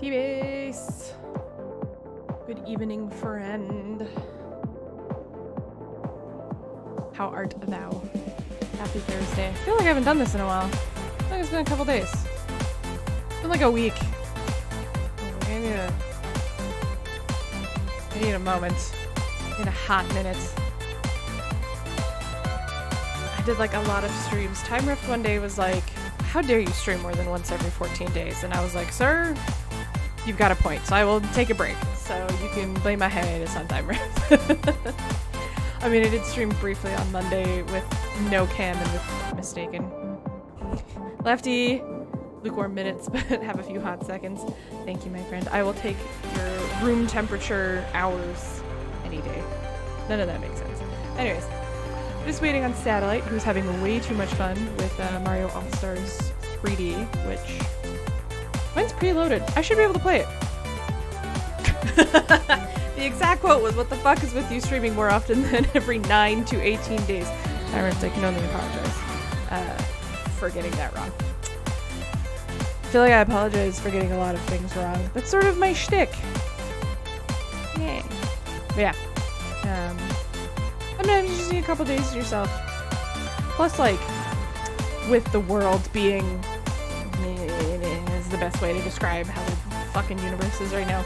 T-Base. Good evening, friend. How art thou? Happy Thursday. I feel like I haven't done this in a while. I feel like it's been a couple days. It's been like a week. I need a moment. I need a hot minute. I did like a lot of streams. Time Rift one day was like, how dare you stream more than once every 14 days? And I was like, sir, you've got a point, so I will take a break. So you can blame my hiatus on Time Rift. I mean, I did stream briefly on Monday with no cam and with Mistaken. Lefty, lukewarm minutes, but have a few hot seconds. Thank you, my friend. I will take your room temperature hours any day. None of that makes sense. Anyways, just waiting on Satellite, who's having way too much fun with Mario All-Stars 3D, which mine's preloaded. I should be able to play it. The exact quote was, "What the fuck is with you streaming more often than every 9 to 18 days?" I can only apologize for getting that wrong. I feel like I apologize for getting a lot of things wrong. That's sort of my shtick. Yay. But yeah. I mean, you just need a couple days to yourself. Plus, like, with the world being is the best way to describe how the fucking universe is right now.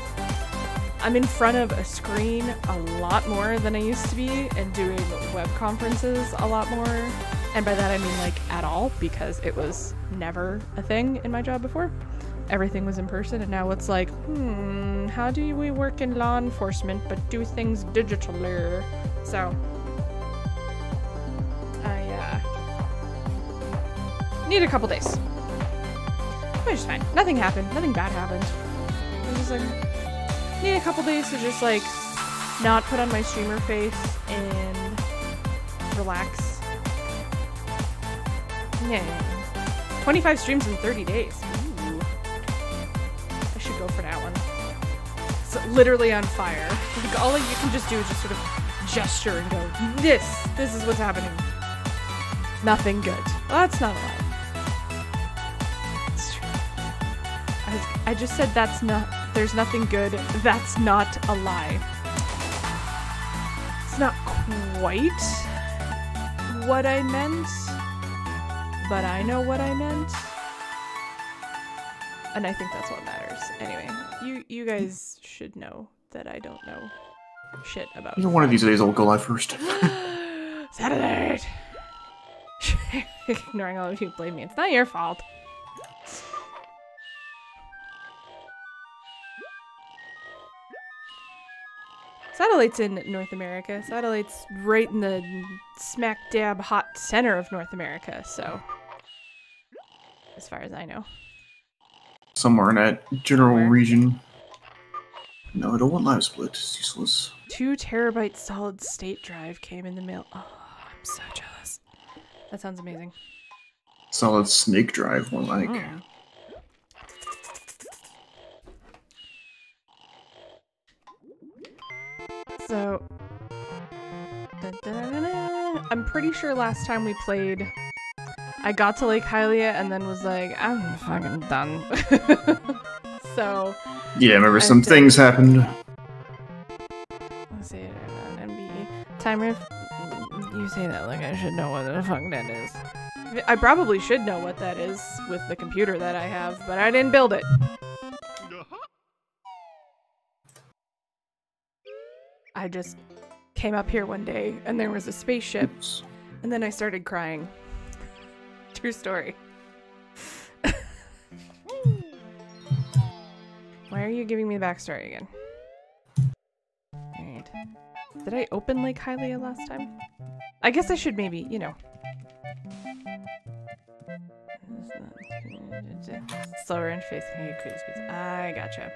I'm in front of a screen a lot more than I used to be, and doing web conferences a lot more. And by that I mean like at all, because it was never a thing in my job before. Everything was in person, and now it's like, how do we work in law enforcement but do things digitally? So I need a couple days. Which is fine. Nothing happened. Nothing bad happened. I was just like, need a couple days to just like not put on my streamer face and relax. Yeah. 25 streams in 30 days. Ooh. I should go for that one. It's literally on fire. Like, all you can just do is just sort of gesture and go, this is what's happening. Nothing good. Well, that's not a lie. It's true. I just said that's not, there's nothing good. That's not a lie. It's not quite what I meant, but I know what I meant. And I think that's what matters. Anyway, you guys should know that I don't know shit about it. One of these days I'll go live first. Saturday! Ignoring all of you blame me. It's not your fault. Satellite's in North America. Satellite's right in the smack dab hot center of North America, so as far as I know. Somewhere in that general region. No, I don't want live split. It's useless. 2 terabyte solid state drive came in the mail. Oh, I'm so jealous. That sounds amazing. Solid snake drive, more like. So, I'm pretty sure last time we played, I got to Lake Hylia and then was like, I'm fucking done. So, yeah, I remember some things happened. Let's see it on MBE. Time Rift, you say that like I should know what the fuck that is. I probably should know what that is with the computer that I have, but I didn't build it. I just came up here one day and there was a spaceship. Oops. And then I started crying. True story. Why are you giving me the backstory again? Alright. Did I open Lake Hylia last time? I guess I should maybe, you know. Slower interface. I gotcha.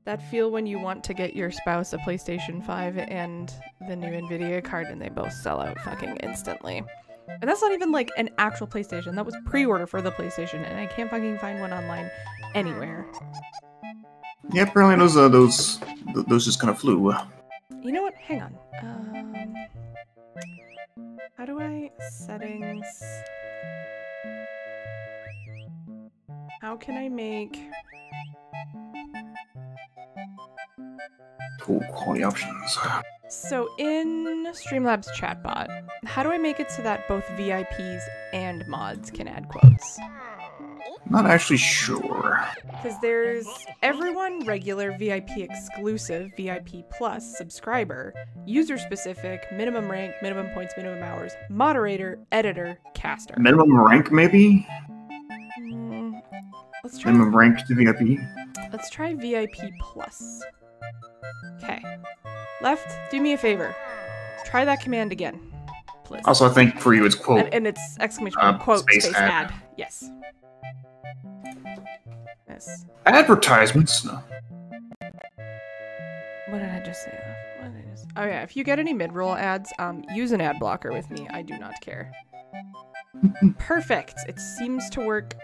That feel when you want to get your spouse a PlayStation 5 and the new Nvidia card and they both sell out fucking instantly. And that's not even like an actual PlayStation. That was pre-order for the PlayStation and I can't fucking find one online anywhere. Yeah, apparently those just kind of flew. You know what? Hang on. How do I settings? How can I make Cool quality options. So in Streamlabs chatbot, how do I make it so that both VIPs and mods can add quotes? Not actually sure. Because there's everyone regular, VIP exclusive, VIP plus, subscriber, user specific, minimum rank, minimum points, minimum hours, moderator, editor, caster. Minimum rank, maybe? Let's try Minimum rank to VIP? Let's try VIP plus. Okay. Left, do me a favor. Try that command again, please. Also, I think for you it's quote. And it's exclamation point, quote, space add. Yes. Yes. Advertisements? No. What did I just say? What did I just... Oh yeah, if you get any mid-roll ads, use an ad blocker with me. I do not care. Perfect. It seems to work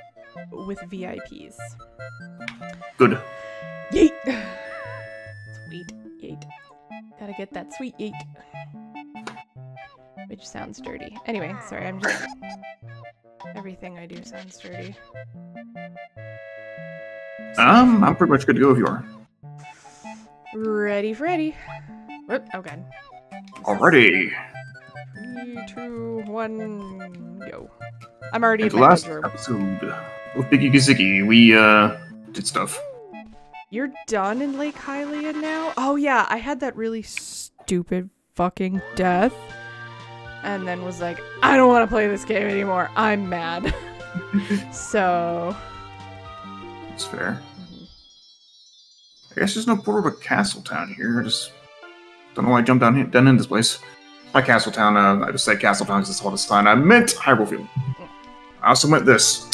with VIPs. Good. Yeet! Sweet yeet. Gotta get that sweet yeet. Which sounds dirty. Anyway, sorry, I'm just... Everything I do sounds dirty. I'm pretty much good to go if you are. Ready, Freddy. Whoop, oh god. Already. 3, 2, 1, go. I'm already In in the my last bedroom. episode with Banjo-Kazooie, we did stuff. You're done in Lake Hylian now? Oh yeah, I had that really stupid fucking death. And then was like, I don't want to play this game anymore. I'm mad. So... It's fair. I guess there's no portal to Castletown here. I just don't know why I jumped down in this place. Not Castletown, I just said Castletown because it's all this time. I meant Hyrule Field. I also meant this.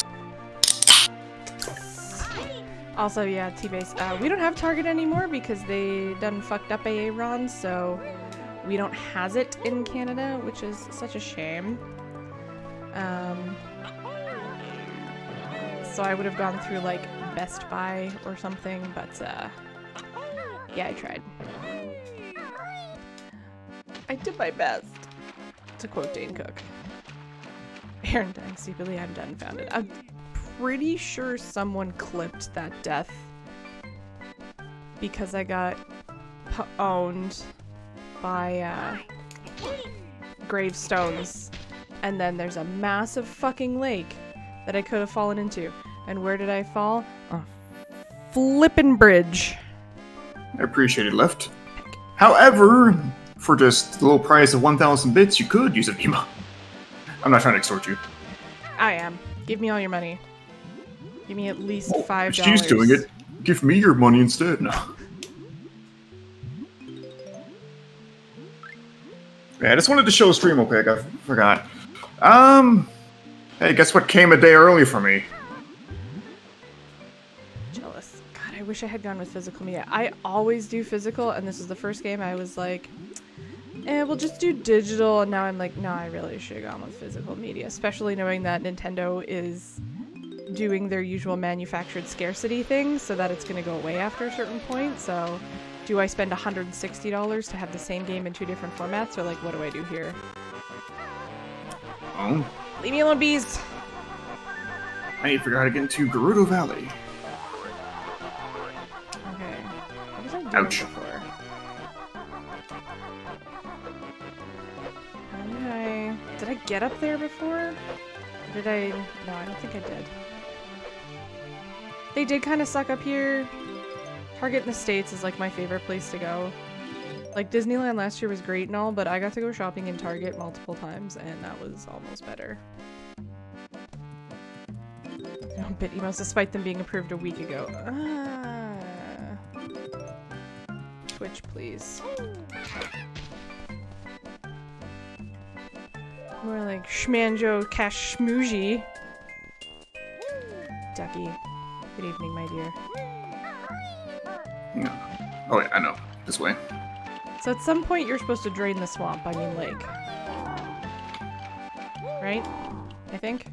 Also, yeah, T-Base. We don't have Target anymore because they done fucked up AA-RON, so we don't has it in Canada, which is such a shame. So I would have gone through, like, Best Buy or something, but, yeah, I tried. I did my best, to quote Dane Cook. Aaron dying stupidly, I'm done, found it. I'm pretty sure someone clipped that death because I got owned by, gravestones, and then there's a massive fucking lake that I could have fallen into. And where did I fall? A flippin' bridge. I appreciate it, Left. However, for just the low price of 1,000 bits, you could use a Vima. I'm not trying to extort you. I am. Give me all your money. Give me at least $5. She's doing it. Give me your money instead. No. Yeah, I just wanted to show a stream real quick. I forgot. Hey, guess what came a day early for me? Jealous. God, I wish I had gone with physical media. I always do physical, and this is the first game I was like, we'll just do digital, and now I'm like, no, I really should have gone with physical media, especially knowing that Nintendo is doing their usual manufactured scarcity thing, so that it's going to go away after a certain point, so do I spend $160 to have the same game in 2 different formats, or like, what do I do here? Oh. Leave me alone, bees! I need to figure out how to get into Gerudo Valley. Okay. What was I doing Ouch. before? Did I get up there before? Did I? No, I don't think I did. They did kind of suck up here. Target in the States is like my favorite place to go. Like, Disneyland last year was great and all, but I got to go shopping in Target multiple times, and that was almost better. No bit emos, despite them being approved a week ago. Twitch, please. More like Shmanjo Kashmuji. Ducky. Good evening, my dear. Yeah. Oh, wait, I know. This way. So at some point you're supposed to drain the swamp, I mean lake. Right? I think?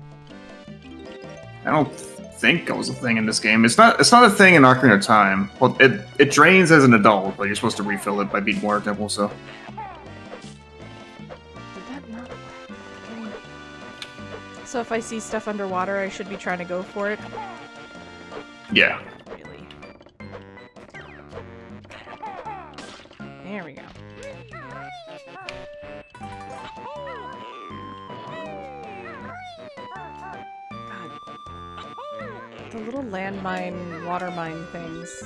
I don't think it was a thing in this game. It's not a thing in Ocarina of Time. Well, it drains as an adult, but you're supposed to refill it by beating Water Temple, so. Did that not... So if I see stuff underwater, I should be trying to go for it? Yeah. Really? There we go. The little landmine, water mine things.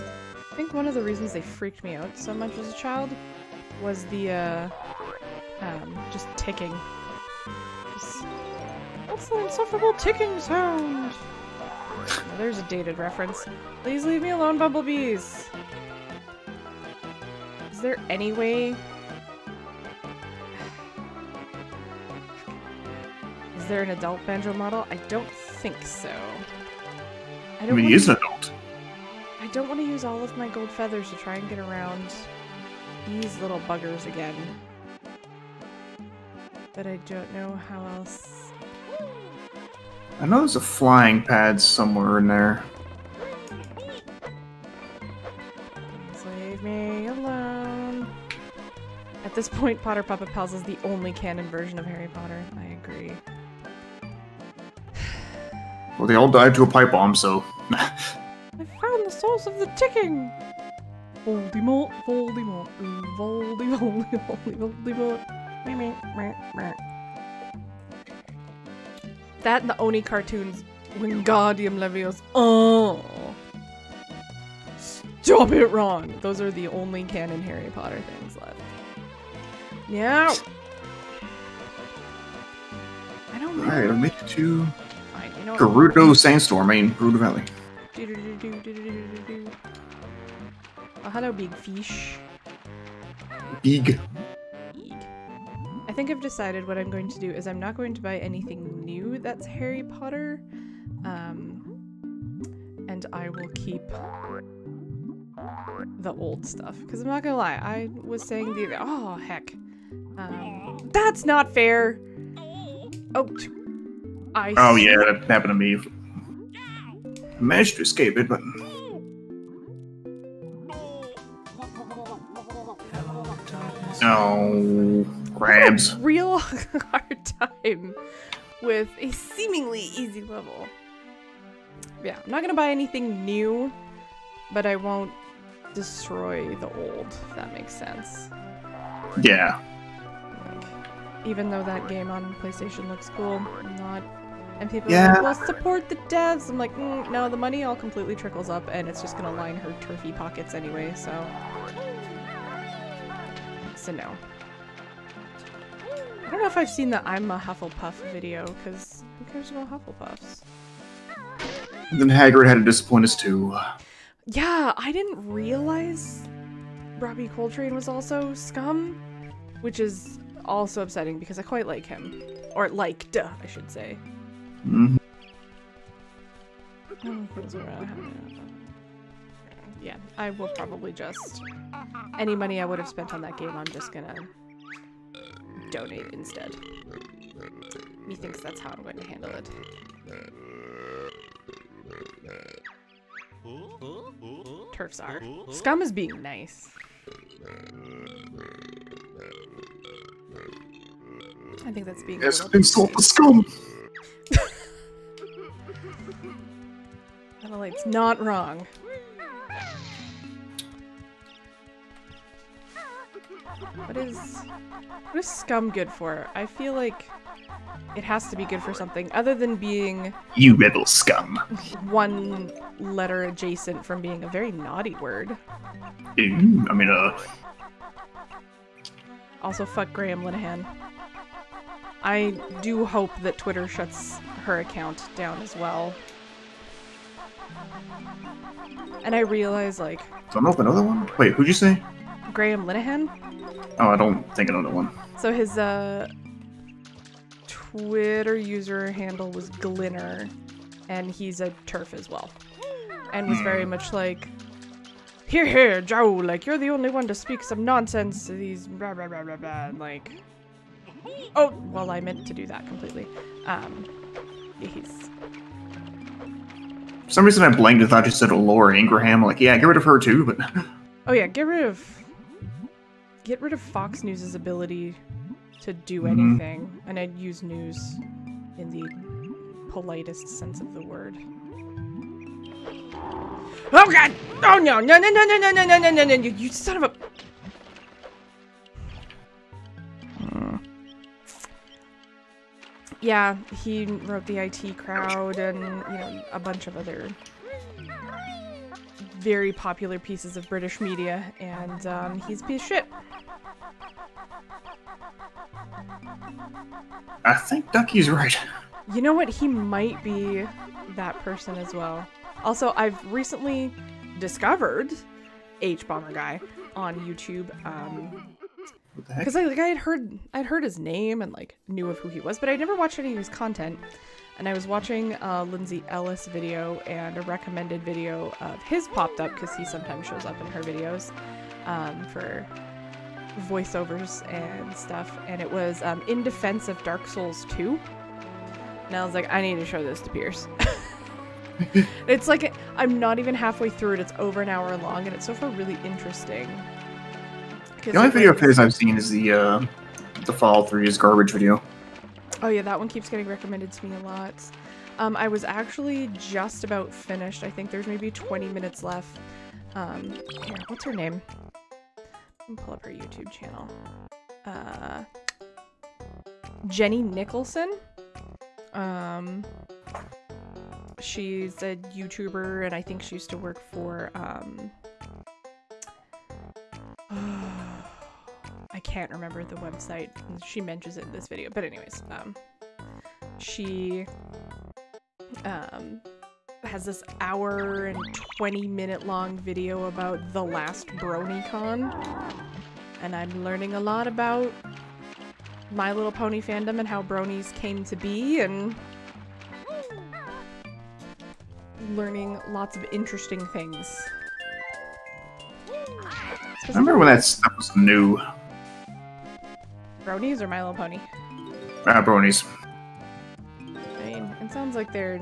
I think one of the reasons they freaked me out so much as a child was the, just ticking. What's the insufferable ticking sound? Now, there's a dated reference. Please leave me alone, bumblebees! Is there any way... Is there an adult banjo model? I don't think so. I mean, he is an adult. I don't want to use all of my gold feathers to try and get around these little buggers again. But I don't know how else. I know there's a flying pad somewhere in there. Please leave me alone. At this point, Potter Puppet Pals is the only canon version of Harry Potter. I agree. Well, they all died to a pipe bomb, so... I found the source of the ticking! Voldemort, Voldemort, Voldemort, Voldemort, Voldemort. That and the Oni cartoons, Wingardium Leviosa. Oh! Stop it, Ron! Those are the only canon Harry Potter things left. Yeah. I don't know. Alright, I'll make it to... Fine, you know Gerudo Sandstorm, I mean, Gerudo Valley. Oh, hello, big fish. Big. I think I've decided what I'm going to do is I'm not going to buy anything new that's Harry Potter. And I will keep the old stuff. Because I'm not gonna lie, I was saying the other— oh, heck. That's not fair! Oh, oh yeah, that happened to me. I managed to escape it, but... No, crabs. Real hard time with a seemingly easy level. Yeah, I'm not gonna buy anything new, but I won't destroy the old, if that makes sense. Yeah. Like, even though that game on PlayStation looks cool, I'm not... And people Yeah. are like, well, support the devs! I'm like, no, the money all completely trickles up, and it's just gonna line her turfy pockets anyway, so... So no. I don't know if I've seen the I'm a Hufflepuff video, because who cares about Hufflepuffs? And then Hagrid had to disappoint us too. Yeah, I didn't realize Robbie Coltrane was also Scum, which is also upsetting because I quite like him. Or liked, I should say. Mm-hmm. Yeah, I will probably just... Any money I would have spent on that game, I'm just gonna donate instead. Methinks that's how I'm going to handle it. Turfs are. Scum is being nice. I think that's being Yes, a little insult too the scum! Adelaide's not wrong. What is Scum good for? I feel like it has to be good for something other than being You rebel scum. one letter adjacent from being a very naughty word. I mean, Also, fuck Graham Linehan. I do hope that Twitter shuts her account down as well. And I realize, like... don't know if another one? Wait, who'd you say? Graham Linehan? Oh, I don't think another one. So his, Twitter user handle was Glinner, and he's a TERF as well. And was very much like, here, Joe, like, you're the only one to speak some nonsense to these blah, blah, blah, blah, blah, and like... Oh, well, I meant to do that completely. He's... For some reason I blanked and thought you said Laura Ingraham. Like, yeah, get rid of her too, but... Oh yeah, get rid of Fox News' ability to do anything, and I'd use news in the politest sense of the word. Oh god! Oh no! No! You son of a... Yeah, he wrote the IT Crowd and, you know, a bunch of other very popular pieces of British media, and he's a piece of shit. I think Ducky's right. You know what? He might be that person as well. Also, I've recently discovered H-Bomber Guy on YouTube. What the heck? Because I'd heard his name and like knew of who he was, but I never watched any of his content. And I was watching a Lindsay Ellis video, and a recommended video of his popped up because he sometimes shows up in her videos for voiceovers and stuff. And it was in defense of Dark Souls 2. And I was like, I need to show this to Pierce. It's like, I'm not even halfway through it. It's over an hour long, and it's so far really interesting. The only video of his I've seen is the Fallout 3's garbage video. Oh yeah, that one keeps getting recommended to me a lot. I was actually just about finished. I think there's maybe 20 minutes left. Here, what's her name? Let me pull up her YouTube channel. Jenny Nicholson. She's a YouTuber, and I think she used to work for, I can't remember the website. She mentions it in this video, but anyways, she has this hour and 20-minute long video about the last BronyCon, and I'm learning a lot about My Little Pony fandom and how bronies came to be, and learning lots of interesting things. I remember when that stuff was new. Bronies or My Little Pony? Bronies. I mean, it sounds like they're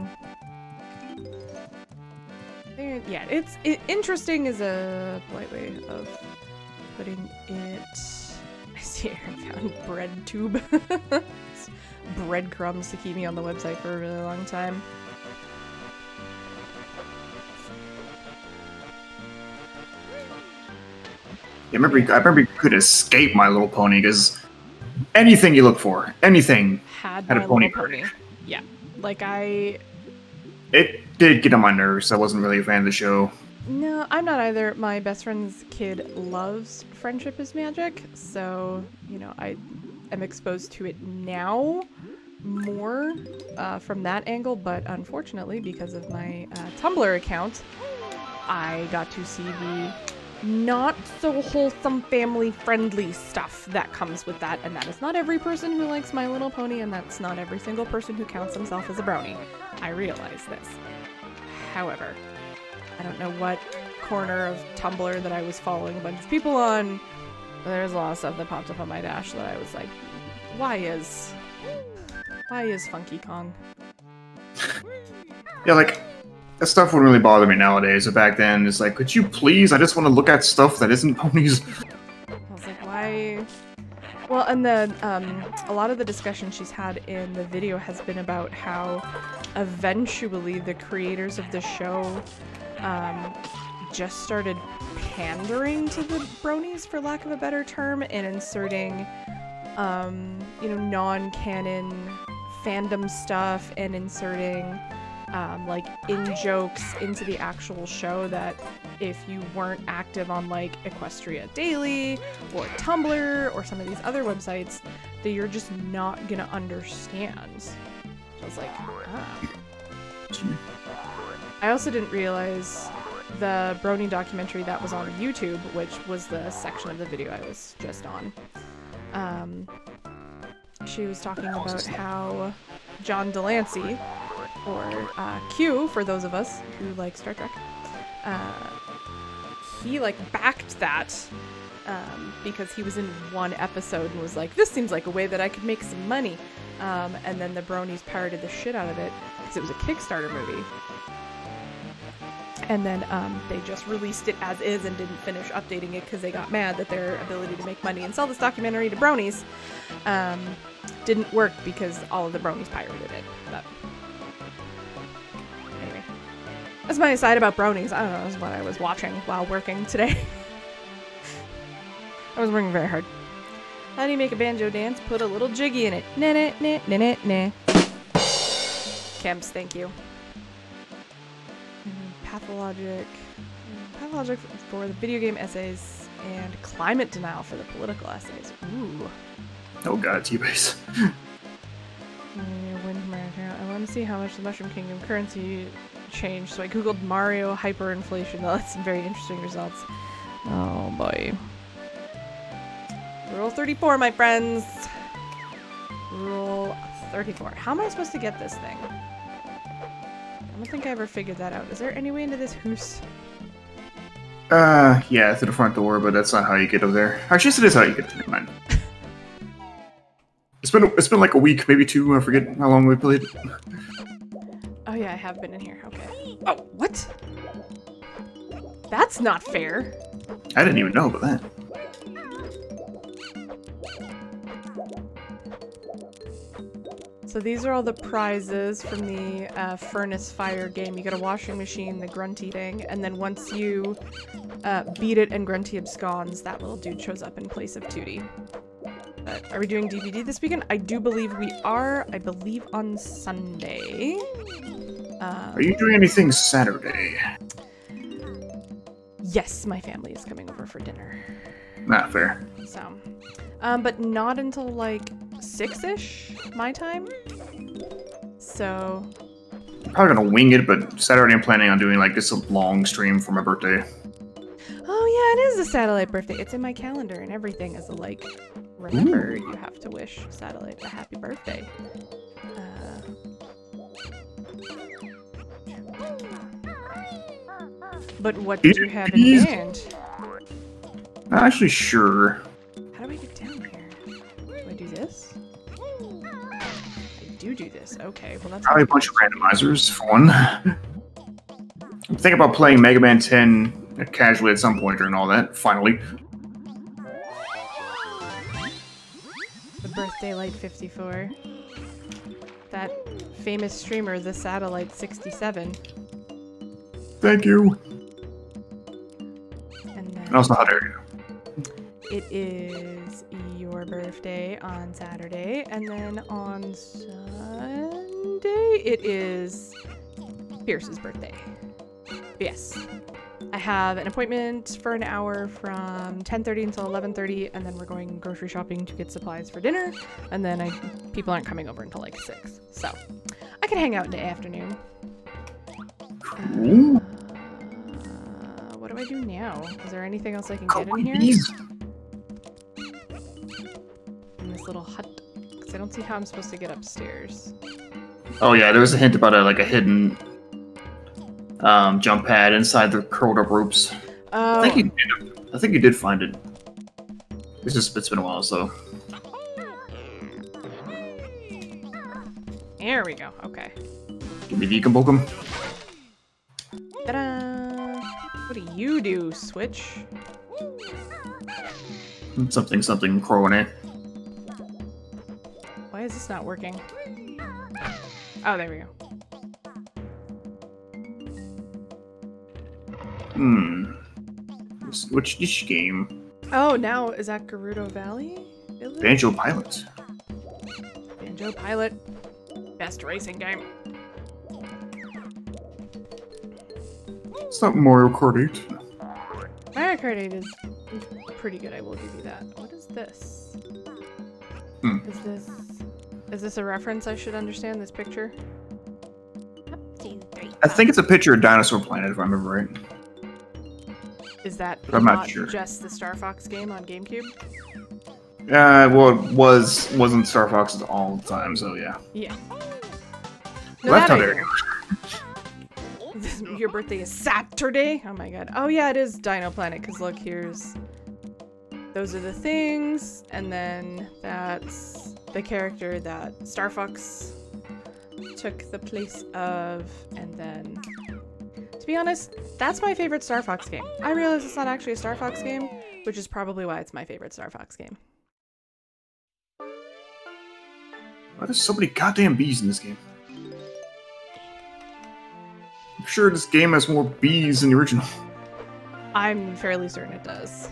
yeah, interesting is a polite way of putting it. I see I found bread tube. Breadcrumbs to keep me on the website for a really long time. Yeah, I remember you could escape My Little Pony because anything you look for, anything had a My pony Little Pony. Yeah, like It did get on my nerves. I wasn't really a fan of the show. No, I'm not either. My best friend's kid loves Friendship is Magic, so, you know, I am exposed to it now more from that angle, but unfortunately, because of my Tumblr account, I got to see the not so wholesome family-friendly stuff that comes with that, and that is not every person who likes My Little Pony, and that's not every single person who counts himself as a brony. I realize this. However, I don't know what corner of Tumblr that I was following a bunch of people on, but there's a lot of stuff that popped up on my dash that I was like, why is Funky Kong? Yeah, like, that stuff wouldn't really bother me nowadays, but back then, it's like, could you please? I just want to look at stuff that isn't ponies. I was like, why? Well, and a lot of the discussion she's had in the video has been about how eventually the creators of the show just started pandering to the bronies, for lack of a better term, and inserting, you know, non-canon fandom stuff and inserting like in-jokes into the actual show that if you weren't active on like Equestria Daily or Tumblr or some of these other websites, that you're just not gonna understand. So I was like, ah. I also didn't realize the Brony documentary that was on YouTube, which was the section of the video I was just on. She was talking about how John Delancey, or Q for those of us who like Star Trek, he like backed that because he was in one episode and was like, this seems like a way that I could make some money, and then the bronies pirated the shit out of it because it was a Kickstarter movie, and then they just released it as is and didn't finish updating it because they got mad that their ability to make money and sell this documentary to bronies didn't work because all of the bronies pirated it. But anyway, that's my aside about bronies. I don't know, that's what I was watching while working today. I was working very hard. How do you make a banjo dance? Put a little jiggy in it. Nah, nah, nah, nah, nah, nah. chems, thank you. Pathologic for the video game essays, and climate denial for the political essays. Ooh. Oh god, T-base. I want to see how much the Mushroom Kingdom currency changed, so I googled Mario hyperinflation. That's some very interesting results. Oh boy. Rule 34, my friends. Rule 34. How am I supposed to get this thing? I don't think I ever figured that out. Is there any way into this house? Yeah, through the front door, but that's not how you get over there. Actually, yes, it is how you get to mine. It's been like a week, maybe two. I forget how long we played. Oh yeah, I have been in here. Okay. Oh, what? That's not fair. I didn't even know about that. So these are all the prizes from the furnace fire game. You get a washing machine, the grunty thing, and then once you beat it and grunty absconds, that little dude shows up in place of Tootie. But are we doing DVD this weekend? I do believe we are. I believe on Sunday. Are you doing anything Saturday? Yes, my family is coming over for dinner. Not fair. So, but not until like 6-ish my time. So I'm probably gonna wing it, but Saturday I'm planning on doing like this long stream for my birthday. Oh yeah, it is a satellite birthday. It's in my calendar and everything as a like. Remember, you have to wish Satellite a happy birthday. But what do you have in hand? Not actually sure. How do I get down here? Do I do this? I do this. Okay, well that's probably a bunch of randomizers for one. I'm thinking about playing Mega Man 10 casually at some point during all that. Finally. Birthday Light 54. That famous streamer, the Satellite 67. Thank you. And then also, how dare you? It is your birthday on Saturday, and then on Sunday it is Pierce's birthday. Yes. I have an appointment for an hour from 10:30 until 11:30, and then we're going grocery shopping to get supplies for dinner, and then people aren't coming over until like 6. So I can hang out in the afternoon. Cool. What do I do now? Is there anything else I can get in here? In this little hut? Because I don't see how I'm supposed to get upstairs. Oh yeah, there was a hint about a hidden jump pad inside the curled up ropes. Oh. I think you did find it. It's been a while, so. There we go. Okay. Give me the Ekombokum. Ta-da! What do you do, Switch? Something crowing. Why is this not working? Oh, there we go. Which game? Oh, now is that Gerudo Valley? Banjo Pilot. Banjo Pilot. Best racing game. It's not Mario Kart 8. Mario Kart 8 is pretty good, I will give you that. What is this? Is this a reference I should understand, this picture? I think it's a picture of Dinosaur Planet, if I remember right. Is that I'm not not sure. just the Star Fox game on GameCube? Well, it wasn't Star Fox all the time, so yeah. Yeah. Well, that's how there you go. Your birthday is Saturday? Oh my god. Oh yeah, it is Dino Planet, because look, those are the things, and then that's the character that Star Fox took the place of, and then, to be honest, that's my favorite Star Fox game. I realize it's not actually a Star Fox game, which is probably why it's my favorite Star Fox game. Why there's so many goddamn bees in this game? I'm sure this game has more bees than the original. I'm fairly certain it does.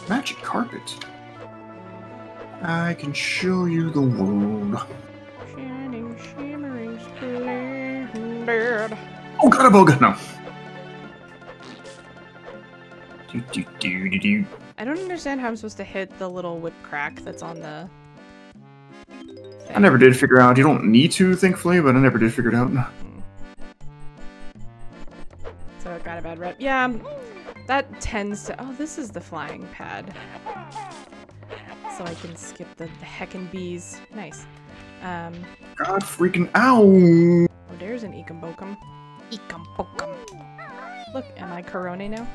Magic carpet. I can show you the world. Shining, shimmering, splendid. Oh god, a boga! No. I don't understand how I'm supposed to hit the little whip crack that's on the thing. I never did figure out. You don't need to, thankfully, but I never did figure it out. So it got a bad rep. Yeah, that tends to... Oh, this is the flying pad. So I can skip the heckin' bees. Nice. God freaking ow! Oh, there's an Ekambokum. Ekambokum. Look, am I Corone now?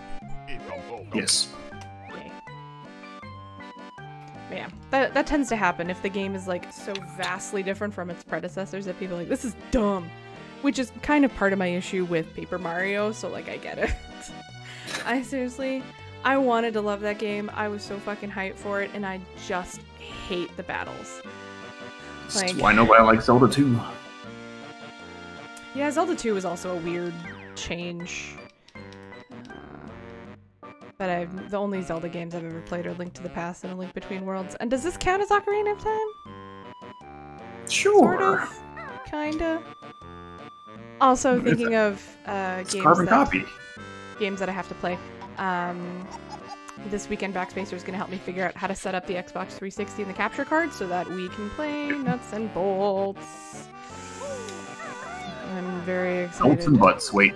Yes. Yay. But yeah, that tends to happen if the game is like so vastly different from its predecessors that people are like, this is dumb. Which is kind of part of my issue with Paper Mario, so like I get it. I wanted to love that game. I was so fucking hyped for it, and I just hate the battles. That's why nobody likes Zelda 2. Yeah, Zelda 2 was also a weird change. But the only Zelda games I've ever played are Link to the Past and A Link Between Worlds. And does this count as Ocarina of Time? Sure. Sort of. Kinda. Also, thinking of games that I have to play. This weekend, Backspacer is going to help me figure out how to set up the Xbox 360 and the capture card so that we can play nuts and bolts. I'm very excited. Bolts and butts, wait.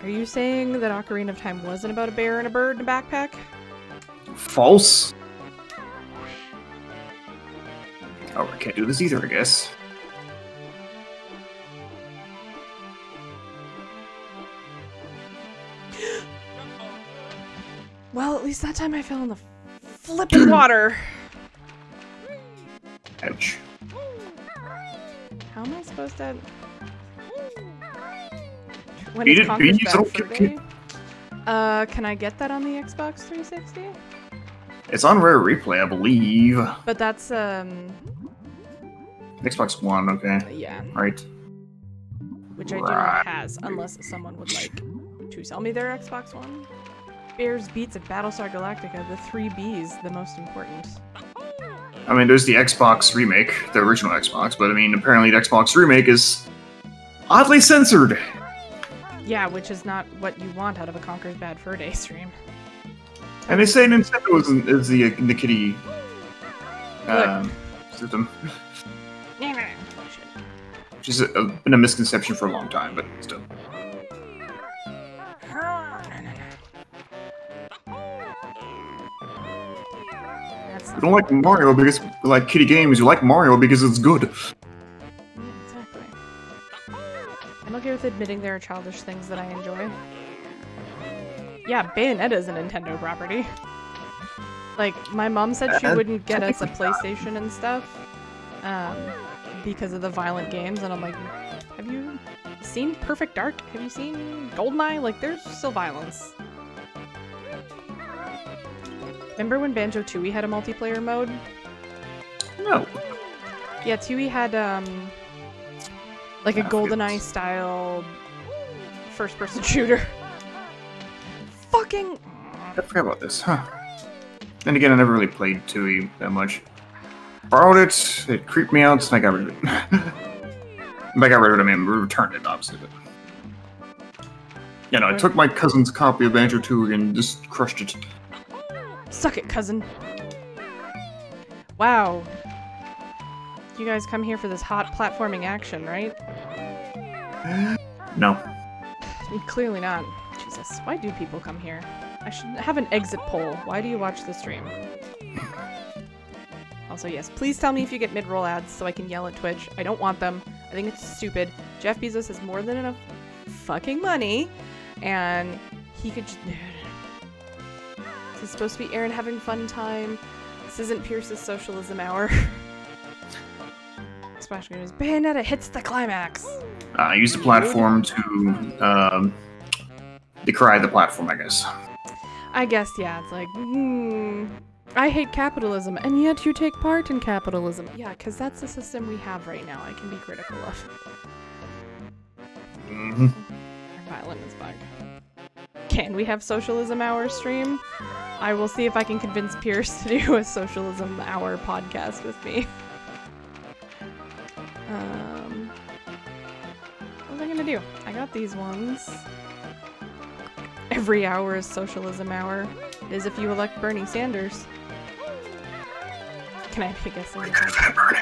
Are you saying that Ocarina of Time wasn't about a bear and a bird and a backpack? False. Oh, I can't do this either, I guess. Well, at least that time I fell in the flippin' water. Ouch. How am I supposed to... When it's Conker's Bad Fur Day? Can I get that on the Xbox 360? It's on Rare Replay, I believe. But that's, Xbox One, okay. Yeah. Right. Which I do not has, unless someone would like to sell me their Xbox One. Bears, Beats, and Battlestar Galactica, the 3 Bs, the most important. I mean, there's the Xbox remake, the original Xbox, but I mean, apparently the Xbox remake is oddly censored. Yeah, which is not what you want out of a Conker's Bad Fur Day stream. And they say Nintendo is the kitty system. Which has been a misconception for a long time, but still. You don't like Mario because you like kitty games, you like Mario because it's good. Yeah, exactly. I'm okay with admitting there are childish things that I enjoy. Yeah, Bayonetta is a Nintendo property. Like, my mom said she wouldn't get us a PlayStation and stuff because of the violent games, and I'm like, have you seen Perfect Dark? Have you seen GoldenEye? Like, there's still violence. Remember when Banjo-Tooie had a multiplayer mode? No. Yeah, Tooie had, like a GoldenEye style first-person shooter. Fucking... I forgot about this, huh? Then again, I never really played Tooie that much. Borrowed it creeped me out, and I got rid of it. I got rid of it, I mean, returned it, obviously, but... Yeah, no, I took my cousin's copy of Banjo-Tooie and just crushed it. Suck it, cousin. Wow. You guys come here for this hot platforming action, right? No. I mean, clearly not. Jesus, why do people come here? I should have an exit poll. Why do you watch the stream? Also, yes, please tell me if you get mid-roll ads so I can yell at Twitch. I don't want them. I think it's stupid. Jeff Bezos has more than enough fucking money, and he could just... This is supposed to be Aaron having fun time. This isn't Pierce's socialism hour. Splash News. Bayonetta hits the climax. I used the platform to decry the platform, I guess. I guess, yeah. It's like, I hate capitalism, and yet you take part in capitalism. Yeah, because that's the system we have right now. I can be critical of. Mm-hmm. Violent as fuck. Can we have socialism hour stream? I will see if I can convince Pierce to do a Socialism Hour podcast with me. What was I gonna do? I got these ones. Every hour is Socialism Hour. It is if you elect Bernie Sanders. Can I be guessing? We could have had Bernie.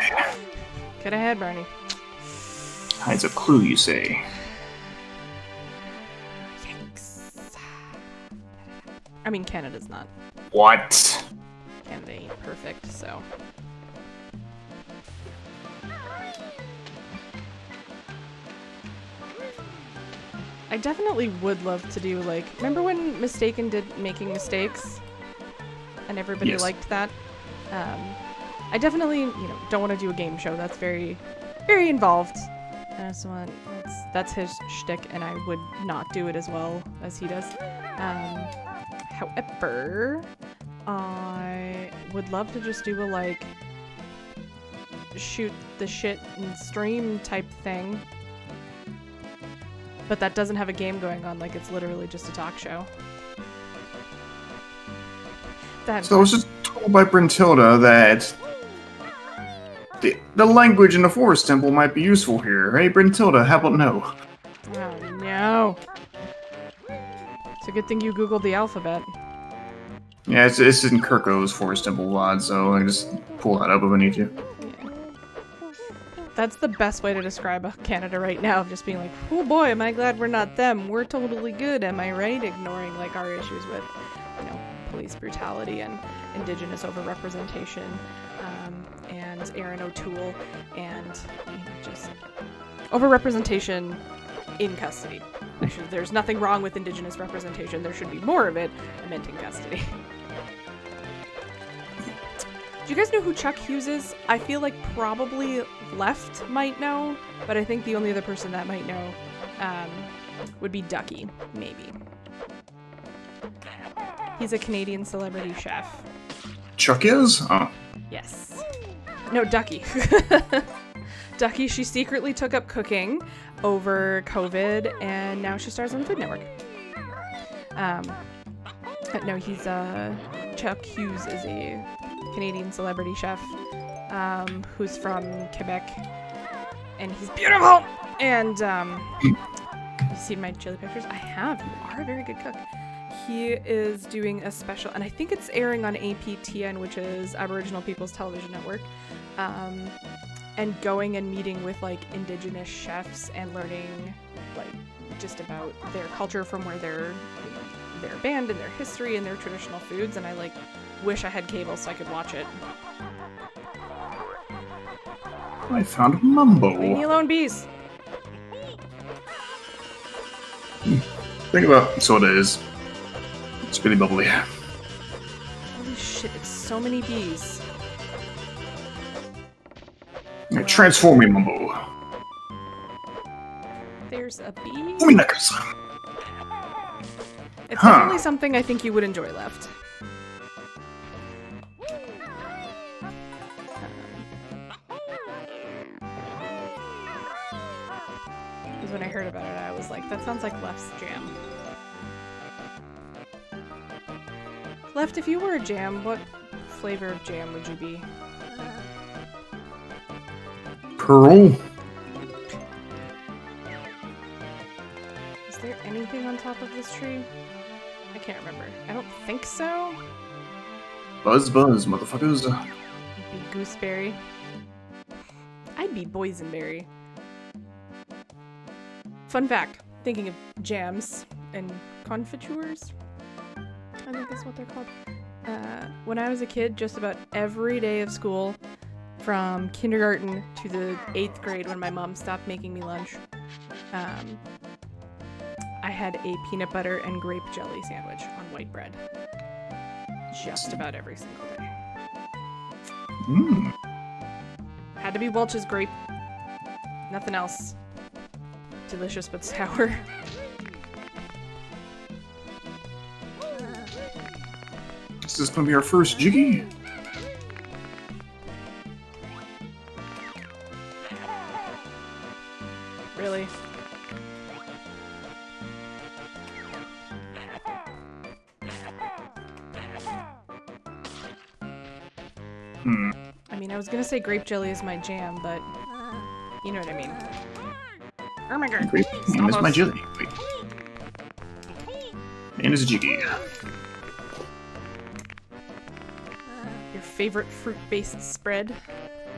Could have had Bernie. Hides a clue, you say? Yikes. I mean, Canada's not. What? Canada ain't perfect, so. I definitely would love to do, like, remember when Mistaken did Making Mistakes? And everybody liked that? I definitely, don't want to do a game show. That's very, very involved. And I just want, that's his shtick, and I would not do it as well as he does. However, I would love to just do a, like, shoot the shit and stream type thing. But that doesn't have a game going on, like it's literally just a talk show. So I was just told by Brentilda that the language in the Forest Temple might be useful here. Hey, Brentilda, how about no? Oh, no. It's a good thing you Googled the alphabet. Yeah, it's in Kirko's Forest Temple VOD, so I can just pull that up if I need to. That's the best way to describe Canada right now, of just being like, oh boy, am I glad we're not them. We're totally good, am I right? Ignoring, like, our issues with, police brutality and Indigenous overrepresentation, and Erin O'Toole, and, just overrepresentation in custody. There's nothing wrong with Indigenous representation. There should be more of it. I meant in custody. Do you guys know who Chuck Hughes is? I feel like probably Left might know, but I think the only other person that might know would be Ducky, maybe. He's a Canadian celebrity chef. Chuck is? Oh. Yes. No, Ducky. Ducky, she secretly took up cooking over COVID, and now she stars on the Food Network. No, he's Chuck Hughes is a Canadian celebrity chef who's from Quebec, and he's beautiful. And you seen my chili pictures? I have. You are a very good cook. He is doing a special, and I think it's airing on APTN, which is Aboriginal People's Television Network, and going and meeting with like Indigenous chefs and learning like just about their culture from where they're their band and their history and their traditional foods. And I like wish I had cable so I could watch it. I found Mumbo. Leave me alone, bees. Think about soda is. It's really bubbly. Holy shit, it's so many bees. Wow. Transform me, Mumbo. There's a bee? It's definitely something I think you would enjoy, Left. Because when I heard about it, I was like, that sounds like Left's jam. Left, if you were a jam, what flavor of jam would you be? Pearl. Is there anything on top of this tree? I can't remember. I don't think so. Buzz, motherfuckers. I'd be gooseberry. I'd be boysenberry. Fun fact, thinking of jams and confitures, I think that's what they're called. When I was a kid, just about every day of school, from kindergarten to the 8th grade when my mom stopped making me lunch, I had a peanut butter and grape jelly sandwich on white bread. Just about every single day. Mm. Had to be Welch's grape. Nothing else. Delicious but sour. Is this gonna be our first Jiggy? Really? Hmm. I mean, I was gonna say grape jelly is my jam, but you know what I mean. Oh my god. Grape jam is my jelly. Wait. And it's a Jiggy. Your favorite fruit-based spread? Does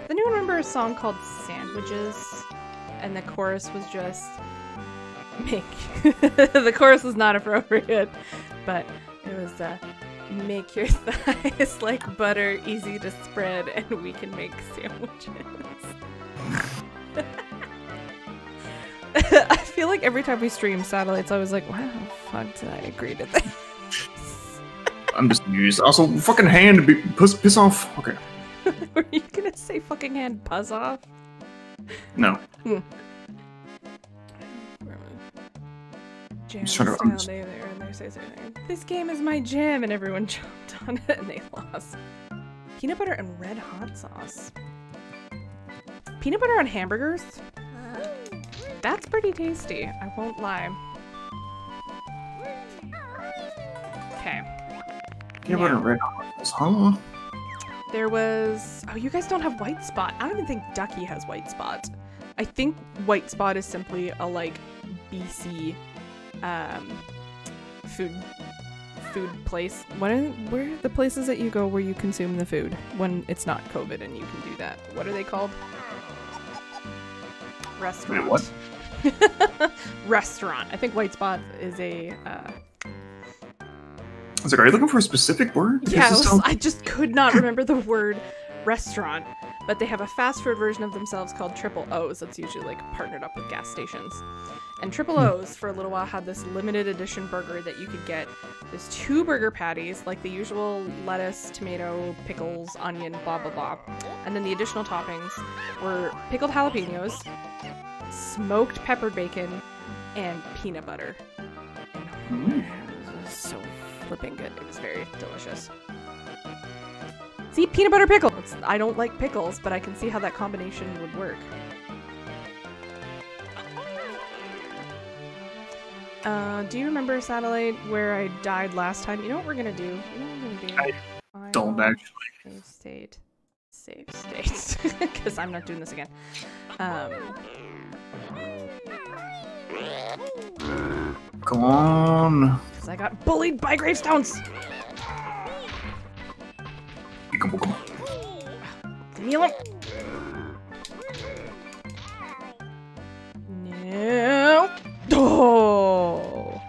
anyone remember a song called Sandwiches? And the chorus was just... Make... the chorus was not appropriate, but it was, make your thighs like butter, easy to spread, and we can make sandwiches. I feel like every time we stream Satellites, I was like, wow, fuck, did I agree to this? I'm just amused. Also, fucking hand, piss off. Okay. Were you gonna say fucking hand buzz off? No. Jam Just trying to style, they say this game is my jam, and everyone jumped on it and they lost. Peanut butter and red hot sauce. Peanut butter on hamburgers? That's pretty tasty, I won't lie. Okay. Peanut butter and red hot sauce, huh? There was... Oh, you guys don't have White Spot. I don't even think Ducky has White Spot. I think White Spot is simply a, like, BC food place. Where are the places that you go where you consume the food when it's not COVID and you can do that? What are they called? Restaurant. Wait, what? Restaurant. I think White Spot is a... I was like, are you looking for a specific word? Yeah, I just could not remember the word restaurant. But they have a fast food version of themselves called Triple O's that's usually like partnered up with gas stations. And Triple O's for a little while had this limited edition burger that you could get. There's 2 burger patties, like the usual lettuce, tomato, pickles, onion, blah blah blah. And then the additional toppings were pickled jalapenos, smoked peppered bacon, and peanut butter. And it was so flipping good. It was very delicious. See, peanut butter pickle! I don't like pickles, but I can see how that combination would work. Do you remember Satellite where I died last time? You know what we're gonna do? You know what we're gonna do? I don't actually. Save state. Save state. Because I'm not doing this again. Come on. Because I got bullied by gravestones! Come on. Leave me alone! No! Oh!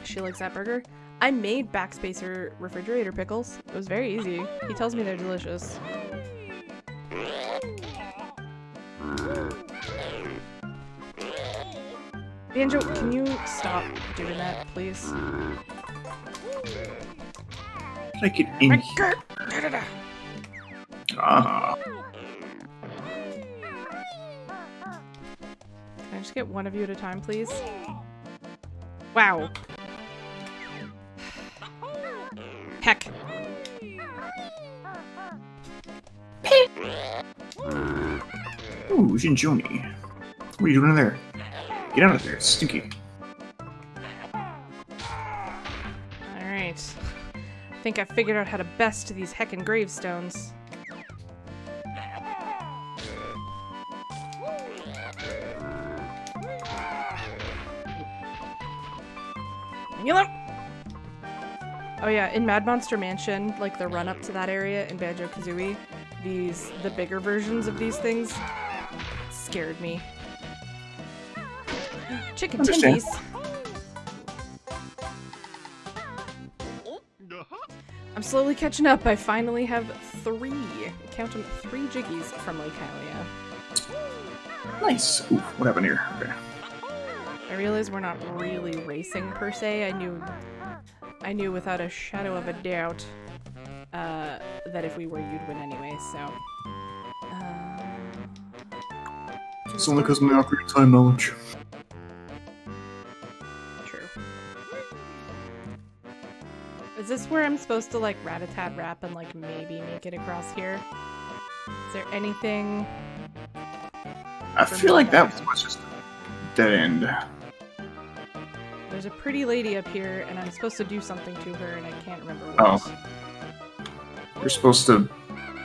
She likes that burger. I made backspacer refrigerator pickles. It was very easy. He tells me they're delicious. Banjo, can you stop doing that, please? Can I get in here? Ah. Can I just get one of you at a time, please? Wow. Heck. Ooh, Jinjoni. What are you doing in there? Get out of there, it's stinky. Alright. I think I figured out how to best these heckin' gravestones. Oh yeah, in Mad Monster Mansion, like the run up to that area in Banjo-Kazooie, the bigger versions of these things scared me. Chicken tendies. I'm slowly catching up. I finally have 3, count them, 3 Jiggies from Lake Hylia. Nice. Ooh, what happened here? Okay. I realize we're not really racing per se. I knew without a shadow of a doubt that if we were, you'd win anyway, so... It's only because of my awkward time knowledge. True. Is this where I'm supposed to, like, rat-a-tat-rap and, like, maybe make it across here? Is there anything... I feel like that was just dead end. there's a pretty lady up here, and I'm supposed to do something to her, and I can't remember what. Oh. You're supposed to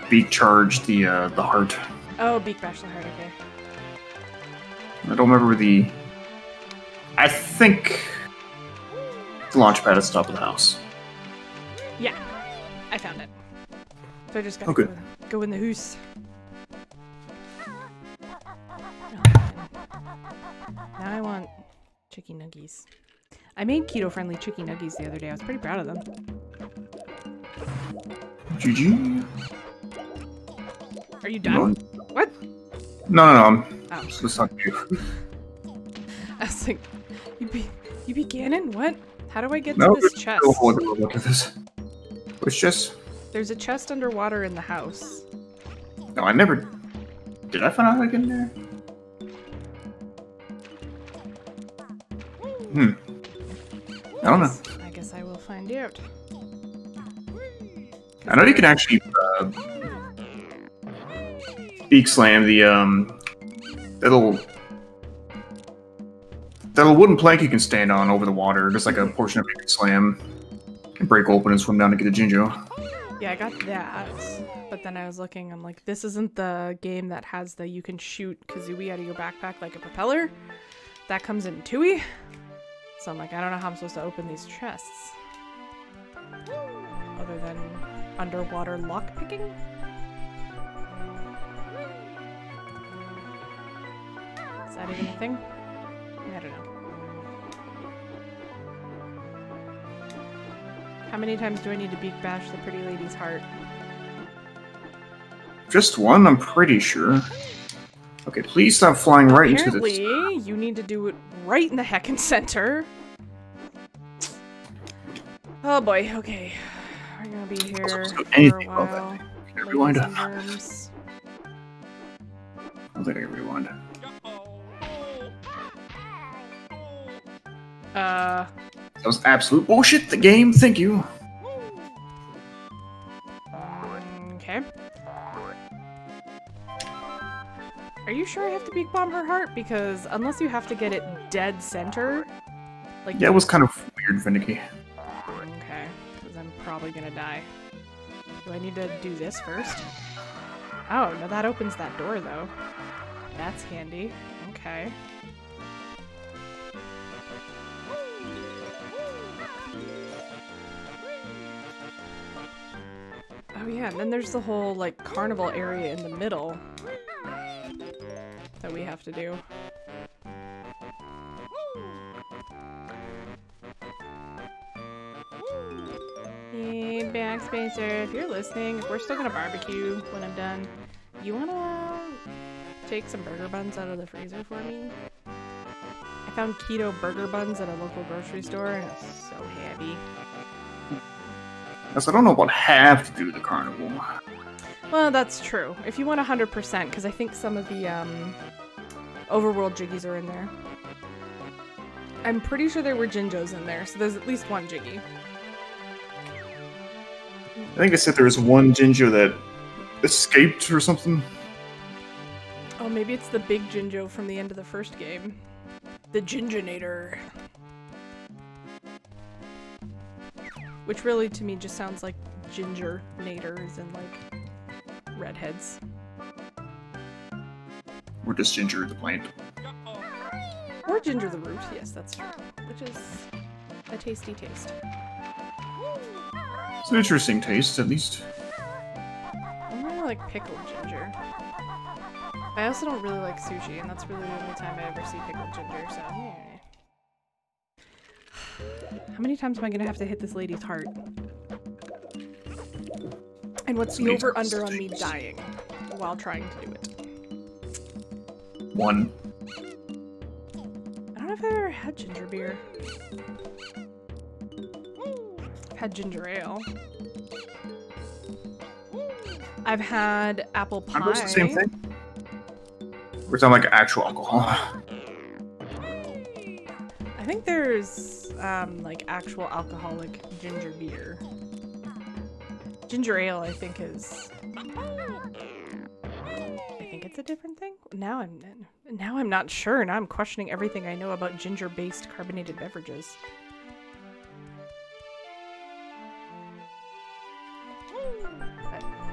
beak charge the heart. Oh, beak bash the heart, okay. I don't remember the... I think... the launch pad at the top of the house. Yeah, I found it. So I just gotta go in the hoose. Now I want chicken nuggies. I made keto-friendly chicken nuggies the other day. I was pretty proud of them. GG. Are you done? What? No. I'm oh. just not you. I was like, you be Ganon? What? How do I get to this chest? Look at this. Which chest? There's a chest underwater in the house. No, I never... Did I find out how to get in there? I don't know. I guess I will find out. I know you can actually beak slam the that little wooden plank you can stand on over the water, just like a portion of it you can slam and break open and swim down to get the Jinjo. Yeah, I got that. But then I was looking, I'm like, this isn't the game that has the you can shoot Kazooie out of your backpack like a propeller. That comes in Tui. So I'm like, I don't know how I'm supposed to open these chests. Other than underwater lockpicking? Is that even a thing? I don't know. How many times do I need to beak bash the pretty lady's heart? Just one, I'm pretty sure. Okay, please stop flying right into this. Apparently, you need to do it right in the heckin' center. Oh boy, okay. We're gonna be here for a while. Can I rewind? I don't think I can rewind. That was absolute bullshit, the game, thank you. Okay. Are you sure I have to beak bomb her heart? Because unless you have to get it dead center, like yeah, it was kind of weird, finicky. Okay, because I'm probably gonna die. Do I need to do this first? Oh, no, that opens that door though. That's handy. Okay. Oh yeah, and then there's the whole like carnival area in the middle that we have to do. Hey, Backspacer, if you're listening, if we're still gonna barbecue when I'm done, you wanna take some burger buns out of the freezer for me? I found keto burger buns at a local grocery store and I was so happy. Yes, I don't know about have to do the carnival. Well, that's true. If you want 100%, because I think some of the overworld Jiggies are in there. I'm pretty sure there were Jinjos in there, so there's at least one Jiggy. I think they said there was one Jinjo that escaped or something. Oh, maybe it's the big Jinjo from the end of the first game. The Jinjonator. Which really, to me, just sounds like Ginger-nators and, like, redheads. Or just Ginger the plant. Or Ginger the root, yes, that's true. Which is a tasty taste. It's an interesting taste, at least. I really like pickled ginger. I also don't really like sushi, and that's really the only time I ever see pickled ginger, so yeah. How many times am I gonna have to hit this lady's heart? And what's the over-under on me dying while trying to do it? 1. I don't know if I've ever had ginger beer. I've had ginger ale. I've had apple pie. It's the same thing. We're talking like actual alcohol. I think there's like actual alcoholic ginger beer. Ginger ale, I think, is. I think it's a different thing. Now Now I'm not sure. Now I'm questioning everything I know about ginger-based carbonated beverages.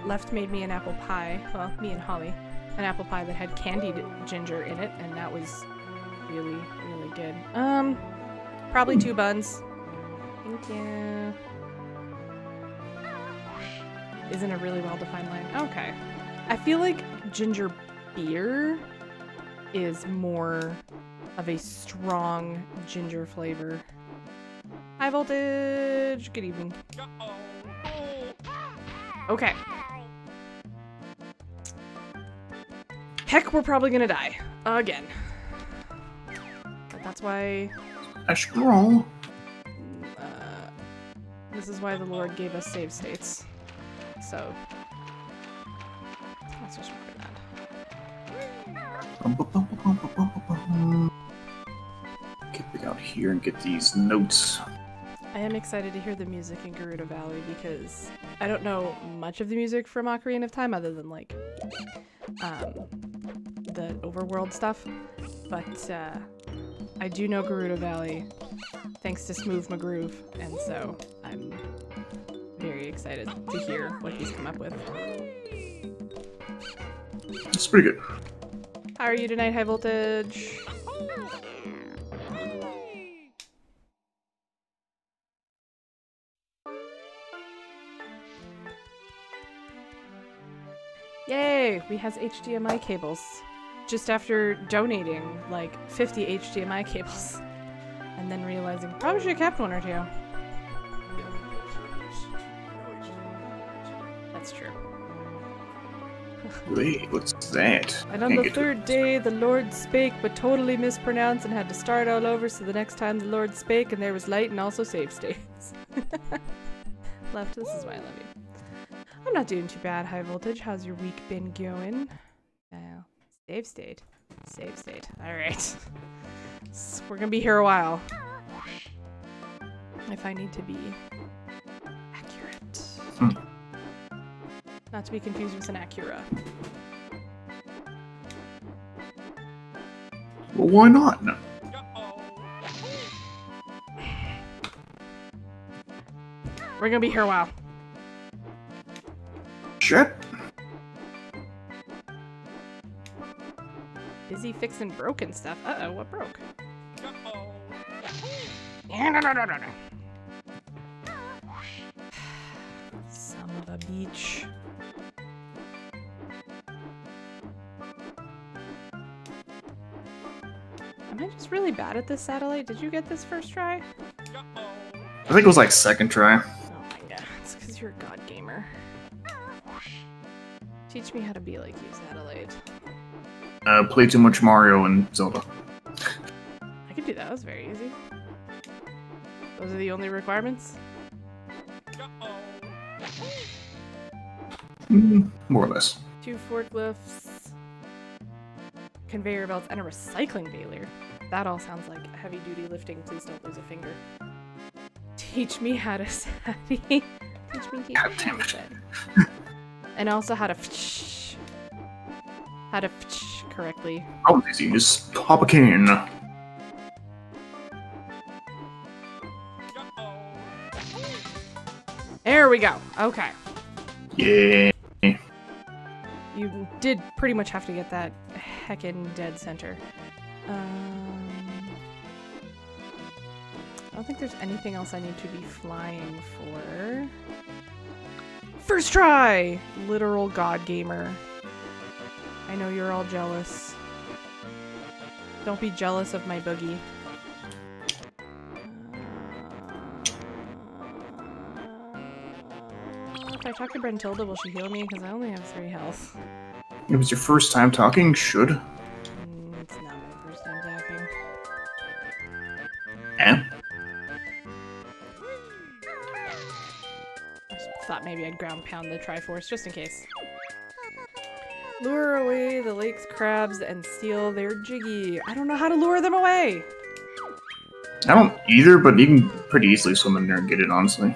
Left made me an apple pie. Well, me and Holly. An apple pie that had candied ginger in it, and that was really, really good. Probably 2 buns. Thank you. Isn't a really well-defined line. Okay. I feel like ginger beer is more of a strong ginger flavor. High voltage! Good evening. Okay. Heck, we're probably gonna die. Again. But that's why... After all. This is why the Lord gave us save states. So... let's just remember that. Get out here and get these notes. I am excited to hear the music in Gerudo Valley because I don't know much of the music from Ocarina of Time other than like the overworld stuff, but I do know Gerudo Valley thanks to Smooth McGroove, and so I'm very excited to hear what he's come up with. It's pretty good. How are you tonight, High Voltage? Yay! We has HDMI cables. Just after donating like 50 HDMI cables. And then realizing probably should have kept 1 or 2. That's true. Wait, what's that? And on the 3rd day, the Lord spake, but totally mispronounced and had to start all over, so the next time the Lord spake, and there was light and also save states. Left, this is why I love you. I'm not doing too bad, High Voltage. How's your week been going? Save state. Save state. Alright. We're gonna be here a while. If I need to be accurate. Not to be confused with an Acura. Well, why not? No. We're gonna be here a while. Shit. Busy fixing broken stuff. Uh-oh, what broke? Some of a beach. Am I just really bad at this satellite? Did you get this first try? I think it was like 2nd try. Oh my god, it's because you're a god gamer. Teach me how to be like you, satellite. Play too much Mario and Zelda. I could do that, that was very easy. Those are the only requirements? More or less. 2 forklifts, conveyor belts, and a recycling baler. That all sounds like heavy-duty lifting. Please don't lose a finger. Teach me how to savvy. Teach me God damn it. And also how to correctly. Oh, easy. Just pop a can. There we go. Okay. Yeah. You did pretty much have to get that heckin' dead center. I don't think there's anything else I need to be flying for. First try! Literal god gamer. I know you're all jealous. Don't be jealous of my boogie. If I talk to Brentilda, will she heal me? Because I only have 3 health. It was your first time talking? Should. It's not my first time talking. Eh? Just thought maybe I'd ground pound the Triforce just in case. Lure away the lake's crabs and steal their Jiggy. I don't know how to lure them away! I don't either, but you can pretty easily swim in there and get it, honestly.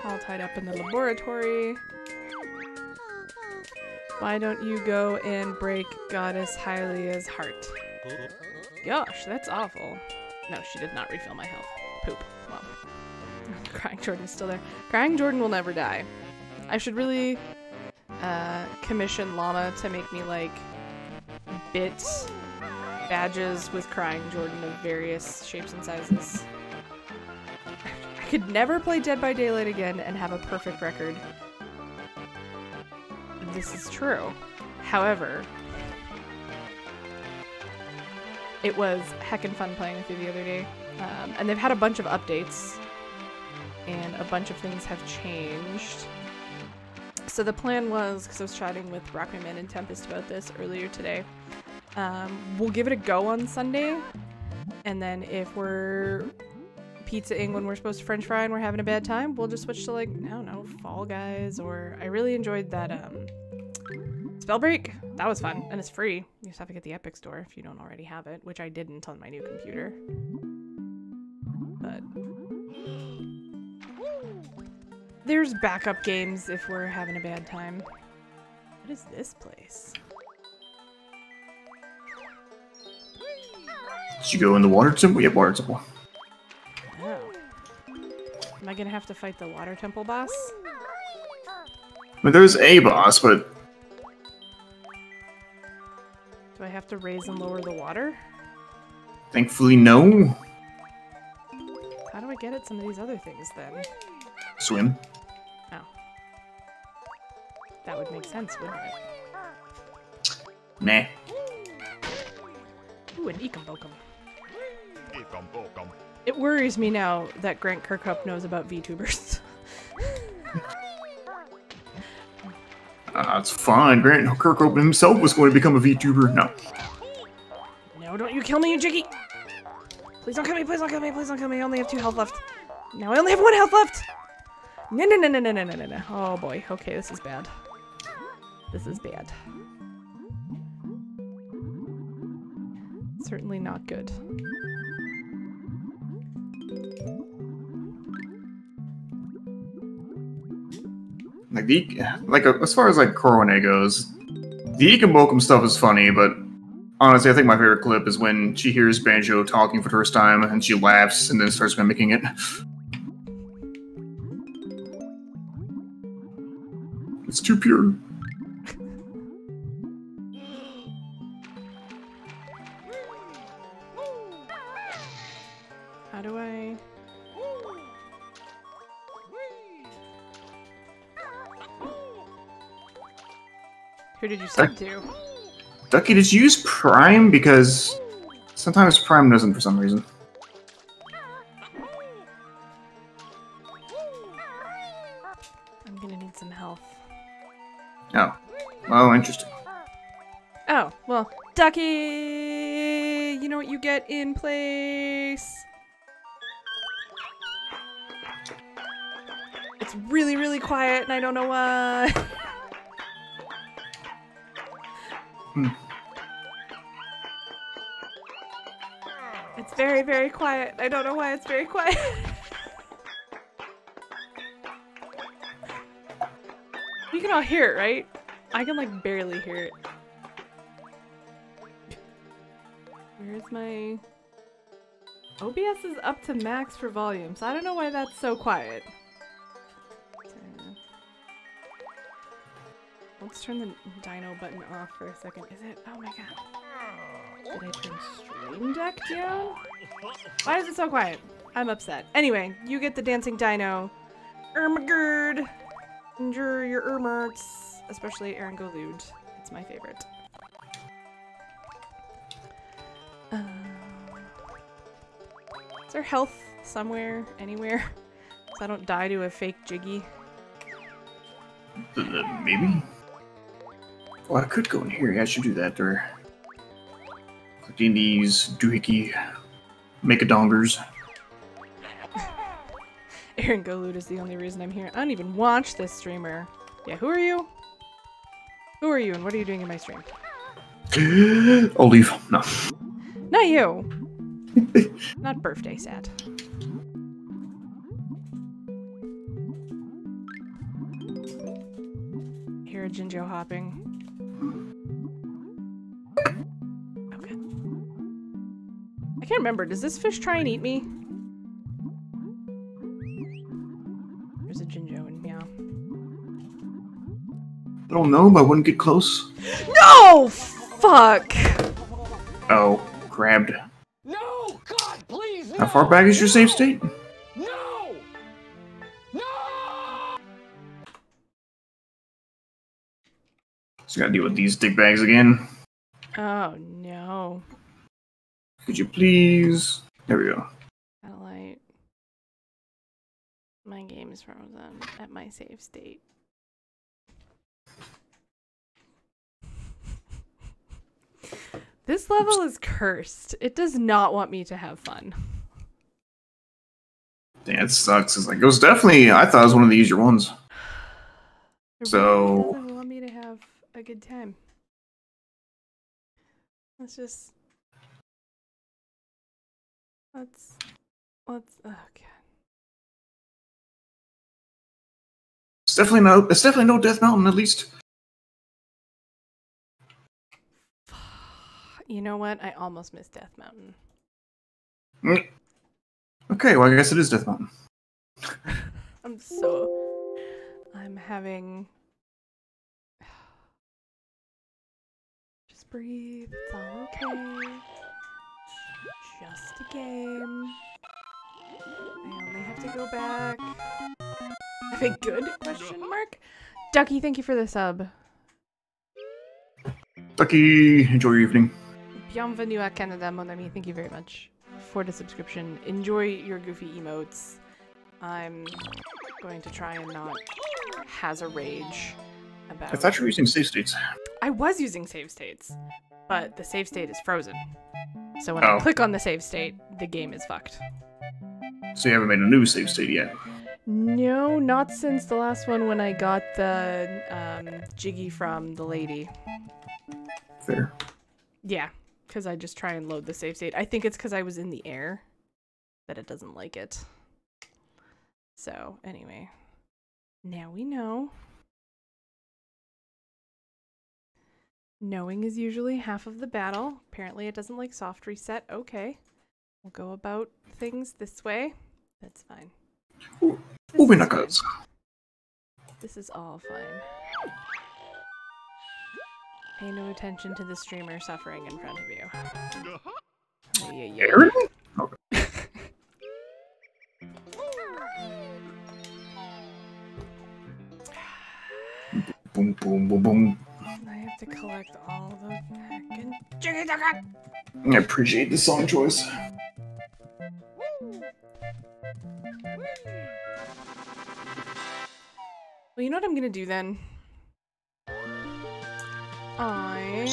All tied up in the laboratory. Why don't you go and break Goddess Hylia's heart? Gosh, that's awful. No, she did not refill my health. Poop. Well, Crying Jordan's still there. Crying Jordan will never die. I should really commission Llama to make me like bits badges with Crying Jordan of various shapes and sizes. I could never play Dead by Daylight again and have a perfect record. This is true. However, it was heckin' fun playing with you the other day. And they've had a bunch of updates, and a bunch of things have changed. So the plan was, because I was chatting with Rockman and Tempest about this earlier today, we'll give it a go on Sunday, and then if we're pizza-ing when we're supposed to french fry and we're having a bad time, we'll just switch to, like, I don't know, Fall Guys, or I really enjoyed that Spellbreak. That was fun, and it's free. You just have to get the Epic Store if you don't already have it, which I didn't on my new computer. But there's backup games if we're having a bad time. What is this place? Did you go in the water temple? Yeah, water temple. Oh. Am I gonna have to fight the water temple boss? I mean, there's a boss, but... Do I have to raise and lower the water? Thankfully, no. How do I get at some of these other things, then? Swim. Oh. That would make sense, wouldn't it? Nah. Ooh, an Ekombokum. It worries me now that Grant Kirkhope knows about VTubers. It's fine. Grant Kirkhope himself was going to become a VTuber. No. No, don't you kill me, you Jiggy! Please don't kill me, please don't kill me, please don't kill me. I only have 2 health left. Now I only have 1 health left! No, no, no, no, no, no, no, no. Oh boy. Okay, this is bad. This is bad. Certainly not good. As far as like Corone goes, the Ekombokum stuff is funny, but honestly, I think my favorite clip is when she hears Banjo talking for the first time and she laughs and then starts mimicking it. It's too pure. How do I... Who did you sub to? Ducky, did you use Prime? Because sometimes Prime doesn't for some reason. I'm gonna need some health. Oh. Well, interesting. Oh, well, Ducky! You know what you get in place? It's really, really quiet, and I don't know why. It's very, very quiet. I don't know why it's very quiet. You can all hear it, right? I can, like, barely hear it. Where's my... OBS is up to max for volume, so I don't know why that's so quiet. Let's turn the dino button off for a second. Is it? Oh my god. Did I turn Stream Deck down? Why is it so quiet? I'm upset. Anyway, you get the dancing dino. Ermagerd. Endure your Ermerts. Especially Aaron Golud. It's my favorite. Is there health somewhere? Anywhere? So I don't die to a fake Jiggy? Maybe? Well, I could go in here. Yeah, I should do that. Or collecting these doohickey make-a-dongers. Aaron Golud is the only reason I'm here. I don't even watch this streamer. Yeah, who are you? Who are you and what are you doing in my stream? I'll leave. No. Not you! Not birthday sad. Hear a Jinjo hopping. Okay. I can't remember. Does this fish try and eat me? There's a Jinjo and meow. I don't know, but I wouldn't get close. No! Fuck! Oh, grabbed. No! God, please! No! How far back is your save state? No! No! Just gotta deal with these dick bags again. Oh no. Could you please? There we go. Satellite. My game is frozen at my save state. This level is cursed. It does not want me to have fun. Yeah, it sucks. It's like, it was definitely, I thought it was one of the easier ones. It So- really doesn't want me to have a good time. Let's just... Let's... Oh god. It's definitely no Death Mountain, at least. You know what? I almost missed Death Mountain. Okay, well, I guess it is Death Mountain. I'm having... Just breathe. It's all okay. Just a game. I only have to go back. Having good? Question mark. Ducky, thank you for the sub. Ducky, enjoy your evening. Bienvenue à Canada, mon ami. Thank you very much for the subscription. Enjoy your goofy emotes. I'm going to try and not has a rage about... I thought you were using save states. I was using save states, but the save state is frozen. So when I click on the save state, the game is fucked. So you haven't made a new save state yet? No, not since the last one when I got the Jiggy from the lady. Fair. Yeah, because I just try and load the save state. I think it's because I was in the air that it doesn't like it. So, anyway. Now we know. Knowing is usually half of the battle. Apparently it doesn't like soft reset. Okay. We'll go about things this way. That's fine. This is all fine. Pay no attention to the streamer suffering in front of you. Aaron? Okay. Boom, boom, boom, boom. I have to collect all the heckin' Jiggy. I appreciate the song choice. Well, you know what I'm gonna do then? I am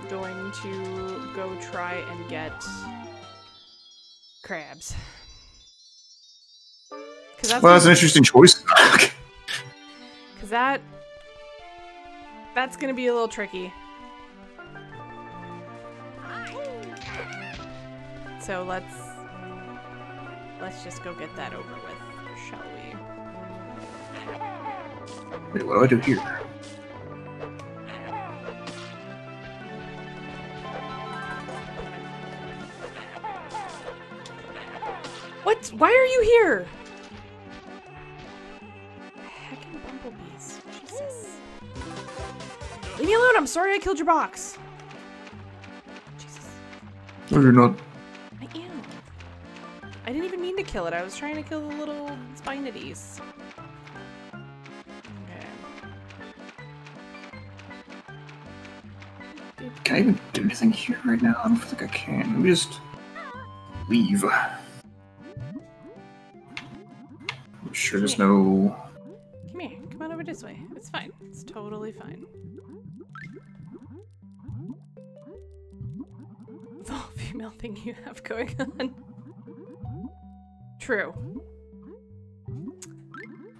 going to go try and get crabs. Well, that's an interesting choice. Because that's gonna be a little tricky. So let's just go get that over with, shall we? Wait, what do I do here? What? Why are you here? Heckin' bumblebees. Jesus. Leave me alone. I'm sorry I killed your box. Jesus. No, you're not. I am. I didn't even mean to kill it. I was trying to kill the little spinities. Can I even do anything here right now? I don't think I can. Let me just leave. I'm sure there's no... Come here. Come on over this way. It's fine. It's totally fine. The whole female thing you have going on. True.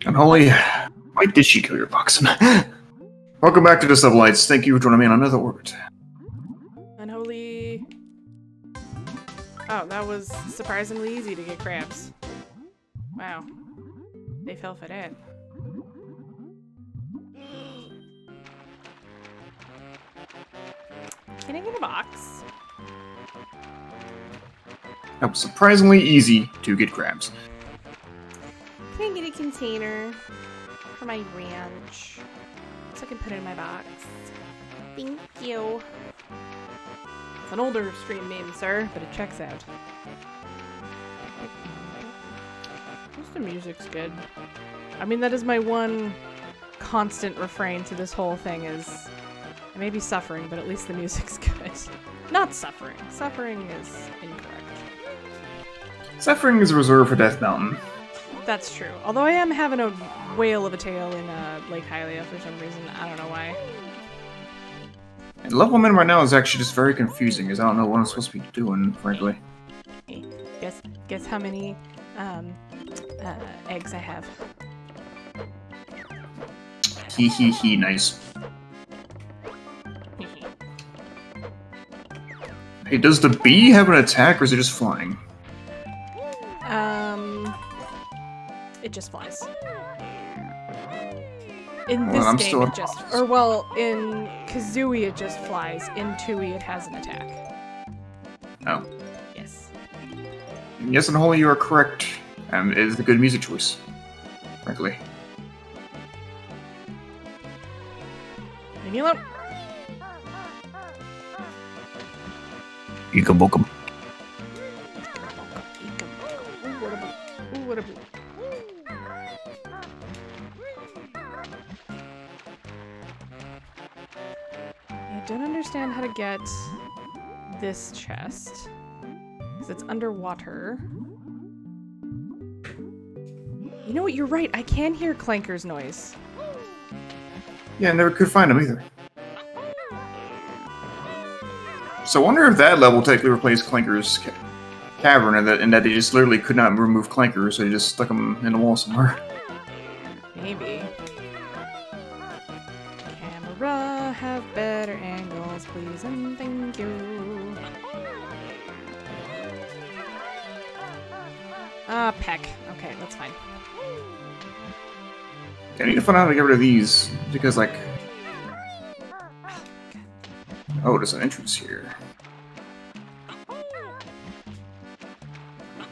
Unholy, why did she kill your box? Welcome back to the Sublights. Thank you for joining me on another orbit. Unholy. Oh, that was surprisingly easy to get crabs. Wow. They fell for that. Can I get a box? That was surprisingly easy to get crabs. Can I get a container for my ranch so I can put it in my box? Thank you. It's an older stream name, sir, but it checks out. At least the music's good. I mean, that is my one constant refrain to this whole thing is I may be suffering, but at least the music's good. Not suffering. Suffering is incorrect. Suffering is reserved for Death Mountain. That's true. Although I am having a whale of a tail in Lake Hylia for some reason. I don't know why. And level I'm in right now is actually just very confusing, as I don't know what I'm supposed to be doing, frankly. Hey, guess how many eggs I have. Hee, nice. Hey, does the bee have an attack, or is it just flying? It just flies. In Well, this I'm game, still it just... Or, well, in Kazooie, it just flies. In Tooie, it has an attack. Oh. Yes. Yes, and Holy, you are correct. It is a good music choice, frankly. Leave me alone. Ika bokum. Ooh, what a boo. I don't understand how to get this chest. Because it's underwater. You know what? You're right. I can hear Clanker's noise. Yeah, I never could find him either. So I wonder if that level technically replaced Clanker's cavern, and that they just literally could not remove Clanker, so they just stuck him in the wall somewhere. Maybe. Camera, have better angles, please, and thank you. Peck. Okay, that's fine. I need to find out how to get rid of these, because, like... Oh, there's an entrance here.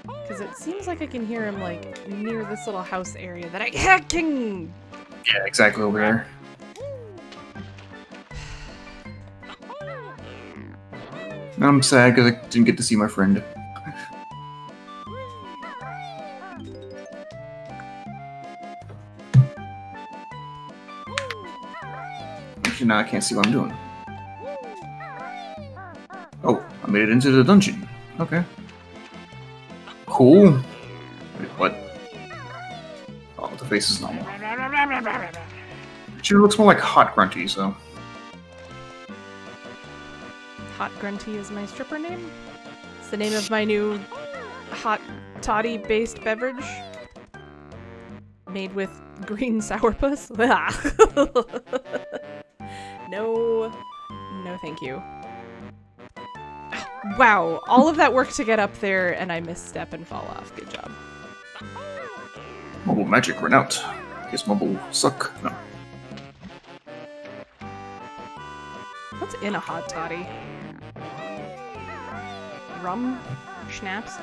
Because it seems like I can hear him, like, near this little house area that I can... Yeah, exactly over there. I'm sad because I didn't get to see my friend. Actually, now I can't see what I'm doing. Oh, I made it into the dungeon. Okay. Cool. Wait, what? Oh, the face is normal. It sure looks more like Hot Grunty, so... Hot Grunty is my stripper name. It's the name of my new hot toddy-based beverage. Made with green sourpuss. No, thank you. Wow, all of that work to get up there and I misstep and fall off. Good job. Mobile magic ran out. Guess mobile suck. No. What's in a hot toddy? Rum? Schnapps?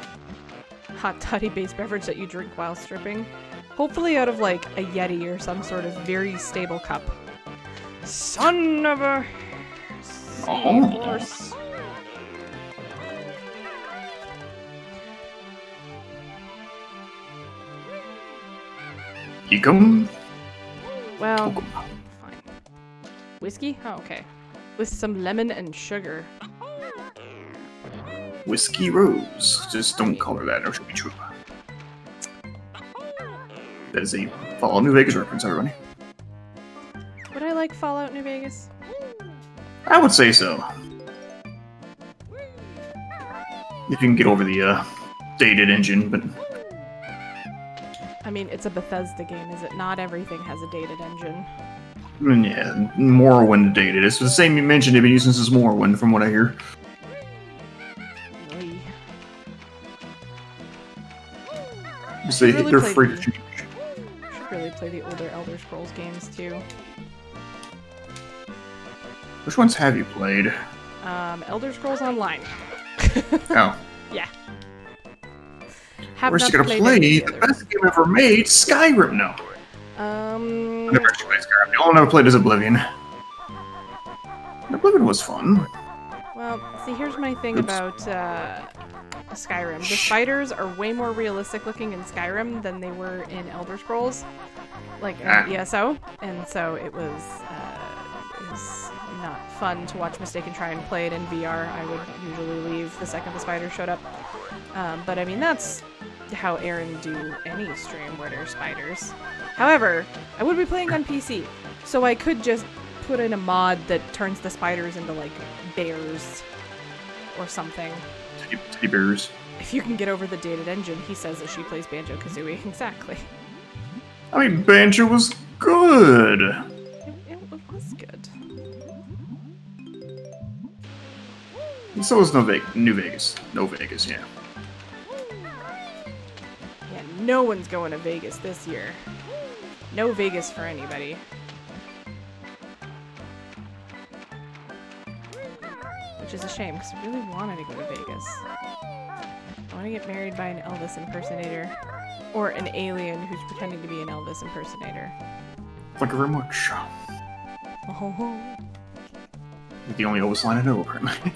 Hot toddy-based beverage that you drink while stripping? Hopefully out of, like, a Yeti or some sort of very stable cup. Son of a... horse. You come? Well, fine. Whiskey? Oh, okay. With some lemon and sugar. Whiskey Rose. Just don't call her that, or she'll be true. That is a Fallout New Vegas reference, everybody. Would I like Fallout New Vegas? I would say so. If you can get over the dated engine, but... I mean, it's a Bethesda game, is it? Not everything has a dated engine. Yeah, Morrowind dated. It's the same you mentioned they've been using since Morrowind, from what I hear. Oy. So Really they're played free the- to change. Should really play the older Elder Scrolls games, too. Which ones have you played? Elder Scrolls Online. Oh. Yeah. Of course, you gotta play the best game ever made, Skyrim. No. I never actually played Skyrim. The only one I ever played is Oblivion. Oblivion was fun. Well, see, here's my thing about Skyrim. The spiders are way more realistic looking in Skyrim than they were in Elder Scrolls, like in ESO, and so it was not fun to watch Mistaken try and play it in VR. I would usually leave the second the spiders showed up. But I mean, that's how Aaron do any stream where there's spiders. However, I would be playing on PC, so I could just put in a mod that turns the spiders into, like, bears or something. Teddy bears. If you can get over the dated engine, he says that she plays Banjo-Kazooie. Exactly. I mean, Banjo was good. It was good. So was New Vegas. No Vegas, yeah. Yeah, no one's going to Vegas this year. No Vegas for anybody. Which is a shame, because I really wanted to go to Vegas. I want to get married by an Elvis impersonator. Or an alien who's pretending to be an Elvis impersonator. Thank you very much. Oh. The only Elvis line I know, apparently.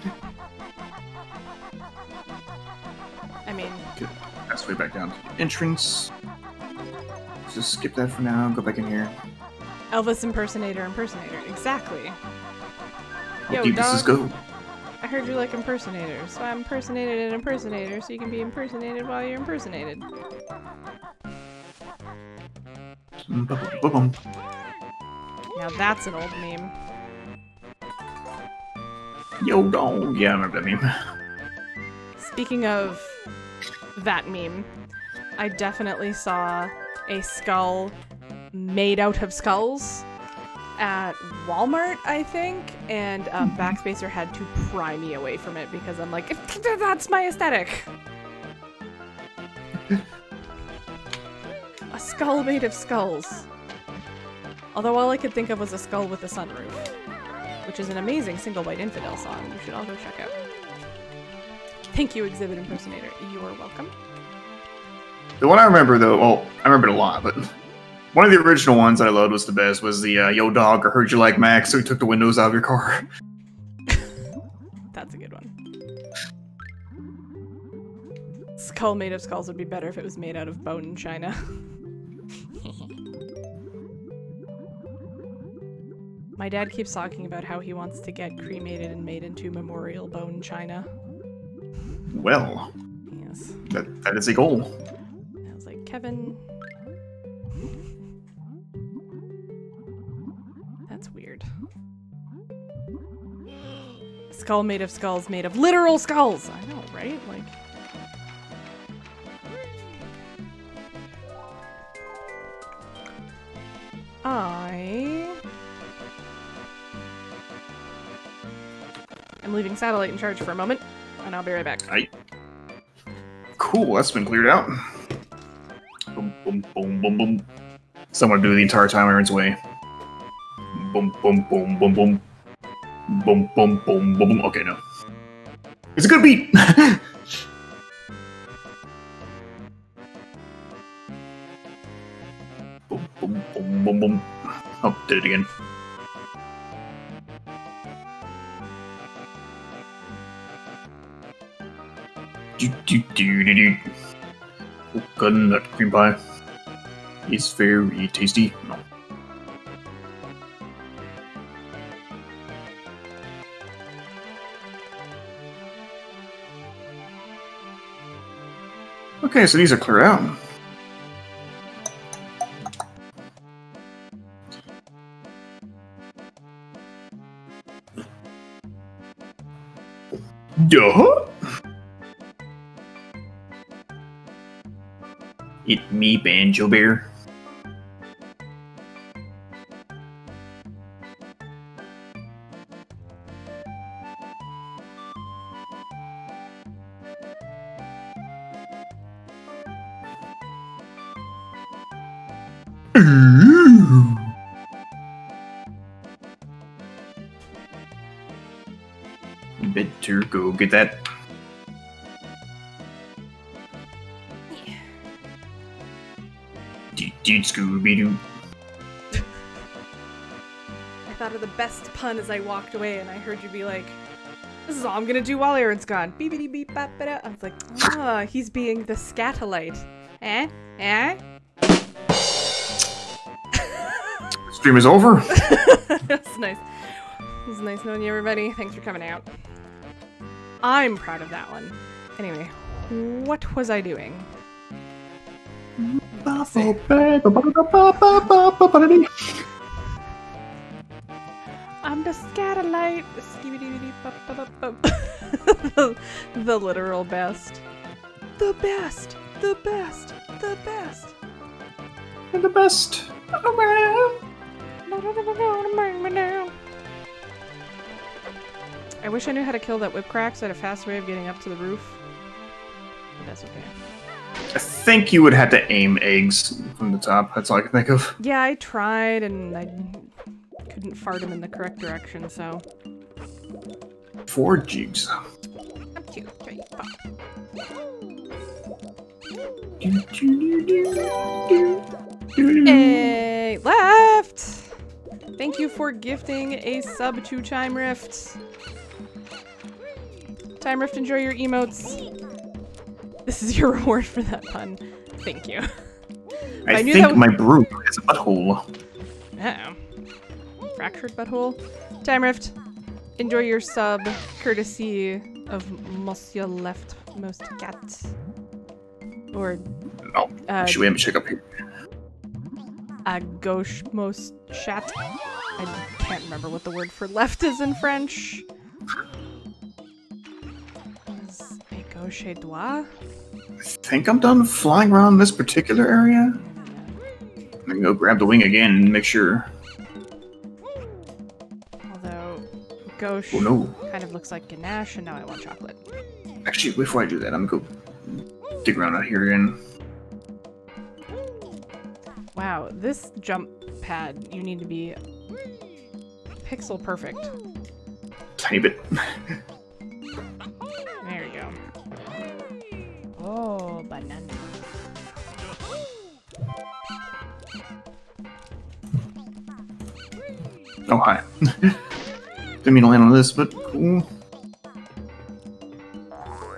I mean... Good. That's way back down to the entrance. Just skip that for now, go back in here. Elvis impersonator. Exactly. How Yo, deep does this go? I heard you like impersonators, so I impersonated an impersonator so you can be impersonated while you're impersonated. Now that's an old meme. Yo, dog. Yeah, I remember that meme. Speaking of that meme, I definitely saw a skull made out of skulls at Walmart, I think, and Backspacer had to pry me away from it because I'm like, that's my aesthetic. A skull made of skulls. Although all I could think of was a skull with a sunroof, which is an amazing Single White Infidel song you should all go check out. Thank you, Exhibit Impersonator. You are welcome. The one I remember, though, well, I remember it a lot, but one of the original ones that I loved was the best, was the Yo Dog, I heard you like Max, so he took the windows out of your car. That's a good one. Skull made of skulls would be better if it was made out of bone china. My dad keeps talking about how he wants to get cremated and made into memorial bone china. Well, Yes. that is a goal. I was like, Kevin... That's weird. Skull made of skulls made of literal skulls! I know, right? Like... I'm leaving satellite in charge for a moment, and I'll be right back. Right. Cool, that's been cleared out. Boom, boom, boom, boom, boom. Someone do the entire time Aaron's way. Boom, boom, boom, boom, boom. Boom, boom, boom, boom, boom. Okay, no. It's a good beat! Boom, boom, boom, boom, boom. Oh, did it again. Coconut cream pie is very tasty. No. Okay, so these are cleared out. Duh. It me, Banjo Bear. here. Go get that. Dude, Scooby-Doo. I thought of the best pun as I walked away, and I heard you be like, "This is all I'm gonna do while Aaron's gone." Beepity beep bop ba da. I was like, ah, he's being the scatolite. Eh? Stream is over. That's nice. It was nice knowing you, everybody. Thanks for coming out. I'm proud of that one. Anyway, what was I doing? I'm the scatolite. The literal best. The best. The best. The best. The best. I wish I knew how to kill that whip crack, so I had a fast way of getting up to the roof. But that's okay. I think you would have to aim eggs from the top. That's all I can think of. Yeah, I tried, and I couldn't fart them in the correct direction, so... 4 jigs. 1, 2, 3, 4. Hey, left! Thank you for gifting a sub to Time Rift. Time Rift, enjoy your emotes. This is your reward for that pun. Thank you. I think my broom has a butthole. Uh-oh. Fractured butthole. Time Rift, enjoy your sub, courtesy of Monsieur Leftmost Cat. Or... Oh, should we check up here? A gauche most chat. I can't remember what the word for left is in French. Is a gauche droit? I think I'm done flying around this particular area. I'm gonna go grab the wing again and make sure. Although gauche kind of looks like ganache, and now I want chocolate. Actually, before I do that, I'm gonna go dig around out here again. Wow, this jump pad, you need to be pixel perfect. Tiny bit. There you go. Oh, banana. Oh, hi. Didn't mean to land on this, but cool. I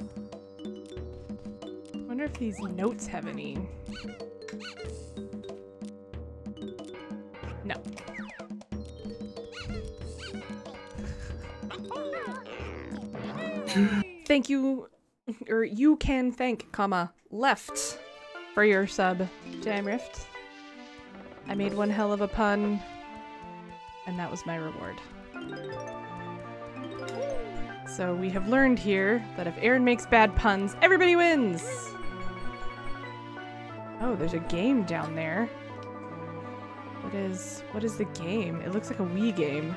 wonder if these notes have any... No. Thank you, or you can thank, comma, left for your sub, Time Rift. I made one hell of a pun, and that was my reward. So we have learned here that if Aaron makes bad puns, everybody wins! Oh, there's a game down there. What is the game? It looks like a Wii game.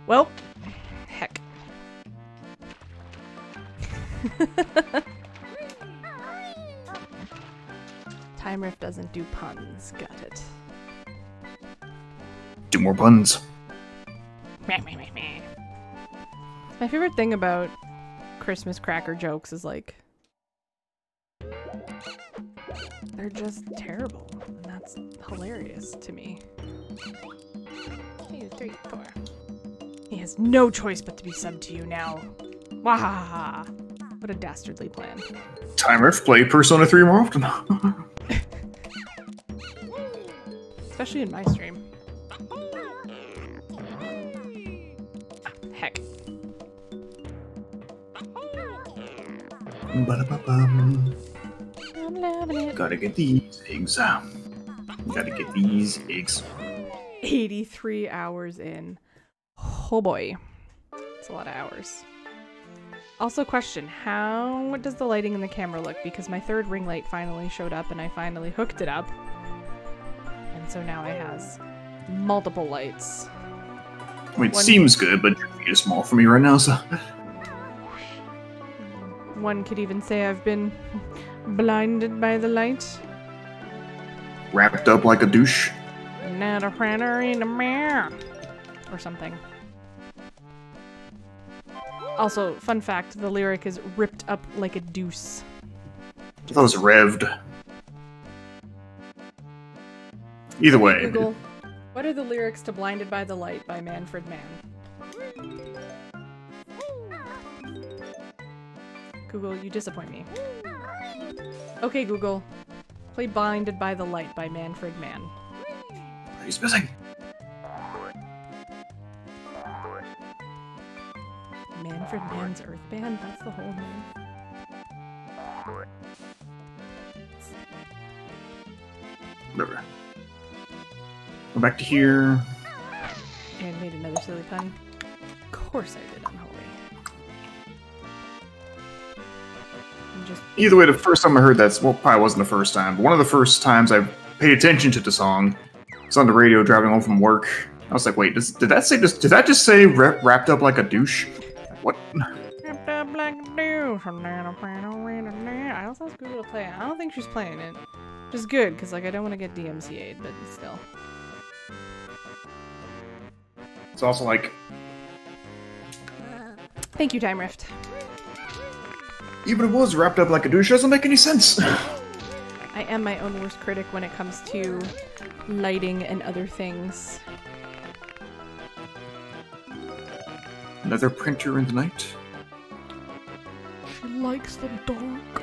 Well, heck. Time Rift doesn't do puns. Got it. Do more puns. My favorite thing about Christmas cracker jokes is like they're just terrible, and that's hilarious to me. 2, 3, 4. He has no choice but to be subbed to you now. Wahaha! What a dastardly plan. Time Rift, play Persona 3 more often. Especially in my stream. Heck. Ba-da-ba-bum. I'm loving it. Gotta get these eggs. Gotta get these eggs. 83 hours in. Oh boy. That's a lot of hours. Also question, how does the lighting in the camera look? Because my third ring light finally showed up and I finally hooked it up. And so now it has multiple lights. I mean, it seems good, but it's small for me right now, so... One could even say I've been blinded by the light. Wrapped up like a douche. Not a printer in a mirror. Or something. Also, fun fact, the lyric is ripped up like a deuce. I thought it was revved. Either way. Google, what are the lyrics to Blinded by the Light by Manfred Mann? Google, you disappoint me. Okay, Google. Play Blinded by the Light by Manfred Mann. He's missing. Manfred Mann's Earth Band? That's the whole name. Whatever. Go back to here. And made another silly pun. Of course I did, Unholy. I'm just... Either way, the first time I heard that, well, probably wasn't the first time, but one of the first times I paid attention to the song. It's on the radio driving home from work. I was like, wait, did that just say wrapped up like a douche? What? Wrapped up like a douche. I also asked Google to play it. I don't think she's playing it. Which is good, because like I don't want to get DMCA'd, but still. It's also like... Thank you, Time Rift. Even if it was wrapped up like a douche, it doesn't make any sense. I am my own worst critic when it comes to lighting and other things. Another printer in the night. She likes the dark.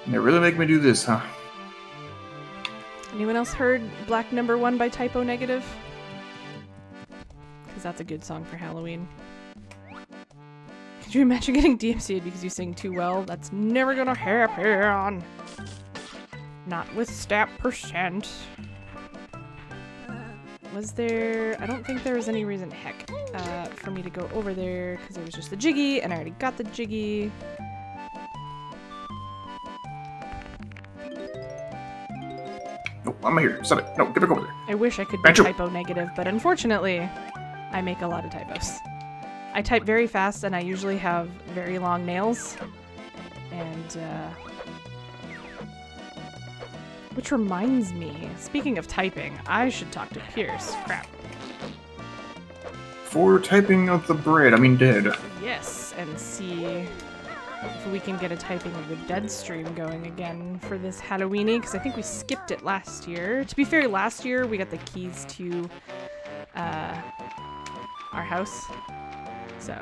They really make me do this, huh? Anyone else heard Black Number 1 by Typo Negative? Because that's a good song for Halloween. Could you imagine getting DMCA'd because you sing too well? That's never gonna happen. Not with stat percent. Was there... I don't think there was any reason, heck, for me to go over there because it was just the Jiggy and I already got the Jiggy. No, I'm here. Stop it. No, get back over there. I wish I could be Banjo. typo negative, but unfortunately, I make a lot of typos. I type very fast, and I usually have very long nails. And, which reminds me, speaking of typing, I should talk to Pierce. Crap. For typing of the bread, I mean dead. Yes, and see if we can get a typing of the dead stream going again for this Halloweeny, because I think we skipped it last year. To be fair, last year we got the keys to our house. So,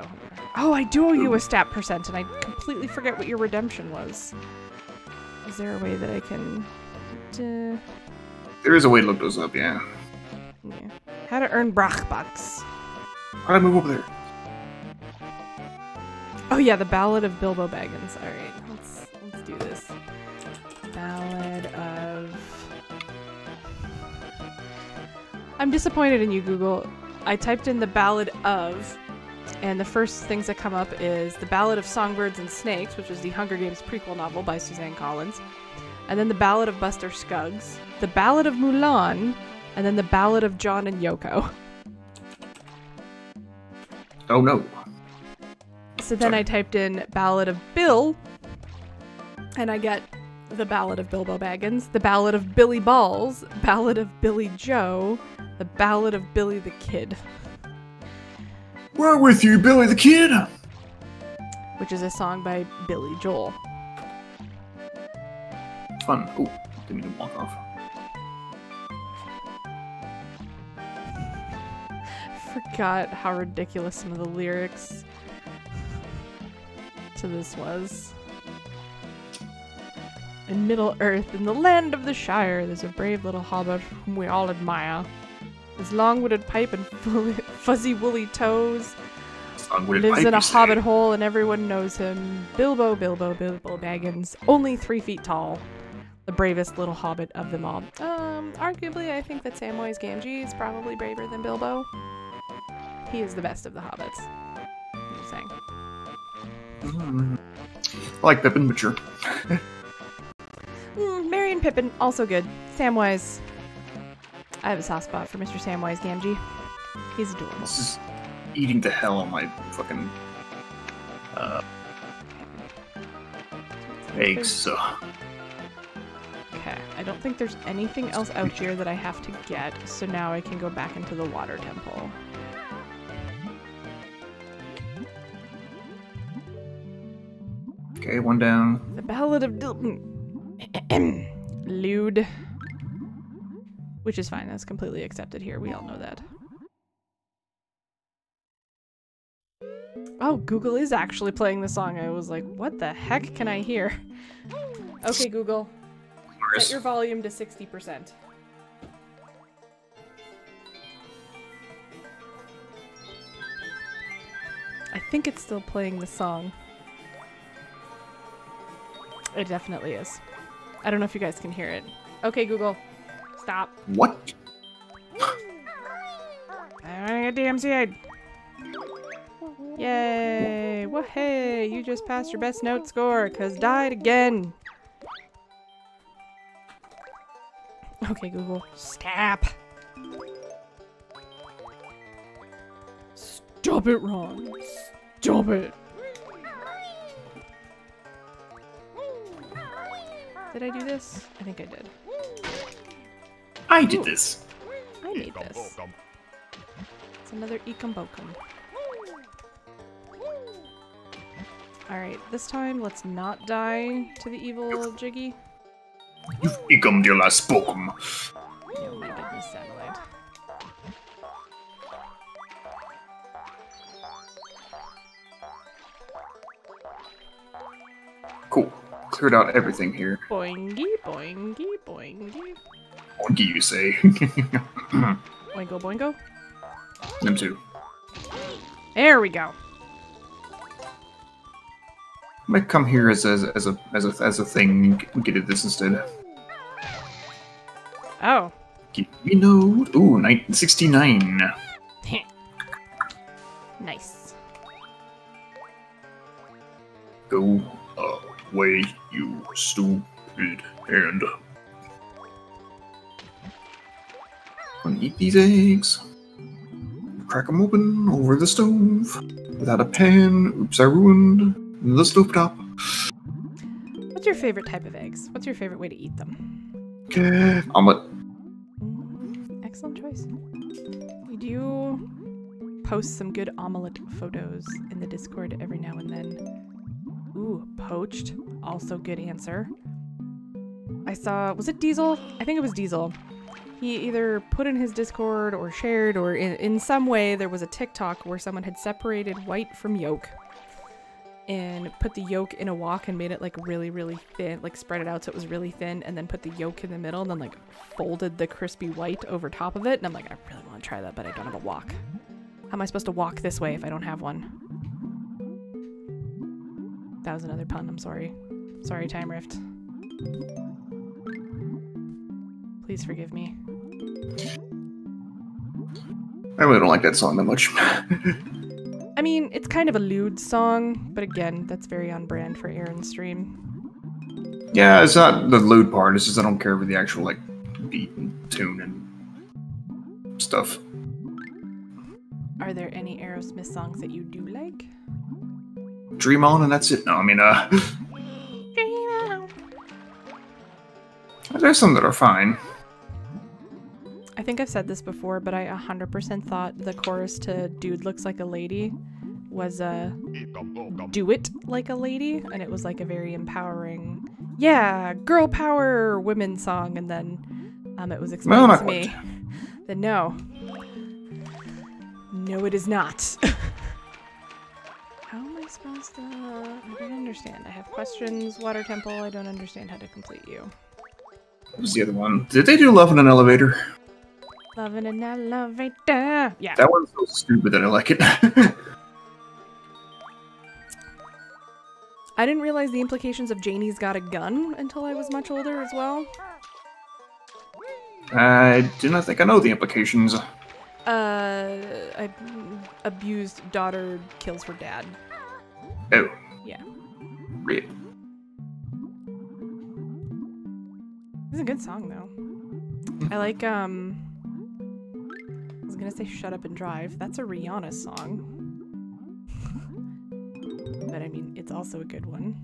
oh, I do owe you a stat percent, and I completely forget what your redemption was. Is there a way that I can... There is a way to look those up, yeah. Yeah. How to earn Brachbucks. How do I move over there? Oh yeah, the Ballad of Bilbo Baggins. Alright, let's do this. Ballad of... I'm disappointed in you, Google. I typed in the Ballad of, and the first things that come up is the Ballad of Songbirds and Snakes, which was the Hunger Games prequel novel by Suzanne Collins, and then the Ballad of Buster Scruggs, the Ballad of Mulan, and then the Ballad of John and Yoko. Oh no. So then I typed in Ballad of Bill, and I get the Ballad of Bilbo Baggins, the Ballad of Billy Balls, Ballad of Billy Joe, the Ballad of Billy the Kid. We're with you, Billy the Kid! Which is a song by Billy Joel. Fun. Oh, didn't mean to walk off. Forgot how ridiculous some of the lyrics to this was. In Middle Earth, in the land of the Shire, there's a brave little hobbit whom we all admire. His long-witted pipe and fuzzy woolly toes. Lives in a hobbit hole and everyone knows him. Bilbo Baggins, only 3 feet tall. The bravest little hobbit of them all. Arguably, I think that Samwise Gamgee is probably braver than Bilbo. He is the best of the hobbits. I'm just saying. I like Pippin, but sure. Merry and Pippin, also good. Samwise. I have a soft spot for Mr. Samwise Gamgee. He's adorable. This eating the hell on my fucking eggs. So. Okay, I don't think there's anything else out here that I have to get, so now I can go back into the water temple. Okay, one down. The Ballad of Dilton. Lewd. Which is fine, that's completely accepted here, we all know that. Oh, Google is actually playing the song. I was like, what the heck can I hear? Okay, Google. Set your volume to 60%. I think it's still playing the song. It definitely is. I don't know if you guys can hear it. Okay, Google. Stop. What? I wanna get DMCA'd. Yay! Well, hey, you just passed your best note score, cause died again. Okay, Google. Stop. Stop it, Ron. Stop it. Did I do this? I think I did. I did this. I need this. It's another Ecum Bokum. Alright, this time let's not die to the evil Jiggy. You've ecomed your last spoken. Oh my goodness, satellite. Cool. Cleared out everything here. Boingy, boingy, boingy. What do you say? Boingo, boingo. Them too. There we go. Might come here as a thing. We could do this instead. Oh. Give me note. Ooh, 1969. Nice. Go away, you stupid hand. I'm gonna eat these eggs. Crack them open over the stove. Without a pan. Oops, I ruined the stovetop. What's your favorite type of eggs? What's your favorite way to eat them? Okay, omelet. Excellent choice. We do post some good omelet photos in the Discord every now and then. Ooh, poached. Also good answer. I saw, was it Diesel? I think it was Diesel. He either put in his Discord or shared or in some way there was a TikTok where someone had separated white from yolk and put the yolk in a wok and made it like really, really thin, like spread it out so it was really thin and then put the yolk in the middle and then like folded the crispy white over top of it. And I'm like, I really want to try that, but I don't have a wok. How am I supposed to walk this way if I don't have one? That was another pun, I'm sorry. Sorry, Time Rift. Please forgive me. I really don't like that song that much. I mean, it's kind of a lewd song, but again, that's very on brand for Aaron's stream. Yeah, it's not the lewd part, it's just I don't care for the actual, like, beat and tune and stuff. Are there any Aerosmith songs that you do like? Dream On and that's it. No, I mean, there's some that are fine. I think I've said this before, but I 100% thought the chorus to Dude Looks Like a Lady was Do It Like a Lady, and it was like a very empowering, yeah, girl power women song, and then it was explained to me that no, it is not. How am I supposed to, I don't understand. I have questions, Water Temple, I don't understand how to complete you. What was the other one? Did they do Love in an Elevator? Love in an elevator. Yeah. That one's so stupid that I like it. I didn't realize the implications of Janie's Got a Gun until I was much older as well. I do not think I know the implications. A abused daughter kills her dad. Oh. Yeah. Rip. It's a good song though. I like, I was gonna say Shut Up and Drive. That's a Rihanna song. But I mean, it's also a good one.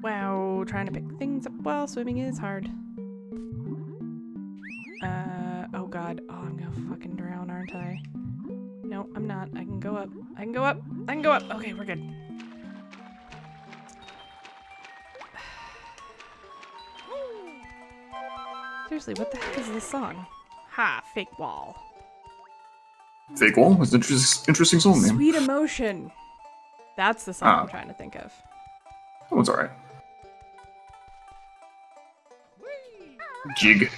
Wow, trying to pick things up while swimming is hard. Oh god. Oh, I'm gonna fucking drown, aren't I? No, I'm not. I can go up. I can go up. I can go up. Okay, we're good. Seriously, what the heck is this song? Ha, fake wall. Fake Wall was an interesting song name. Sweet Emotion. That's the song I'm trying to think of. That one's alright. Jig.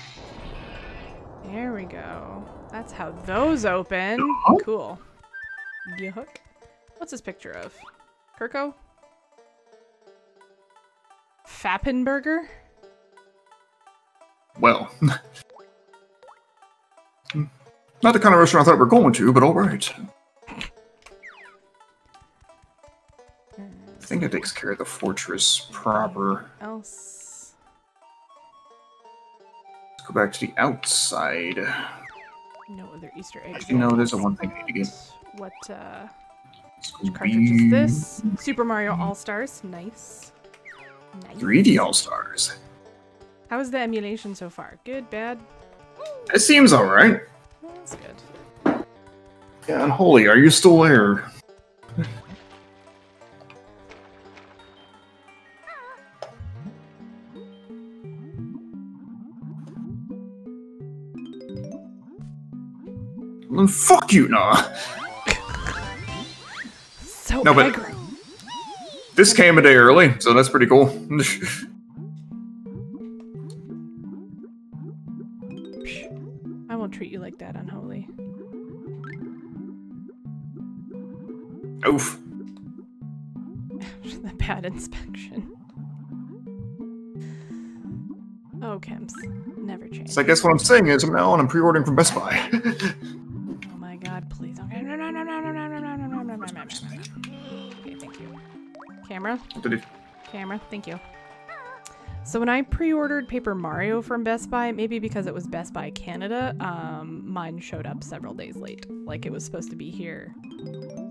There we go. That's how those open. Yuck. Cool. Yuck. What's this picture of? Kirko? Fappenberger? Well. Not the kind of restaurant I thought we were going to, but alright. I think it takes care of the fortress proper. Else. Let's go back to the outside. No other Easter eggs. Actually, no, there's a one thing I need to get. What, It's which gonna cartridge is be this? Super Mario All-Stars. Nice. Nice. 3D All-Stars. How is the emulation so far? Good, bad? It seems alright. Well, that's good. Yeah, Unholy, are you still there? Then fuck you, nah. So No, but aggro. this came a day early, so that's pretty cool. I won't treat you like that, Unholy. Oof. The bad inspection. Oh, Chems. Never change. So I guess what I'm saying is from now on I'm pre-ordering from Best Buy. Oh my god, please. Okay, no. Okay, thank you. Camera? Camera, thank you. So when I pre-ordered Paper Mario from Best Buy, maybe because it was Best Buy Canada, mine showed up several days late. Like it was supposed to be here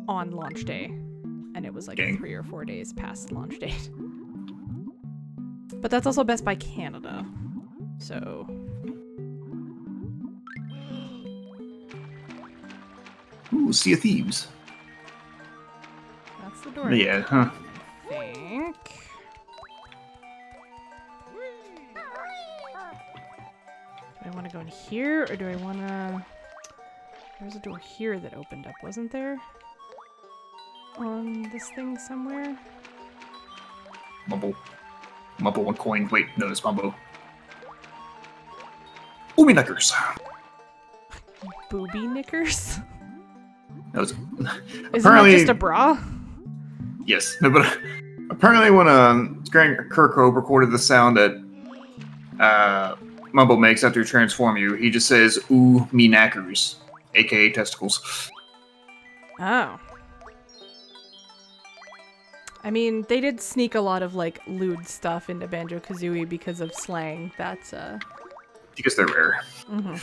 on launch day, and it was like 3 or 4 days past launch date. But that's also Best Buy Canada, so... Ooh, Sea of Thieves. That's the door. Yeah, huh. I think. Do I want to go in here, or do I want to... There's a door here that opened up, wasn't there? On this thing somewhere? Mumble. Mumble one coin. Wait, no, it's Mumbo. Oomy knickers. Booby knickers? That was Isn't that just a bra? Yes, no, but apparently when Grant Kirkhope recorded the sound that Mumbo makes after you transform you, he just says "ooh me knackers," aka testicles. Oh. I mean, they did sneak a lot of, like, lewd stuff into Banjo-Kazooie because of slang. That's, Because they're rare. Mm-hmm.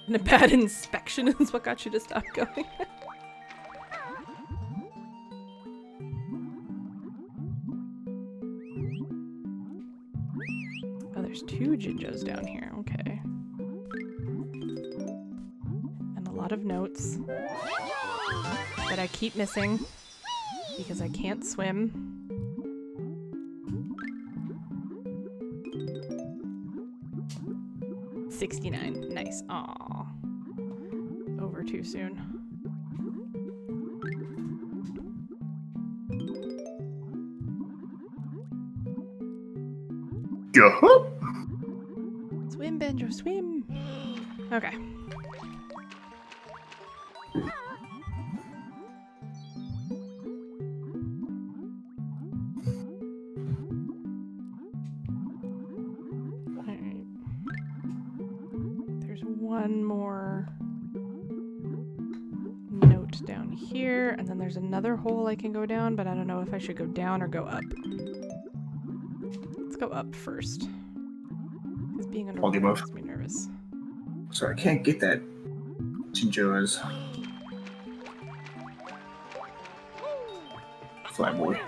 And a bad inspection is what got you to stop going. Oh, there's 2 Jinjos down here. Okay. And a lot of notes that I keep missing because I can't swim. $69. Nice. Aw. Over too soon. Yup. Swim, Banjo, swim! Okay. Alright. There's one more note down here, and then there's another hole I can go down, but I don't know if I should go down or go up. Let's go up first. Because being All the underwater above. makes me nervous. Sorry, I can't get that. Jinjo's fly boy.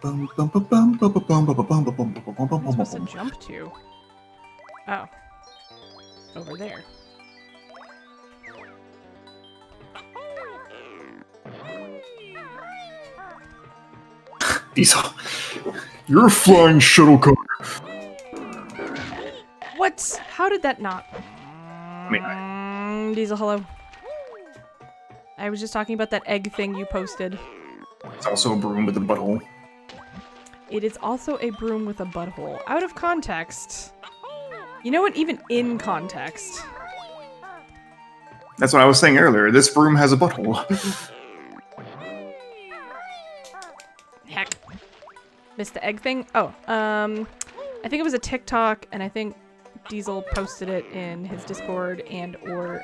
Bum, bum, bum, bum, bum, bum, bum, bum, bum, bum, bum, bum, bum, What am I bum, supposed to bum. jump to? Oh. Over there. Diesel, you're a flying shuttlecock. What? How did that not? Diesel, hello. I was just talking about that egg thing you posted. It's also a broom with a butthole. It is also a broom with a butthole. Out of context. You know what? Even in context. That's what I was saying earlier. This broom has a butthole. Heck. Missed the egg thing? Oh, I think it was a TikTok, and I think Diesel posted it in his Discord and or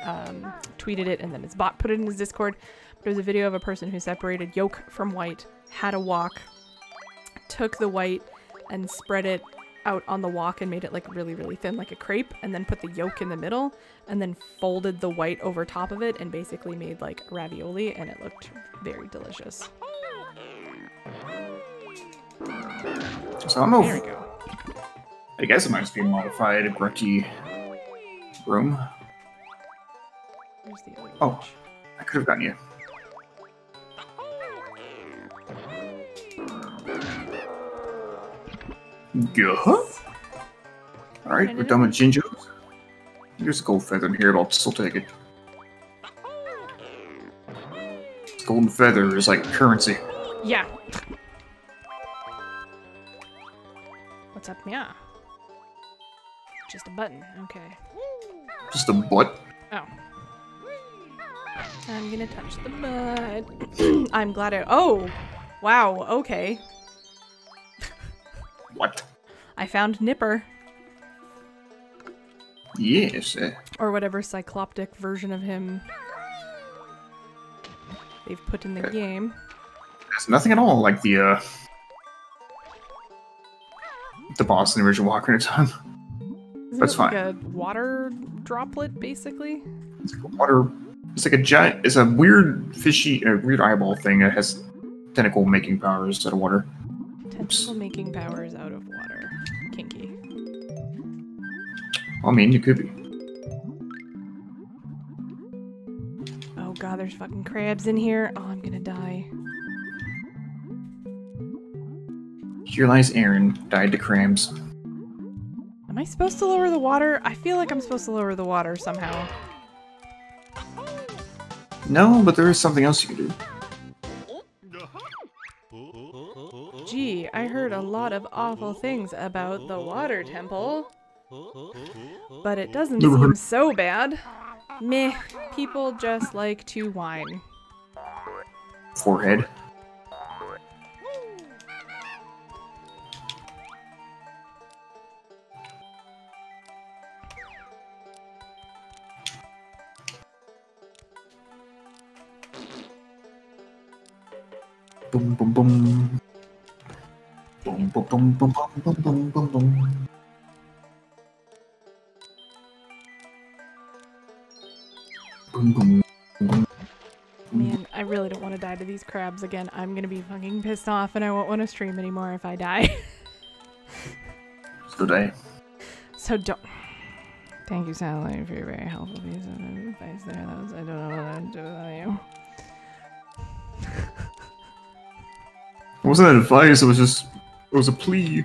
tweeted it, and then his bot put it in his Discord. But it was a video of a person who separated yolk from white, had a wok, took the white and spread it out on the wok and made it like really, really thin, like a crepe, and then put the yolk in the middle, and then folded the white over top of it and basically made like ravioli, and it looked very delicious. So I don't know. There we If, go. I guess it might just be a modified grunty broom. Where's the other Oh. one? I could have gotten you. Yeah. Alright, we're done with Jinjos. There's a gold feather in here, but I'll still take it. Golden feather is like currency. Yeah. What's up? Yeah. Just a button. Okay. Just a butt. Oh. I'm gonna touch the butt. I'm glad I- Oh! Wow, okay. What? I found Nipper. Yes. Or whatever cycloptic version of him they've put in the game. It's nothing at all like the boss in the original Ocarina of Time. Isn't That's it like fine. a water droplet, basically? It's like a water. It's like a giant. It's a weird fishy, weird eyeball thing that has tentacle making powers out of water. Tentacle making powers out of water. Kinky. I mean, you could be. Oh god, there's fucking crabs in here. Oh, I'm gonna die. Here lies Aaron, died to crabs. Am I supposed to lower the water? I feel like I'm supposed to lower the water somehow. No, but there is something else you can do. Gee, I heard a lot of awful things about the water temple. But it doesn't Never seem heard- so bad. Meh, people just like to whine. Forehead. Boom, boom, boom. Boom, boom, boom, boom, boom, boom, boom, boom. Boom, boom, boom. Man, I really don't want to die to these crabs again. I'm gonna be fucking pissed off and I won't want to stream anymore if I die. So day. So don't. Thank you, Sally, for your very helpful piece of advice there. That was, I don't know what to do without you. It wasn't an advice, it was a plea.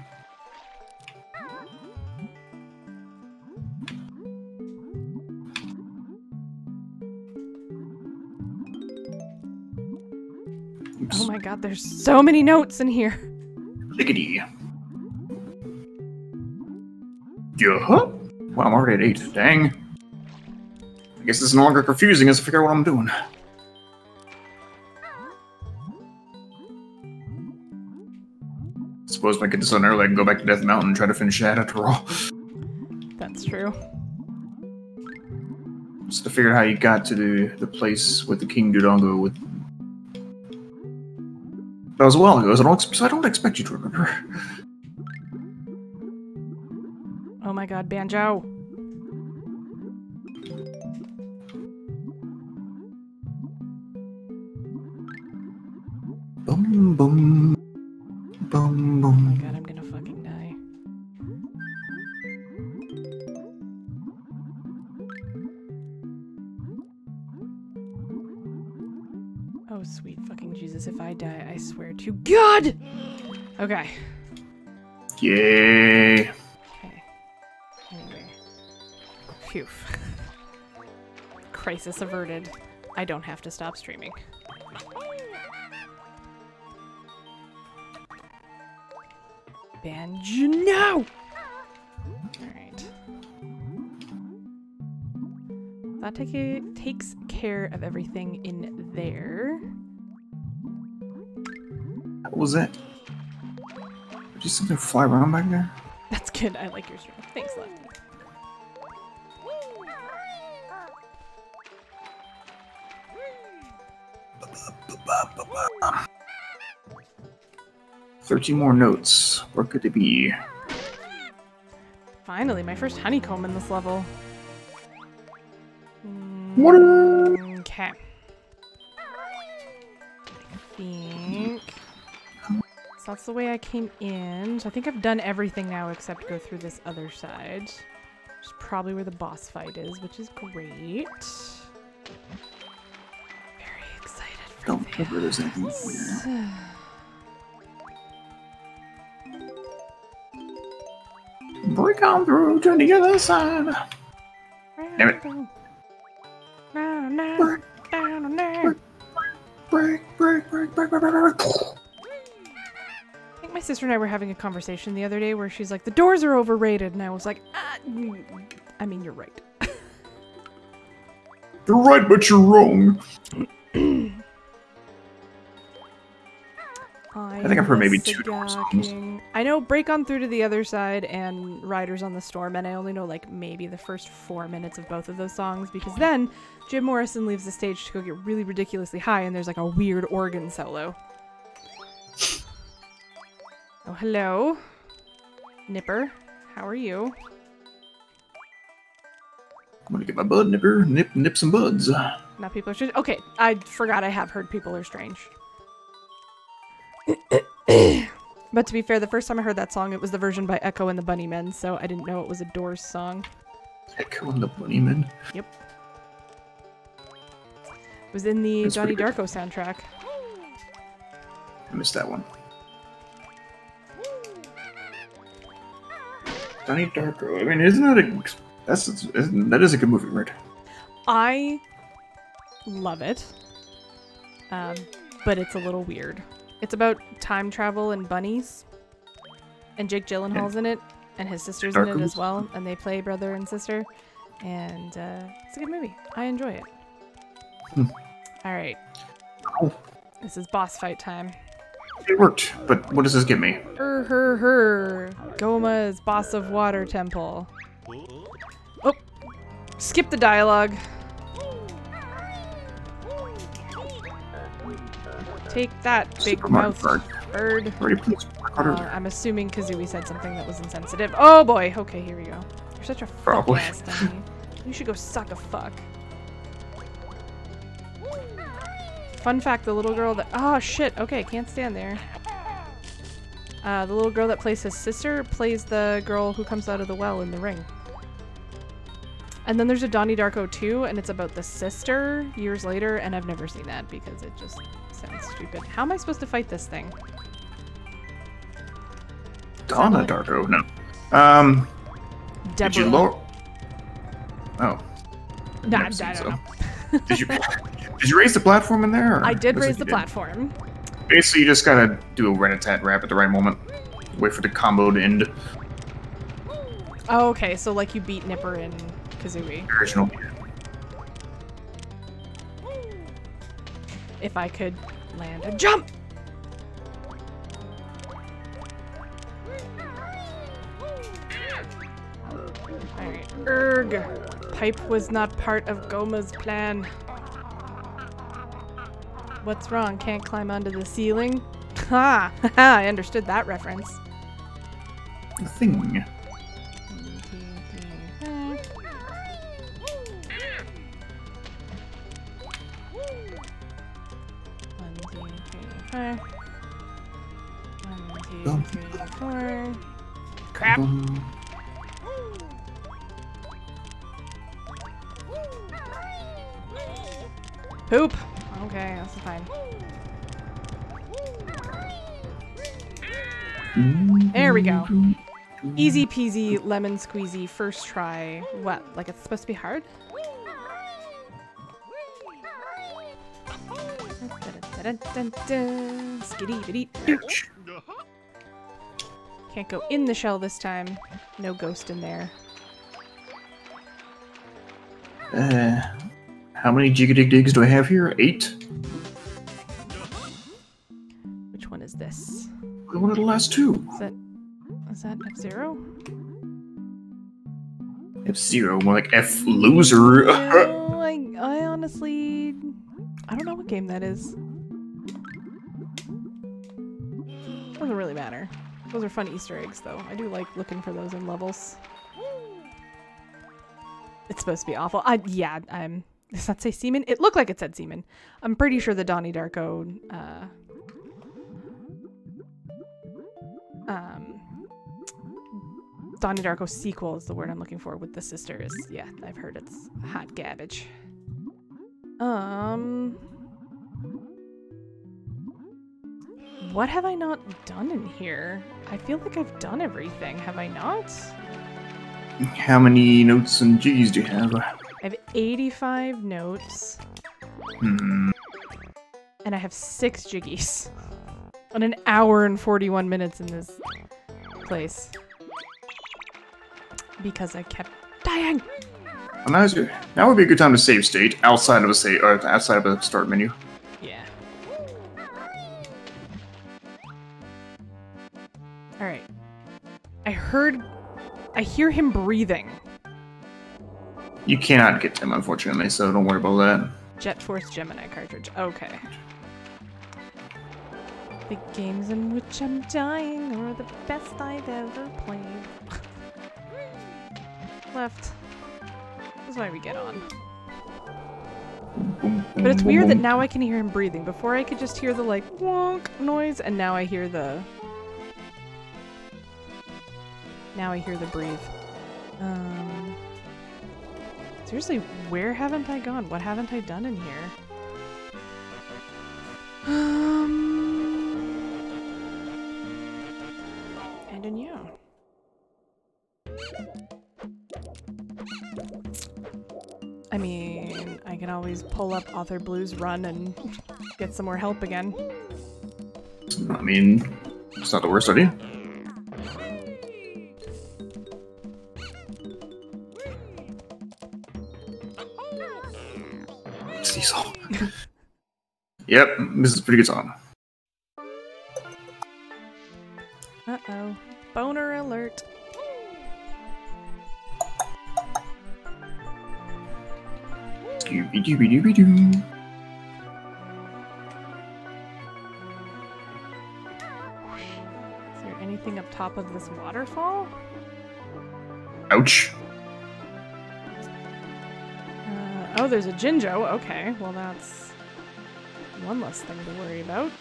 Oops. Oh my god, there's so many notes in here. Jiggity. Yeah. Wow, I'm already at 8. Dang. I guess it's no longer confusing as I figure out what I'm doing. Suppose if I get this done early, I can go back to Death Mountain and try to finish that after all. That's true. Just to figure out how you got to the place with the King Dodongo with... That was a while ago, so I don't expect you to remember. Oh my god, Banjo. Boom, boom, boom, boom. Oh my god, I'm gonna fucking die. Oh, sweet fucking Jesus, if I die, I swear to God! Okay. Yay. Okay. Anyway. Phew. Crisis averted. I don't have to stop streaming. Banjo, no! Alright. That takes care of everything in there. What was that? Did you something fly around back there? That's good. I like your stream. Thanks, Lefty. 13 more notes. Where could it be? Finally, my first honeycomb in this level. What? Okay. I think... So that's the way I came in. So I think I've done everything now except go through this other side. Which is probably where the boss fight is, which is great. Very excited for Don't remember there's anything here. Break on through to the other side. Damn it. Break. I think my sister and I were having a conversation the other day where she's like, the doors are overrated, and I was like, I mean, you're right. You're right, but you're wrong. I think I've heard maybe 2 door songs. I know Break On Through to the Other Side and Riders on the Storm, and I only know like maybe the first 4 minutes of both of those songs, because then Jim Morrison leaves the stage to go get really ridiculously high, and there's like a weird organ solo. Oh, hello. Nipper. How are you? I'm gonna get my bud nipper, nip some buds. Now people are strange. Okay, I forgot I have heard people are strange. But to be fair, the first time I heard that song, it was the version by Echo and the Bunnymen, so I didn't know it was a Doors song. Echo and the Bunnymen? Yep. It was in the That's Donnie pretty Darko soundtrack. I missed that one. Donnie Darko. I mean, isn't that that is a good movie, right? I love it, but it's a little weird. It's about time travel and bunnies, and Jake Gyllenhaal's in it, and his sister's in it as well, and they play brother and sister, and it's a good movie. I enjoy it. All right, this is boss fight time. It worked, but what does this give me? Goma is boss of Water Temple. Oh, skip the dialogue. Take that, big mouth bird. I'm assuming Kazooie said something that was insensitive. Oh boy, okay, here we go. You're such a fuck-ass dummy. You should go suck a fuck. Fun fact, the little girl that— oh shit, okay, can't stand there. The little girl that plays his sister plays the girl who comes out of the well in the ring. And then there's a Donnie Darko 2, and it's about the sister years later, and I've never seen that because it just sounds stupid. How am I supposed to fight this thing? Donna Darko? No. Did you lower? Oh. Nah, I don't know. Did you raise the platform in there? Or I did raise the platform. Basically, you just gotta do a rat-a-tat rap at the right moment. Wait for the combo to end. Oh, okay, so like you beat Nipper in Kazooie. Original. If I could land a jump! Alright. Erg! Pipe was not part of Goma's plan. What's wrong? Can't climb onto the ceiling? Ha! I understood that reference. The thing. 1, 2, 3, 4. 1, 2, 3, 4. Crap! Poop! Okay, that's fine. There we go. Easy peasy, lemon squeezy, first try. What? Like it's supposed to be hard? Skitty-bitty-doo. Can't go in the shell this time. No ghost in there. How many Jiggy-Dig-Digs do I have here? 8? Which one is this? What are the last 2? Is that F-Zero? F-Zero, more like F-Loser. No, I honestly... I don't know what game that is. Doesn't really matter. Those are fun Easter eggs, though. I do like looking for those in levels. It's supposed to be awful. Yeah, does that say semen? It looked like it said semen. I'm pretty sure the Donnie Darko, Donnie Darko sequel is the word I'm looking for with the sisters. Yeah, I've heard it's hot garbage. What have I not done in here? I feel like I've done everything. Have I not? How many notes and G's do you have? I have 85 notes. Hmm. And I have 6 Jiggies. On an hour and 41 minutes in this place. Because I kept dying. Well, now would be a good time to save state outside of a save or outside of a start menu. Yeah. Alright. I hear him breathing. You cannot get them, unfortunately, so don't worry about that. Jet Force Gemini cartridge. Okay. The games in which I'm dying are the best I've ever played. Left. That's why we get on. But it's weird that now I can hear him breathing. Before I could just hear the like wonk noise, and now I hear the breathe. Seriously, where haven't I gone? What haven't I done in here? I don't know. I mean, I can always pull up Author Blue's run and get some more help again. I mean, it's not the worst idea. Cecil. Yep, this is a pretty good song. Uh-oh. Boner alert. Scooby-Dooby-Dooby-Doo. Is there anything up top of this waterfall? Ouch. Oh, there's a Jinjo. Okay, well that's one less thing to worry about.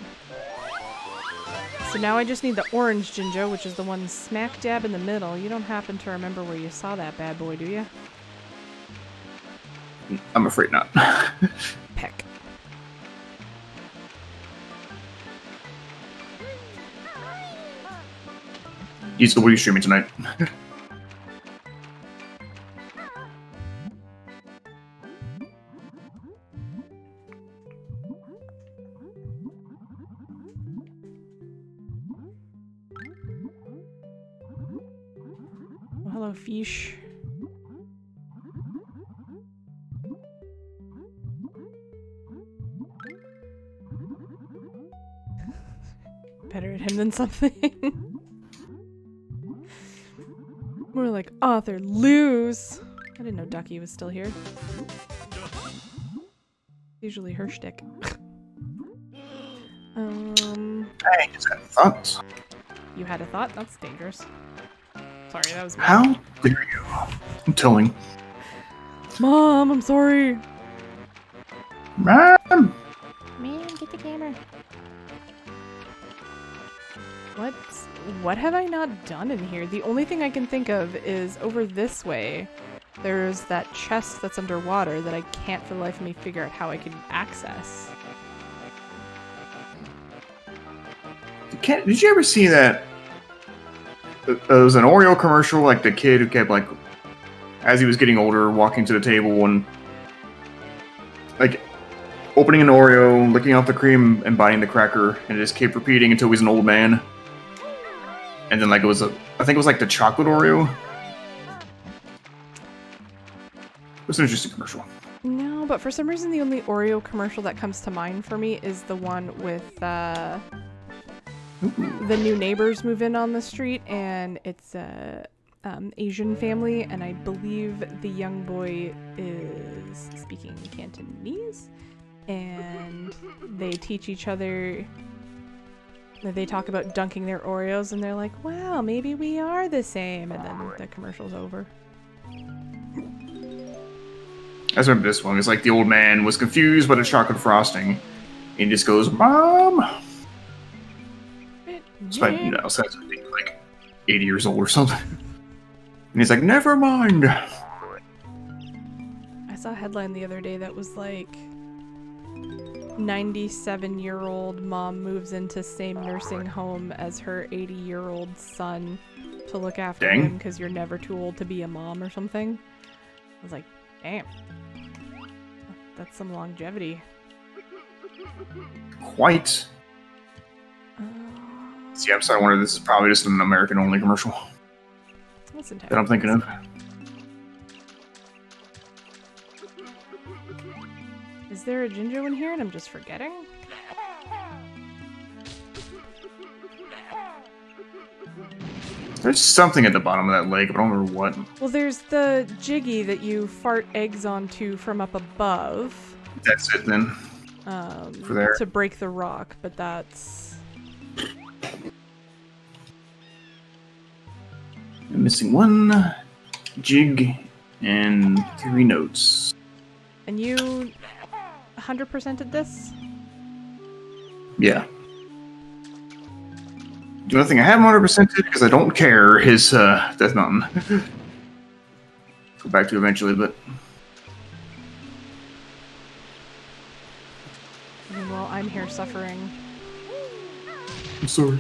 So now I just need the orange Jinjo, which is the one smack dab in the middle. You don't happen to remember where you saw that bad boy, do you? I'm afraid not. Peck. What are you streaming tonight? Well, hello, fish. Better at him than something. More like Author lose. I didn't know Ducky was still here. Usually her shtick. Hey, just had thoughts. You had a thought? That's dangerous. Sorry, that was me. How dare you? I'm telling. Mom, I'm sorry. Mom! Man, get the camera. What have I not done in here? The only thing I can think of is over this way. There's that chest that's underwater that I can't for the life of me figure out how I can access. Did you ever see that? It was an Oreo commercial, like the kid who kept, like, as he was getting older, walking to the table and, like, opening an Oreo, licking off the cream, and biting the cracker, and it just kept repeating until he was an old man. And then, like, I think it was, like, the chocolate Oreo. It was an interesting commercial. No, but for some reason the only Oreo commercial that comes to mind for me is the one with, the new neighbors move in on the street, and it's a Asian family, and I believe the young boy is speaking Cantonese, and they teach each other. They talk about dunking their Oreos, and they're like, "Wow, maybe we are the same," and then the commercial's over. I just remember this one. It's like the old man was confused by the chocolate frosting, and he just goes, "Mom." Despite, you know, says being like 80 years old or something. And he's like, "Never mind." I saw a headline the other day that was like, 97-year-old mom moves into same nursing home as her 80-year-old son to look after him because you're never too old to be a mom or something. I was like, damn. That's some longevity. Quite. See, I'm sorry, this is probably just an American-only commercial that I'm thinking of. Is there a Jinjo in here and I'm just forgetting? There's something at the bottom of that lake, but I don't remember what. Well, there's the Jiggy that you fart eggs onto from up above. That's it then. For there. To break the rock, but that's... I'm missing one jig and 3 notes. And you 100%ed this? Yeah. The only thing I haven't 100%ed because I don't care is Death Mountain. Go back to eventually, but... Well, I'm here suffering. I'm sorry.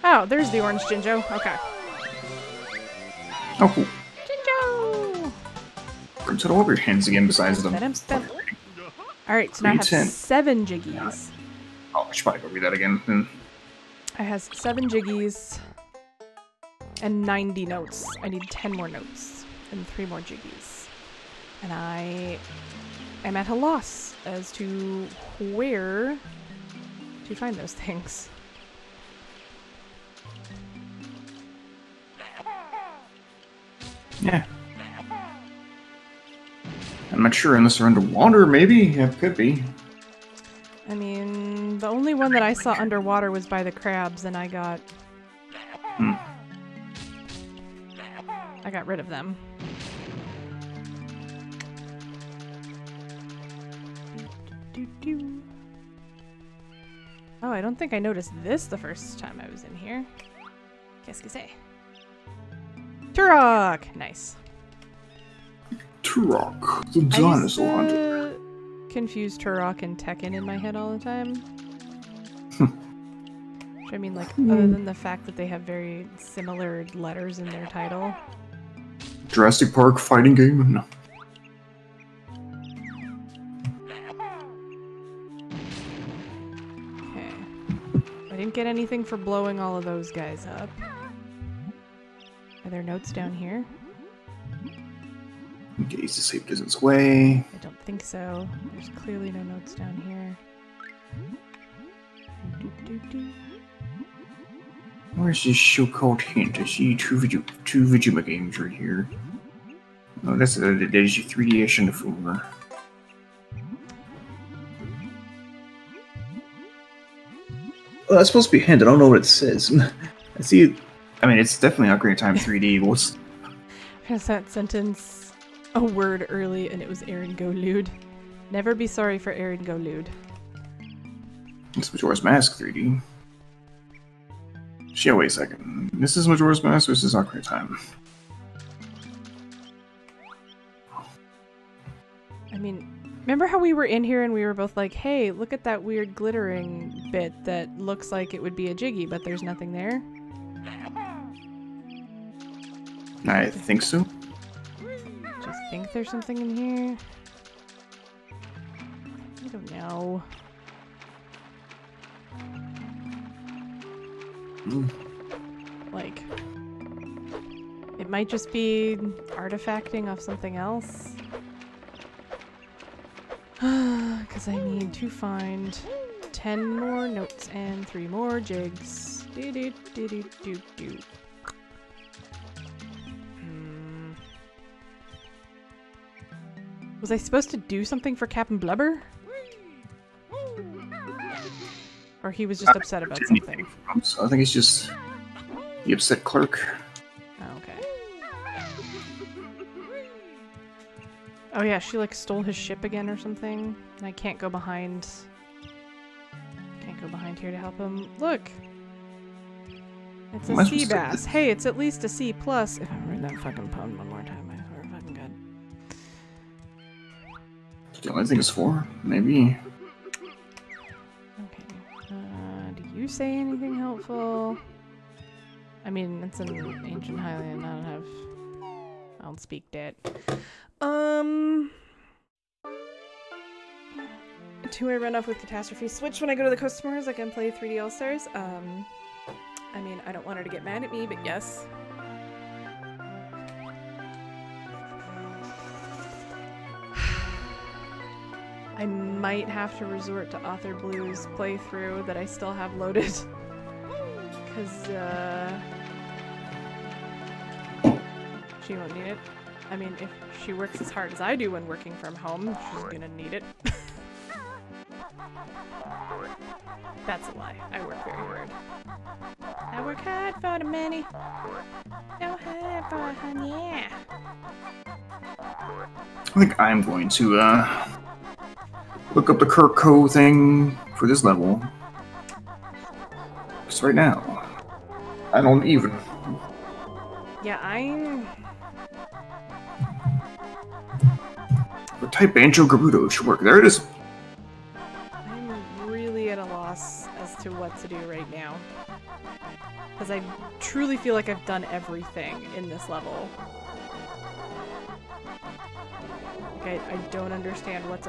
Oh, there's the orange Jinjo. Okay. Oh, cool. Jinjo! Set all of your hands again besides them. Alright, so now I have 7 Jiggies. Oh, I should probably go read that again. Then. I have 7 Jiggies and 90 notes. I need 10 more notes and 3 more Jiggies. And I am at a loss as to where to find those things. Yeah. I'm not sure unless they're underwater, maybe? Yeah, it could be. I mean, the only one that I saw underwater was by the crabs, and I got... I got rid of them. Oh, I don't think I noticed this the first time I was in here. Qu'est-ce que c'est? Turok! Nice. Turok, the dinosaur hunter. Confuse Turok and Tekken in my head all the time. Which I mean, like, other than the fact that they have very similar letters in their title. Jurassic Park fighting game? No. Okay. I didn't get anything for blowing all of those guys up. Are there notes down here? Okay, he's to save distance way. I don't think so. There's clearly no notes down here. Where's this so-called hint? I see two Vegeta games right here. Oh, that's a Digi 3D-ish in the folder. Well, that's supposed to be a hint. I don't know what it says. I see. I mean, it's definitely Ocarina of Time 3D. What's Because that sentence a word early and it was Aaron Go Lude. Never be sorry for Aaron Go Lude. It's Majora's Mask 3D. Yeah, wait a second. This is Majora's Mask versus Ocarina of Time. I mean, remember how we were in here and we were both like, hey, look at that weird glittering bit that looks like it would be a Jiggy, but there's nothing there? I think so. Just think there's something in here? I don't know. Like, it might just be artifacting off something else. Because I need to find 10 more notes and 3 more jigs. Do. Was I supposed to do something for Captain Blubber? Or he was just upset about something? So I think it's just the upset clerk. Oh, okay. Oh yeah, she like stole his ship again or something. And I can't go behind. Can't go behind here to help him. Look! It's a sea bass. Hey, it's at least a C+. If I read that fucking poem one more time, I swear fucking good. The only thing is 4, maybe. Okay. Do you say anything helpful? I mean, it's an ancient Highland. I don't speak that. Do I run off with Catastrophe? Switch when I go to the customers. I can play 3D All-Stars. I mean, I don't want her to get mad at me, but yes. I might have to resort to Author Blue's playthrough that I still have loaded. Because, she won't need it. I mean, if she works as hard as I do when working from home, she's gonna need it. That's a lie. I work very hard. I work hard for the money. So hard for the honey, yeah. I think I'm going to look up the Kirko thing for this level. Because right now, I don't even. Yeah, I'm... What type Banjo-Kazooie should work? There it is. I'm really at a loss as to what to do right now. Because I truly feel like I've done everything in this level. Like, I don't understand what's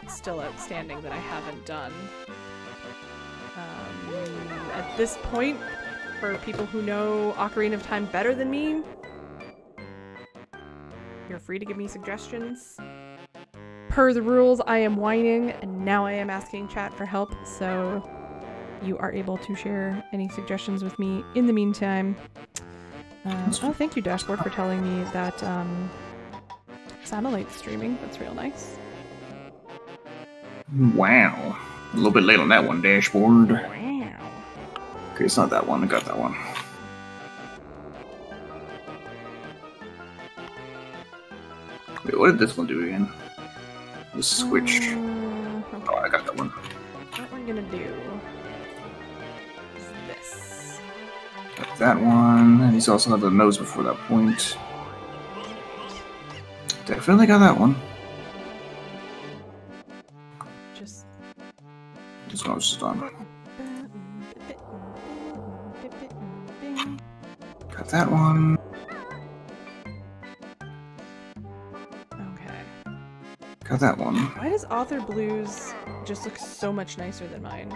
still outstanding that I haven't done. At this point, for people who know Ocarina of Time better than me, you're free to give me suggestions. Per the rules, I am whining, and now I am asking chat for help, so you are able to share any suggestions with me in the meantime. Oh, thank you, Dashboard, for telling me that Samolite's streaming. That's real nice. Wow. A little bit late on that one, Dashboard. Wow. Okay, it's not that one. I got that one. Wait, what did this one do again? The switch. Okay. Oh, I got that one. What we're gonna do is this. Got that one. And he's also had the nose before that point. Definitely got that one. Just what I was just on. Got that one. Okay. Got that one. Why does Author Blues just look so much nicer than mine?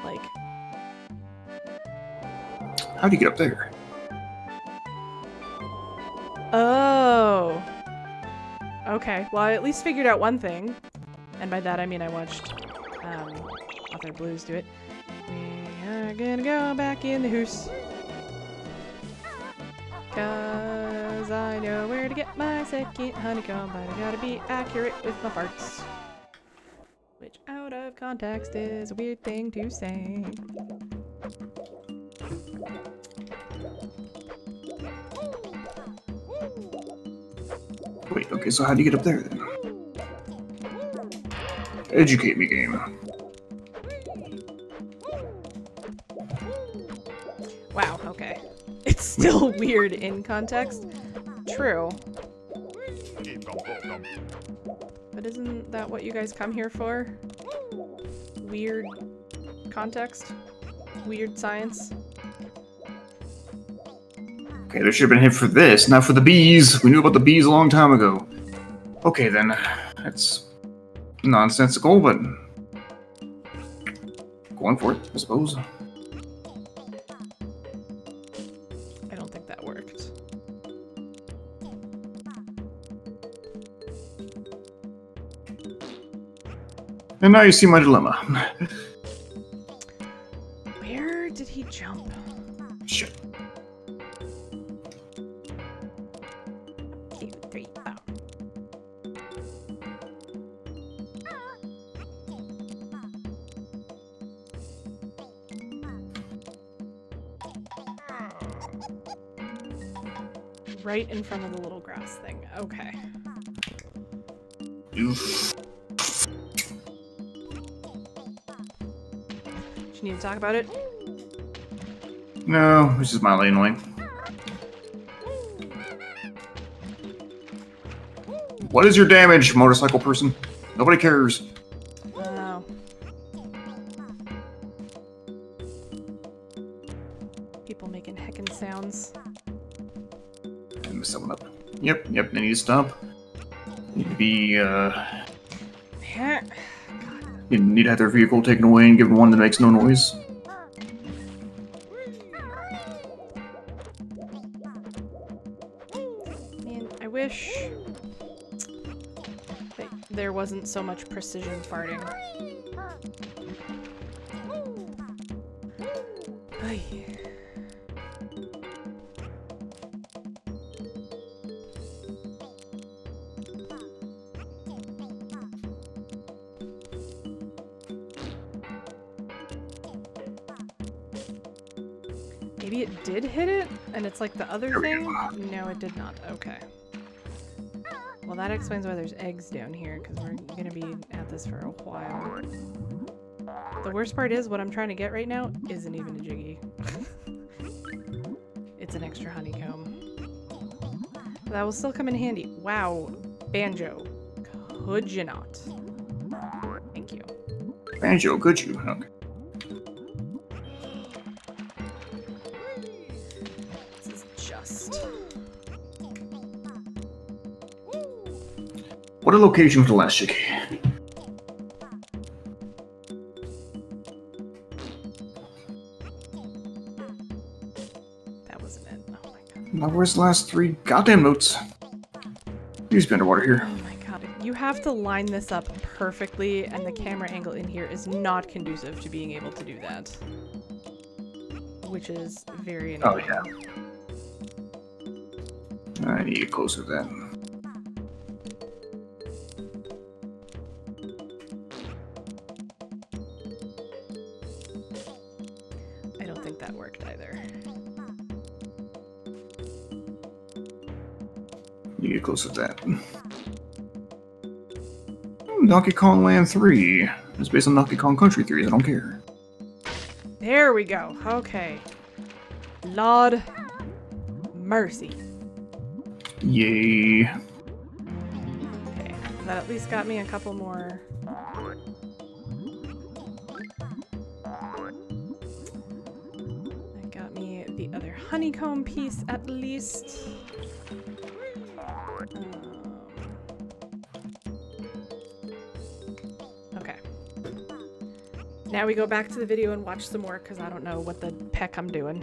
Like... How do you get up there? Oh! Okay, well I at least figured out one thing. And by that I mean I watched Author Blues do it. We are gonna go back in the house. 'Cause I know where to get my second honeycomb, but I gotta be accurate with my farts. Which out of context is a weird thing to say. Wait, okay, so how do you get up there then? Educate me, game. Wow, okay. It's still weird in context. True. But isn't that what you guys come here for? Weird context? Weird science? Okay, there should have been a hint for this, not for the bees. We knew about the bees a long time ago. Okay, then. That's nonsensical, but going for it, I suppose. I don't think that worked. And now you see my dilemma. Where did he jump? Shit. 2, 3, 4. Right in front of the little grass thing. Okay. Oof. Do you need to talk about it? No, this is mildly annoying. What is your damage, motorcycle person? Nobody cares. Oh. People making heckin' sounds. I messed someone up. Yep, they need to stop. Need to be, need to have their vehicle taken away and given one that makes no noise. Man, I wish that there wasn't so much precision farting. Ay. Maybe it did hit it, and it's like the other thing? No, it did not. Okay. Well, that explains why there's eggs down here, because we're gonna be at this for a while. The worst part is, what I'm trying to get right now isn't even a Jiggy. It's an extra honeycomb. That will still come in handy. Wow. Banjo. Could you not? Thank you. Banjo, could you? Okay. What a location for the last Jiggy. That wasn't it. Oh my god. Now where's the last 3 goddamn notes? Use be underwater here. Oh my god. You have to line this up perfectly, and the camera angle in here is not conducive to being able to do that. Which is very annoying. Oh yeah. I need to get closer to that. I don't think that worked either. You get closer to that. Donkey Kong Land 3. It's based on Donkey Kong Country 3. I don't care. There we go. Okay. Lord mercy. Yay. Okay. That at least got me a couple more. That got me the other honeycomb piece at least. Okay. Now we go back to the video and watch some more because I don't know what the heck I'm doing.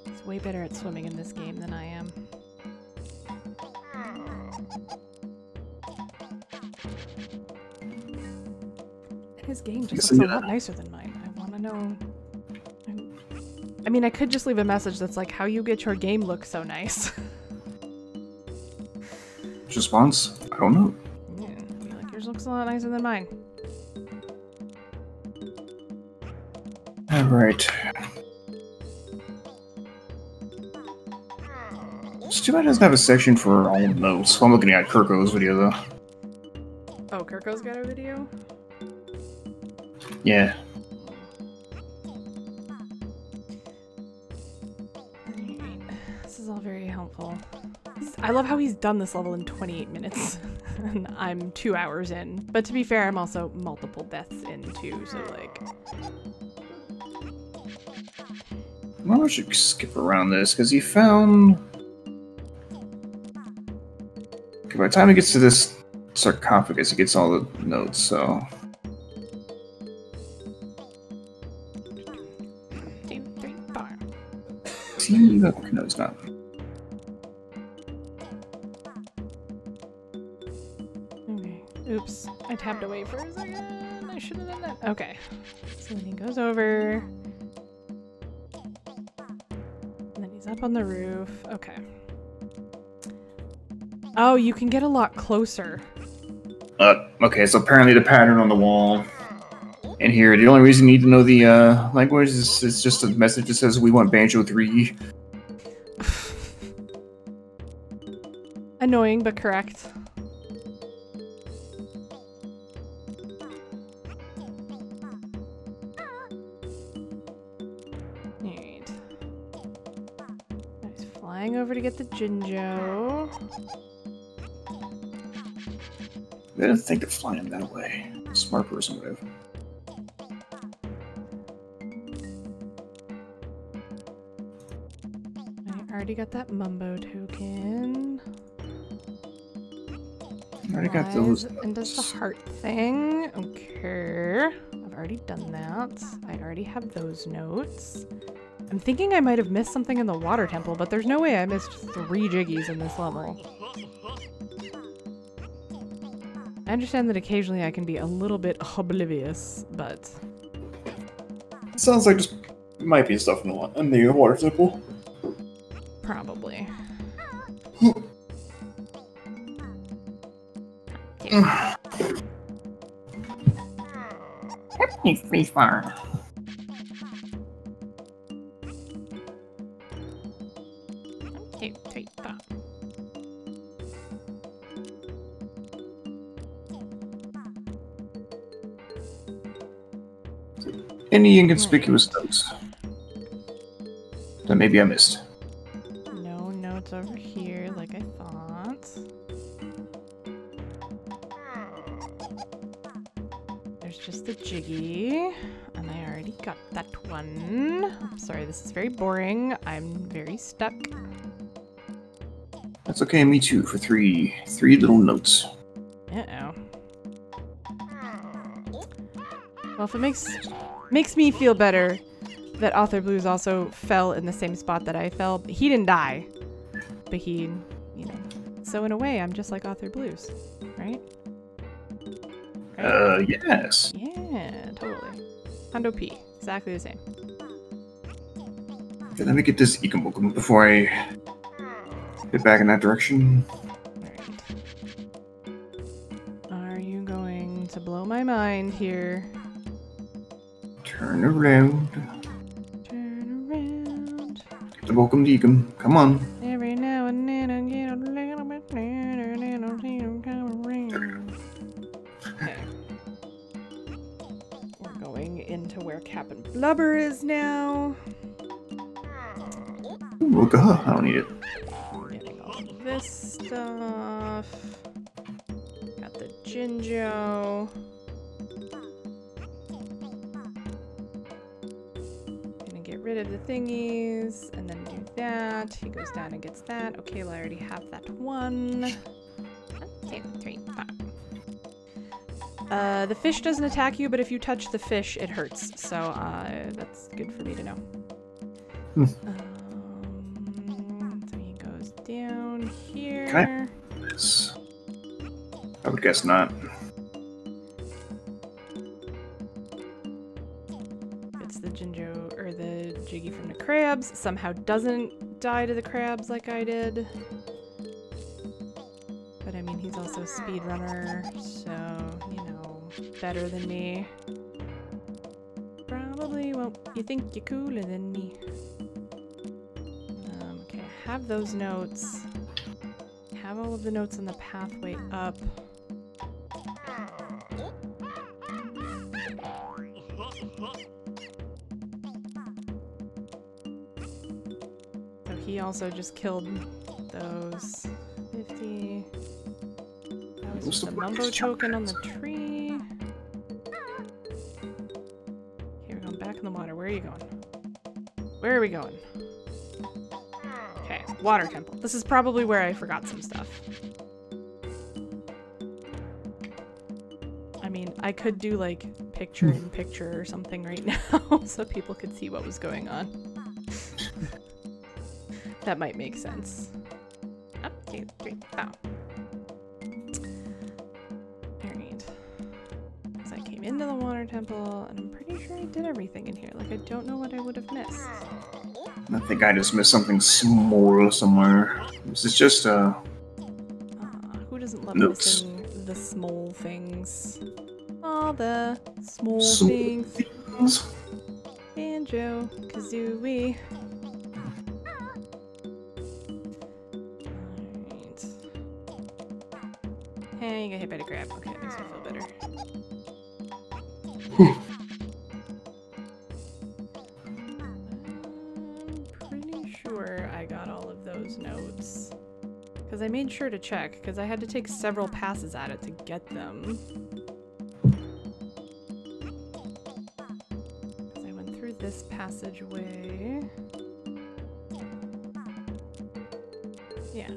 He's way better at swimming in this game than I am. And his game just looks a lot nicer than mine. I want to know. I mean, I could just leave a message that's like, how you get your game look so nice. Response? I don't know. Yeah, I feel like yours looks a lot nicer than mine. Alright. It's too bad it doesn't have a section for all notes. I'm looking at Kirko's video though. Oh, Kirko's got a video? Yeah. This is all very helpful. I love how he's done this level in 28 minutes. And I'm 2 hours in. But to be fair, I'm also multiple deaths in too, so like... Well, I should skip around this, because he found... Okay, by the time he gets to this sarcophagus, he gets all the notes, so... 2, 3, 4. Okay, no, he's not. Okay. Oops. I tapped away for a second. I should have done that. Okay. So then he goes over. And then he's up on the roof. Okay. Oh, you can get a lot closer. Okay, so apparently the pattern on the wall and here, the only reason you need to know the language is it's just a message that says we want Banjo 3. Annoying, but correct. Alright. Now he's flying over to get the Jinjo. I didn't think of flying that way. A smart person would have. I already got that Mumbo token. I already got those. And does the heart thing. Okay. I've already done that. I already have those notes. I'm thinking I might have missed something in the water temple, but there's no way I missed 3 Jiggies in this level. I understand that occasionally I can be a little bit oblivious, but... Sounds like just might be stuff in the water temple. Probably. Free fire. 2, 3, 4. Any inconspicuous notes that maybe I missed? No notes over here like I thought. There's just the Jiggy, and I already got that one. I'm sorry, this is very boring. I'm very stuck. That's okay, me too, for three little notes. Uh-oh. Well, if it makes me feel better that Author Blues also fell in the same spot that I fell. He didn't die, but he, you know. So in a way, I'm just like Author Blues, right? Yes. Yeah, totally. Hondo P, exactly the same. Okay, let me get this Ikamokum before I get back in that direction. Alright. Are you going to blow my mind here? Turn around. Turn around. Get the Welcome Deacon. Come on. Every now and then I get a little bit better and I don't see him come around. Okay. We're going into where Captain Blubber is now. Ooh, God, I don't need it. I'm getting all of this stuff. Got the Jinjo. Gonna get rid of the thingies and then do that. He goes down and gets that. Okay, well, I already have that one. 1, 2, 3, 4. The fish doesn't attack you, but if you touch the fish, it hurts. So that's good for me to know. So he goes down here. Can I? Yes. I would guess not. It's Jiggy from the crabs. Somehow doesn't die to the crabs like I did. But I mean, he's also a speedrunner, so, you know, better than me. Probably won't you think you're cooler than me. Okay, have those notes. Have all of the notes on the pathway up. So he also just killed those 50. That was just a mumbo token on the tree. Okay, we're going back in the water. Where are you going? Where are we going? Okay, water temple. This is probably where I forgot some stuff. I mean, I could do like picture in picture or something right now so people could see what was going on. That might make sense. Up, 2, 3, oh. Alright. So I came into the water temple, and I'm pretty sure I did everything in here. Like, I don't know what I would have missed. I think I just missed something small somewhere. This is just, Who doesn't love notes. missing the small things? All the small Small things. Banjo-Kazooie. Alright. Hey, you got hit by the crab. Okay, that makes me feel better. I'm pretty sure I got all of those notes. Because I made sure to check, because I had to take several passes at it to get them. Because I went through this passageway. Yeah.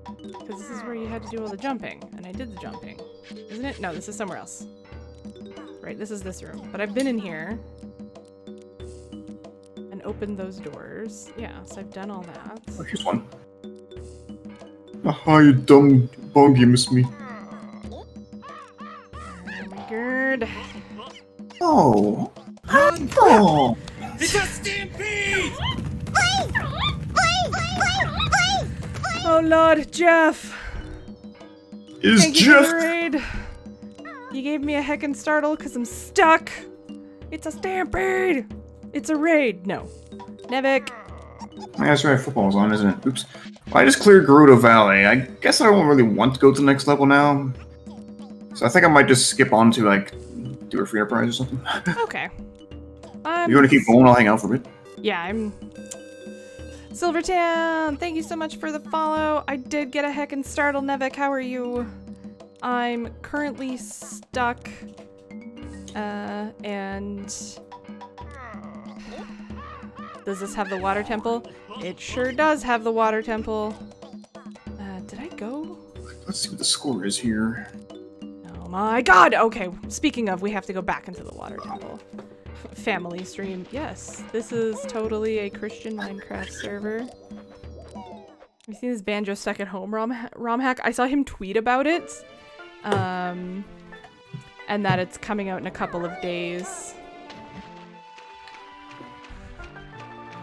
Because this is where you had to do all the jumping, and I did the jumping. Isn't it? No, this is somewhere else. Right, this is this room. But I've been in here and opened those doors. Yeah, so I've done all that. oh, here's one. Aha, you dumb bug, you missed me. Oh my god. Oh. Run! Oh. It's a stampede! Oh lord, Jeff! Is Thank you for Jeff... the raid. You gave me a heckin' startle because I'm stuck. It's a stampede. It's a raid. No. Nevik. That's right, football's on, isn't it? Oops. Well, I just cleared Gerudo Valley. I guess I don't really want to go to the next level now. So I think I might just skip on to, like, do a free enterprise or something. Okay. You want to keep going? I'll hang out for a bit. Yeah, I'm... Silvertown! Thank you so much for the follow. I did get a heckin' startle, Nevik. How are you? I'm currently stuck. And... Does this have the water temple? It sure does have the water temple. Did I go? Let's see what the score is here. Oh my god! Okay, speaking of, we have to go back into the water temple. Family stream. Yes, this is totally a Christian Minecraft server. You seen this Banjo Stuck at Home ROM hack? I saw him tweet about it. And that it's coming out in a couple of days.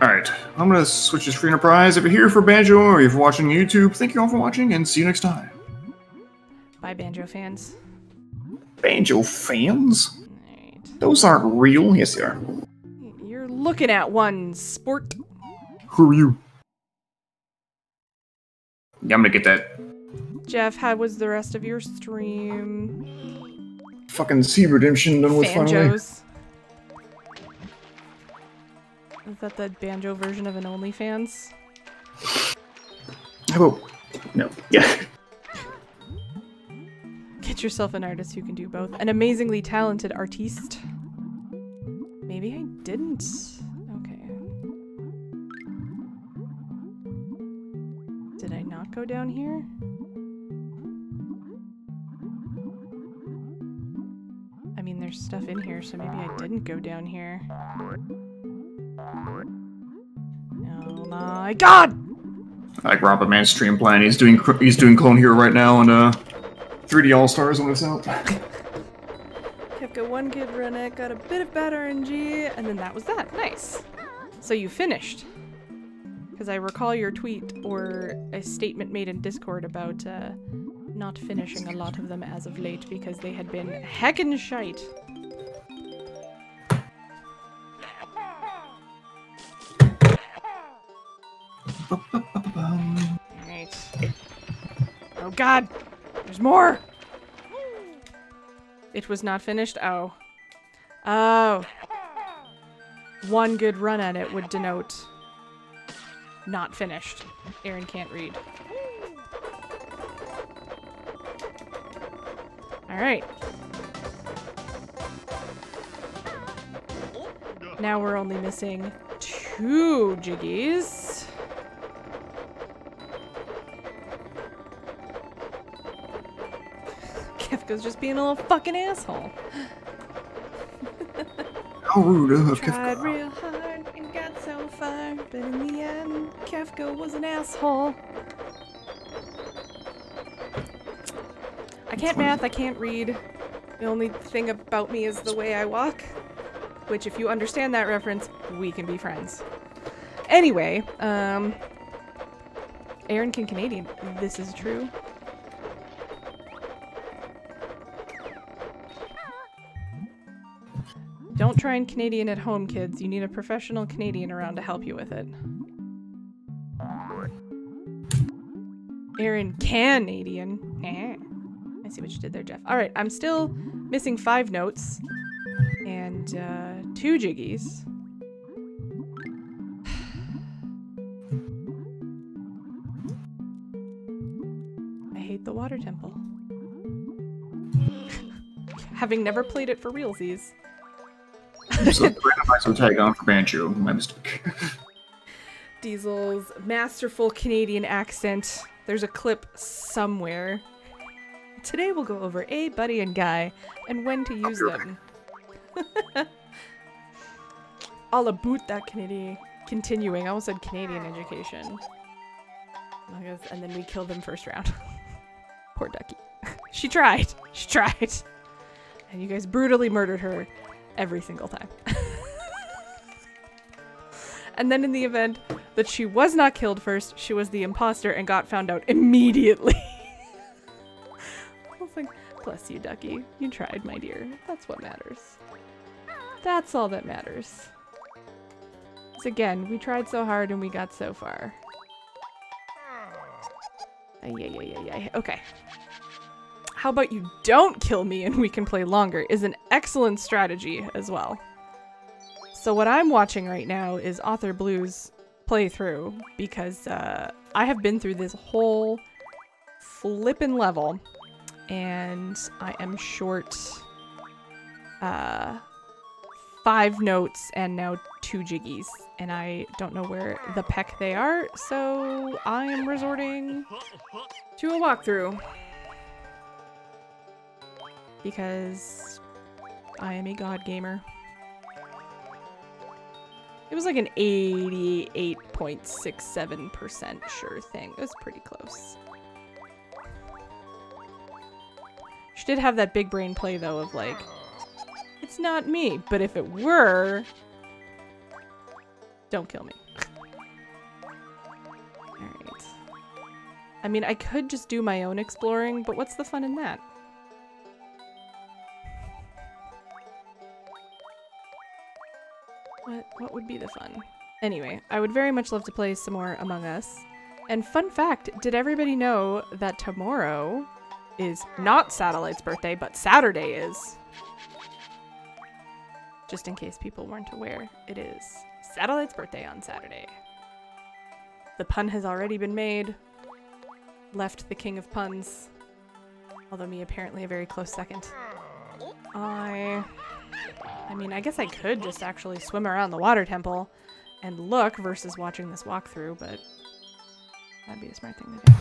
Alright, I'm gonna switch this free enterprise. If you're here for Banjo or if you're watching YouTube, thank you all for watching and see you next time. Bye, Banjo fans. Banjo fans? Alright. Those aren't real. Yes, they are. You're looking at one, sport. Who are you? Yeah, I'm gonna get that Jeff, how was the rest of your stream? fucking Sea Redemption done with finally. Banjos. Is that the Banjo version of an OnlyFans? Oh, no. Yeah. Get yourself an artist who can do both. An amazingly talented artiste. Maybe I didn't. Okay. Did I not go down here? I mean, there's stuff in here, so maybe I didn't go down here. Oh my god! I like Robert Man's stream plan. He's doing Clone Hero right now and 3D All Stars when it's out. Kept got one good run it, got a bit of bad RNG, and then that was that. Nice. So you finished. Because I recall your tweet or a statement made in Discord about not finishing a lot of them as of late because they had been heckin' shite. Alright. Oh god! There's more! It was not finished? Oh. Oh. One good run at it would denote not finished. Aaron can't read. Alright. Now we're only missing 2 Jiggies. Kefka's just being a little fucking asshole. How rude of Tried Kefka. real hard and got so far, but in the end, Kefka was an asshole. I can't math, I can't read. The only thing about me is the way I walk. Which, if you understand that reference, we can be friends. Anyway, Aaron can Canadian. This is true. Don't try and Canadian at home, kids. You need a professional Canadian around to help you with it. Aaron Canadian. I see what you did there, Jeff. Alright, I'm still missing 5 notes. And 2 Jiggies. I hate the water temple. Having never played it for realsies. So random tag on for Banjo. My mistake. Diesel's masterful Canadian accent. There's a clip somewhere. Today we'll go over A, Buddy, and Guy, and when to use them. All about that Canadian continuing. I almost said Canadian education. And then we killed them first round. Poor Ducky. She tried. She tried. And you guys brutally murdered her every single time. And then in the event that she was not killed first, she was the imposter and got found out immediately. I was like, bless you, Ducky. You tried, my dear. That's what matters. That's all that matters. So again, we tried so hard and we got so far. Yeah. Okay. How about you don't kill me and we can play longer is an excellent strategy as well. So what I'm watching right now is Author Blue's playthrough because I have been through this whole flippin' level and I am short 5 notes and now 2 Jiggies and I don't know where the peck they are, so I am resorting to a walkthrough because I am a god gamer. It was like an 88.67% sure thing. It was pretty close. She did have that big brain play though of like, it's not me, but if it were, don't kill me. Alright. I mean, I could just do my own exploring, but what's the fun in that? What would be the fun? Anyway, I would very much love to play some more Among Us. And fun fact, did everybody know that tomorrow is not Satellite's birthday, but Saturday is? Just in case people weren't aware, it is Satellite's birthday on Saturday. The pun has already been made. Left the king of puns. Although me apparently a very close second. I mean, I guess I could just actually swim around the water temple and look versus watching this walkthrough, but that'd be a smart thing to do.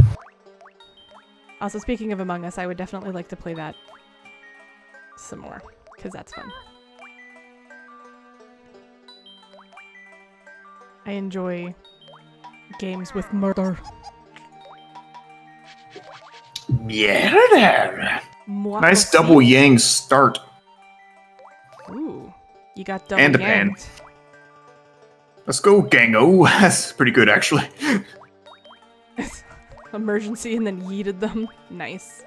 Also, speaking of Among Us, I would definitely like to play that some more, because that's fun. I enjoy games with murder. Yeah, there. Nice double yang start. Ooh, you got double and a yanked. Let's go, Gango. That's pretty good, actually. Emergency and then yeeted them. Nice.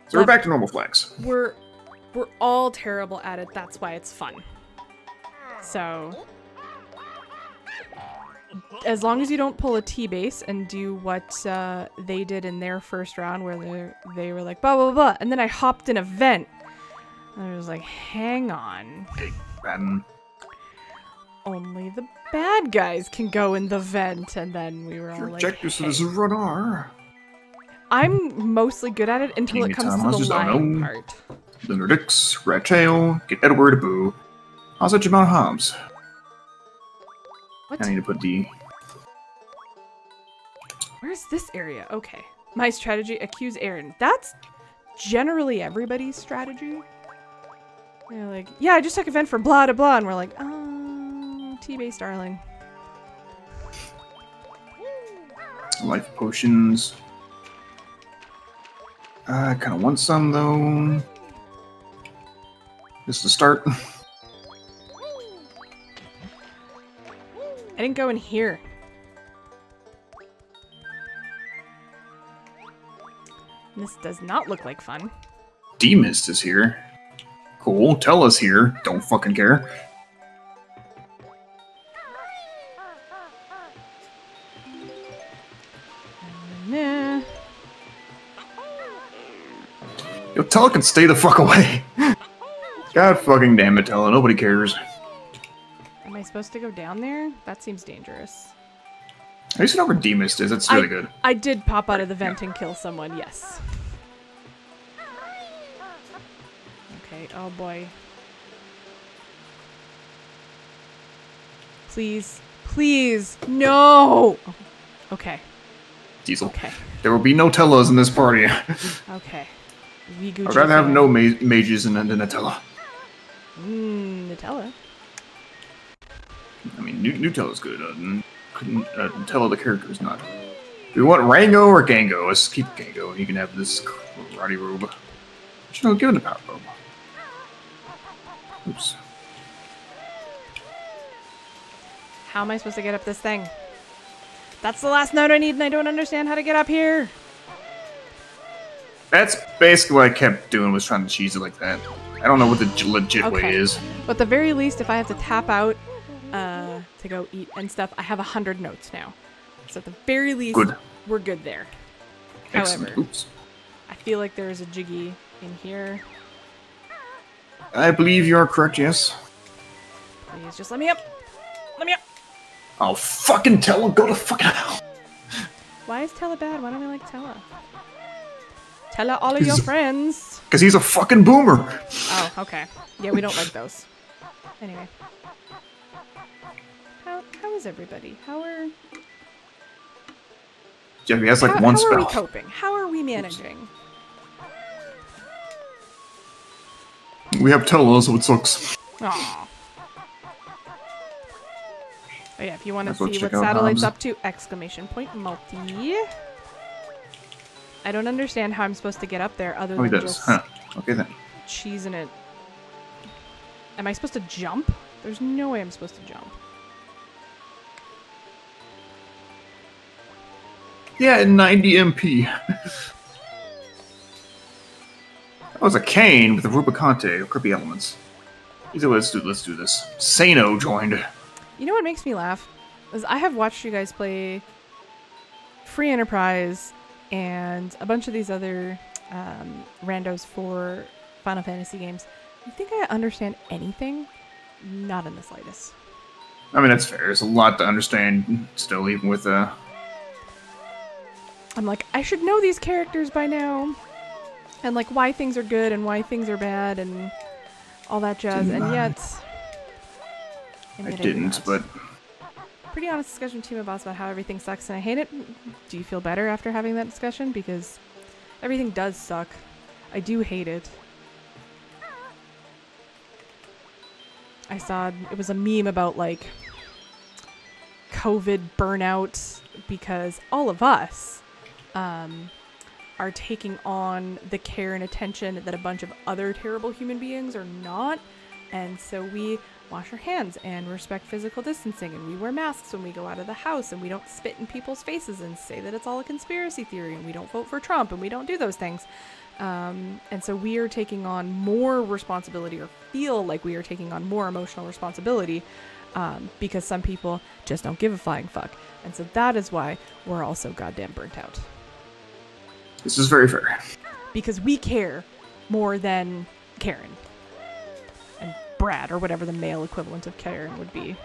So we're back to normal flags. We're all terrible at it. That's why it's fun. So, as long as you don't pull a T-base and do what they did in their first round where they were like, blah, blah, blah, and then I hopped in a vent. And I was like, hang on. Okay, Madden. Only the bad guys can go in the vent, and then we were all like, Objectives hey. to this radar. I'm mostly good at it until it comes to the lying part. Linerdix, Rat Tail, get Edward, Boo. How's that Jamal Hobbs? What? I need to put the... Where's this area? Okay. My strategy, accuse Aaron. That's generally everybody's strategy. They're like, yeah, I just took a vent for blah to blah, and we're like, oh, T-base, darling. Life potions. I kind of want some, though. Just to start. I didn't go in here. This does not look like fun. D-Mist is here. Cool. Tell us here. Don't fucking care. Nah. Yo, Tella can stay the fuck away. God fucking damn it, Tella. Nobody cares. Am I supposed to go down there? That seems dangerous. I used to know where D-Mist is. It's really good. I did pop out of the vent and kill someone, yes. Okay, oh boy. Please. Please. No! Okay. Diesel. Okay. There will be no Tellas in this party. Okay. I'd rather have no mages than a Tella. Nutella. I mean, Nutella's good. Tella the character is not. Do we want Rango or Gango? Let's keep Gango. You can have this karate robe. But, give it a power robe. Oops. How am I supposed to get up this thing? That's the last note I need, and I don't understand how to get up here. That's basically what I kept doing, was trying to cheese it like that. I don't know what the legit way is. But at the very least, if I have to tap out to go eat and stuff, I have 100 notes now. So at the very least, we're good there. Excellent. However, Oops. I feel like there is a Jiggy in here. I believe you are correct, yes. Please, just let me up. Let me up. Oh, fucking Tella, go to fucking hell. Why is Tella bad? Why don't I like Tella? Tella all of your friends. Because he's a fucking boomer. Oh, okay. Yeah, we don't like those. Anyway. How is everybody? How are... Jeffy has like one spell. How are we coping? How are we managing? We have Tella, so it sucks. Aww. Oh yeah, if you want to Let's see go what check out Satellite's Hobbs. up to, exclamation point, multi. I don't understand how I'm supposed to get up there other Oh, he than does. just Huh. Okay then. cheesing it. Am I supposed to jump? There's no way I'm supposed to jump. Yeah, 90 MP. That was a cane with a Rubicante, creepy elements. Either way, let's do this. Sano joined. You know what makes me laugh? Is I have watched you guys play Free Enterprise and a bunch of these other randos for Final Fantasy games. You think I understand anything? Not in the slightest. I mean, that's fair. There's a lot to understand still, even with I'm like, I should know these characters by now. And like why things are good and why things are bad and all that jazz. And yet... I didn't, but... Pretty honest discussion with Team of Boss about how everything sucks and I hate it. Do you feel better after having that discussion? Because everything does suck. I do hate it. I saw it was a meme about like COVID burnout because all of us are taking on the care and attention that a bunch of other terrible human beings are not. And so we wash our hands and respect physical distancing, and we wear masks when we go out of the house, and we don't spit in people's faces and say that it's all a conspiracy theory, and we don't vote for Trump, and we don't do those things. And so we are taking on more responsibility, or feel like we are taking on more emotional responsibility, because some people just don't give a flying fuck. And so that is why we're all so goddamn burnt out. This is very fair. Because we care more than Karen. And Brad, or whatever the male equivalent of Karen would be.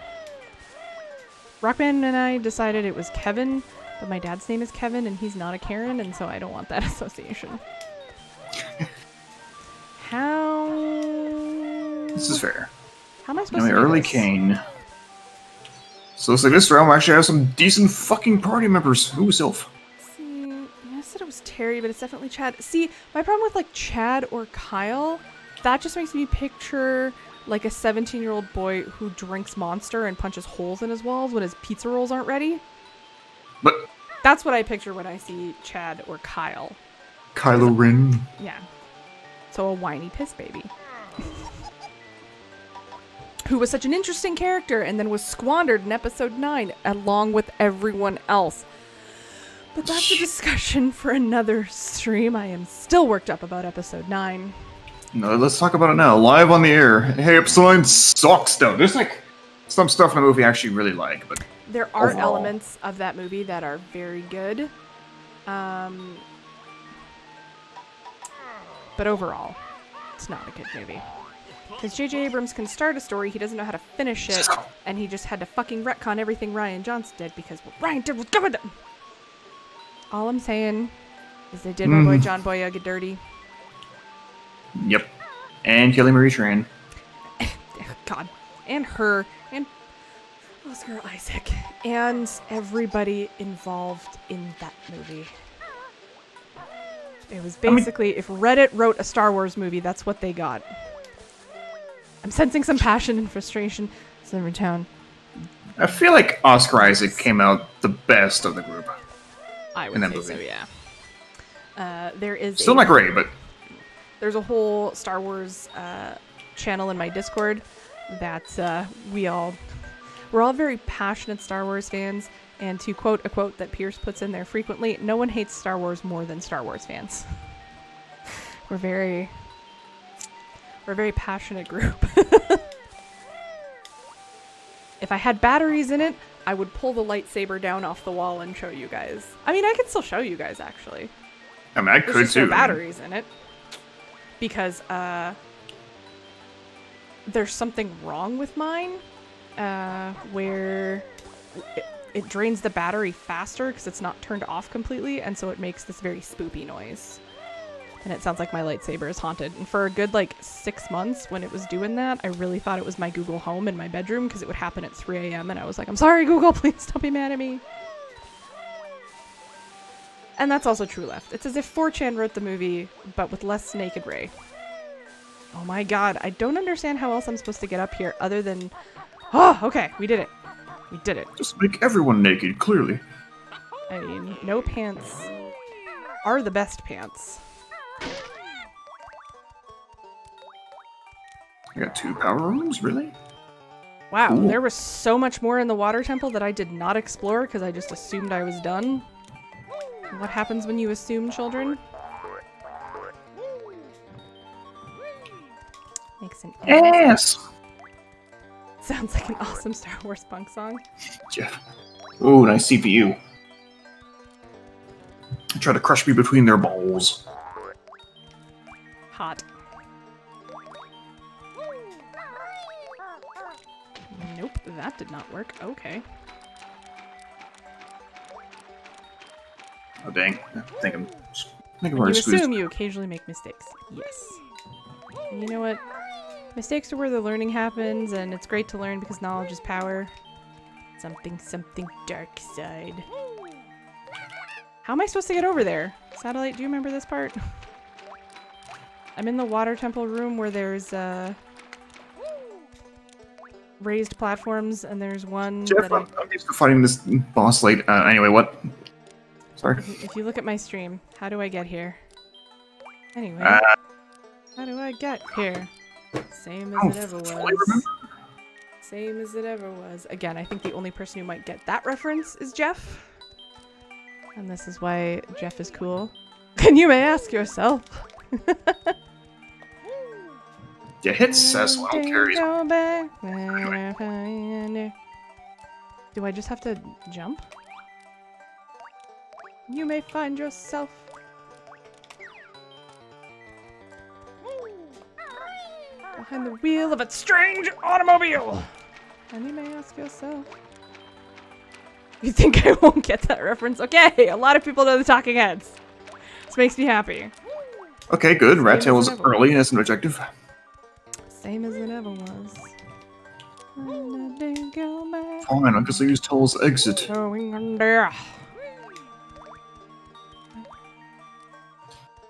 Rockman and I decided it was Kevin, but my dad's name is Kevin and he's not a Karen, and so I don't want that association. How... This is fair. How am I supposed to do early this? Kane. So it's like this round we actually have some decent fucking party members. Ooh, Sylph. See, I said it was Terry, but it's definitely Chad. See, my problem with like Chad or Kyle, that just makes me picture like a 17-year-old boy who drinks Monster and punches holes in his walls when his pizza rolls aren't ready. But That's what I picture when I see Chad or Kyle. Kylo Ren. Yeah. So a whiny piss baby. Who was such an interesting character and then was squandered in episode 9 along with everyone else. But that's a discussion for another stream. I am still worked up about episode 9. No, let's talk about it now, live on the air. Hey, episode 9 sucks though. There's like some stuff in the movie I actually really like, but There are overall, elements of that movie that are very good. But overall, it's not a good movie. Because J.J. Abrams can start a story, he doesn't know how to finish it, and he just had to fucking retcon everything Rian Johnson did, because what Ryan did was good! All I'm saying is they did my boy John Boyega dirty. Yep. And Kelly Marie Tran. God. And her, and Oscar Isaac, and everybody involved in that movie. It was basically, if Reddit wrote a Star Wars movie, that's what they got. I'm sensing some passion and frustration. Silvertown. I feel like Oscar Isaac came out the best of the group. I would in that say so, movie. yeah. There is Still not great, but there's a whole Star Wars channel in my Discord that we're all very passionate Star Wars fans, and to quote a quote that Pierce puts in there frequently, no one hates Star Wars more than Star Wars fans. We're a very passionate group. If I had batteries in it, I would pull the lightsaber down off the wall and show you guys. I mean, I could still show you guys, actually. I mean, I There's could just too. no batteries in it. Because, there's something wrong with mine, where it drains the battery faster because it's not turned off completely, and so it makes this very spoopy noise. And it sounds like my lightsaber is haunted. And for a good, 6 months when it was doing that, I really thought it was my Google Home in my bedroom because it would happen at 3 a.m. And I was like, I'm sorry, Google, please don't be mad at me. And that's also true left. It's as if 4chan wrote the movie, but with less naked Rey. Oh my god, I don't understand how else I'm supposed to get up here other than... Oh, okay, we did it. We did it. Just make everyone naked, clearly. I mean, no pants are the best pants. I got 2 power rooms, really? Wow, Cool. there was so much more in the water temple that I did not explore because I just assumed I was done. What happens when you assume, children? Makes an Yes! Sounds like an awesome Star Wars punk song. Jeff. Ooh, nice CPU. Try to crush me between their balls. Hot. Nope, that did not work. Okay. Oh, dang. I think I'm When already you squeezed. assume, you occasionally make mistakes. Yes. And you know what? Mistakes are where the learning happens, and it's great to learn because knowledge is power. Something dark side. How am I supposed to get over there? Satellite, do you remember this part? I'm in the water temple room where there's raised platforms, and there's one Jeff, that I'm used to fighting this boss late. Anyway, what? Sorry. if you look at my stream, how do I get here? Anyway, how do I get here? Same as it ever fully was. remember? Same as it ever was. Again, I think the only person who might get that reference is Jeff. And this is why Jeff is cool. And you may ask yourself. Yeah, hit Cecil. I don't care. Do I just have to jump? You may find yourself behind the wheel of a strange automobile. And you may ask yourself. You think I won't get that reference? Okay, a lot of people know the Talking Heads. This makes me happy. Okay, good. Rat Tail was early as an objective. Same as it ever was. Fine, I guess I use Tail's exit. Going under.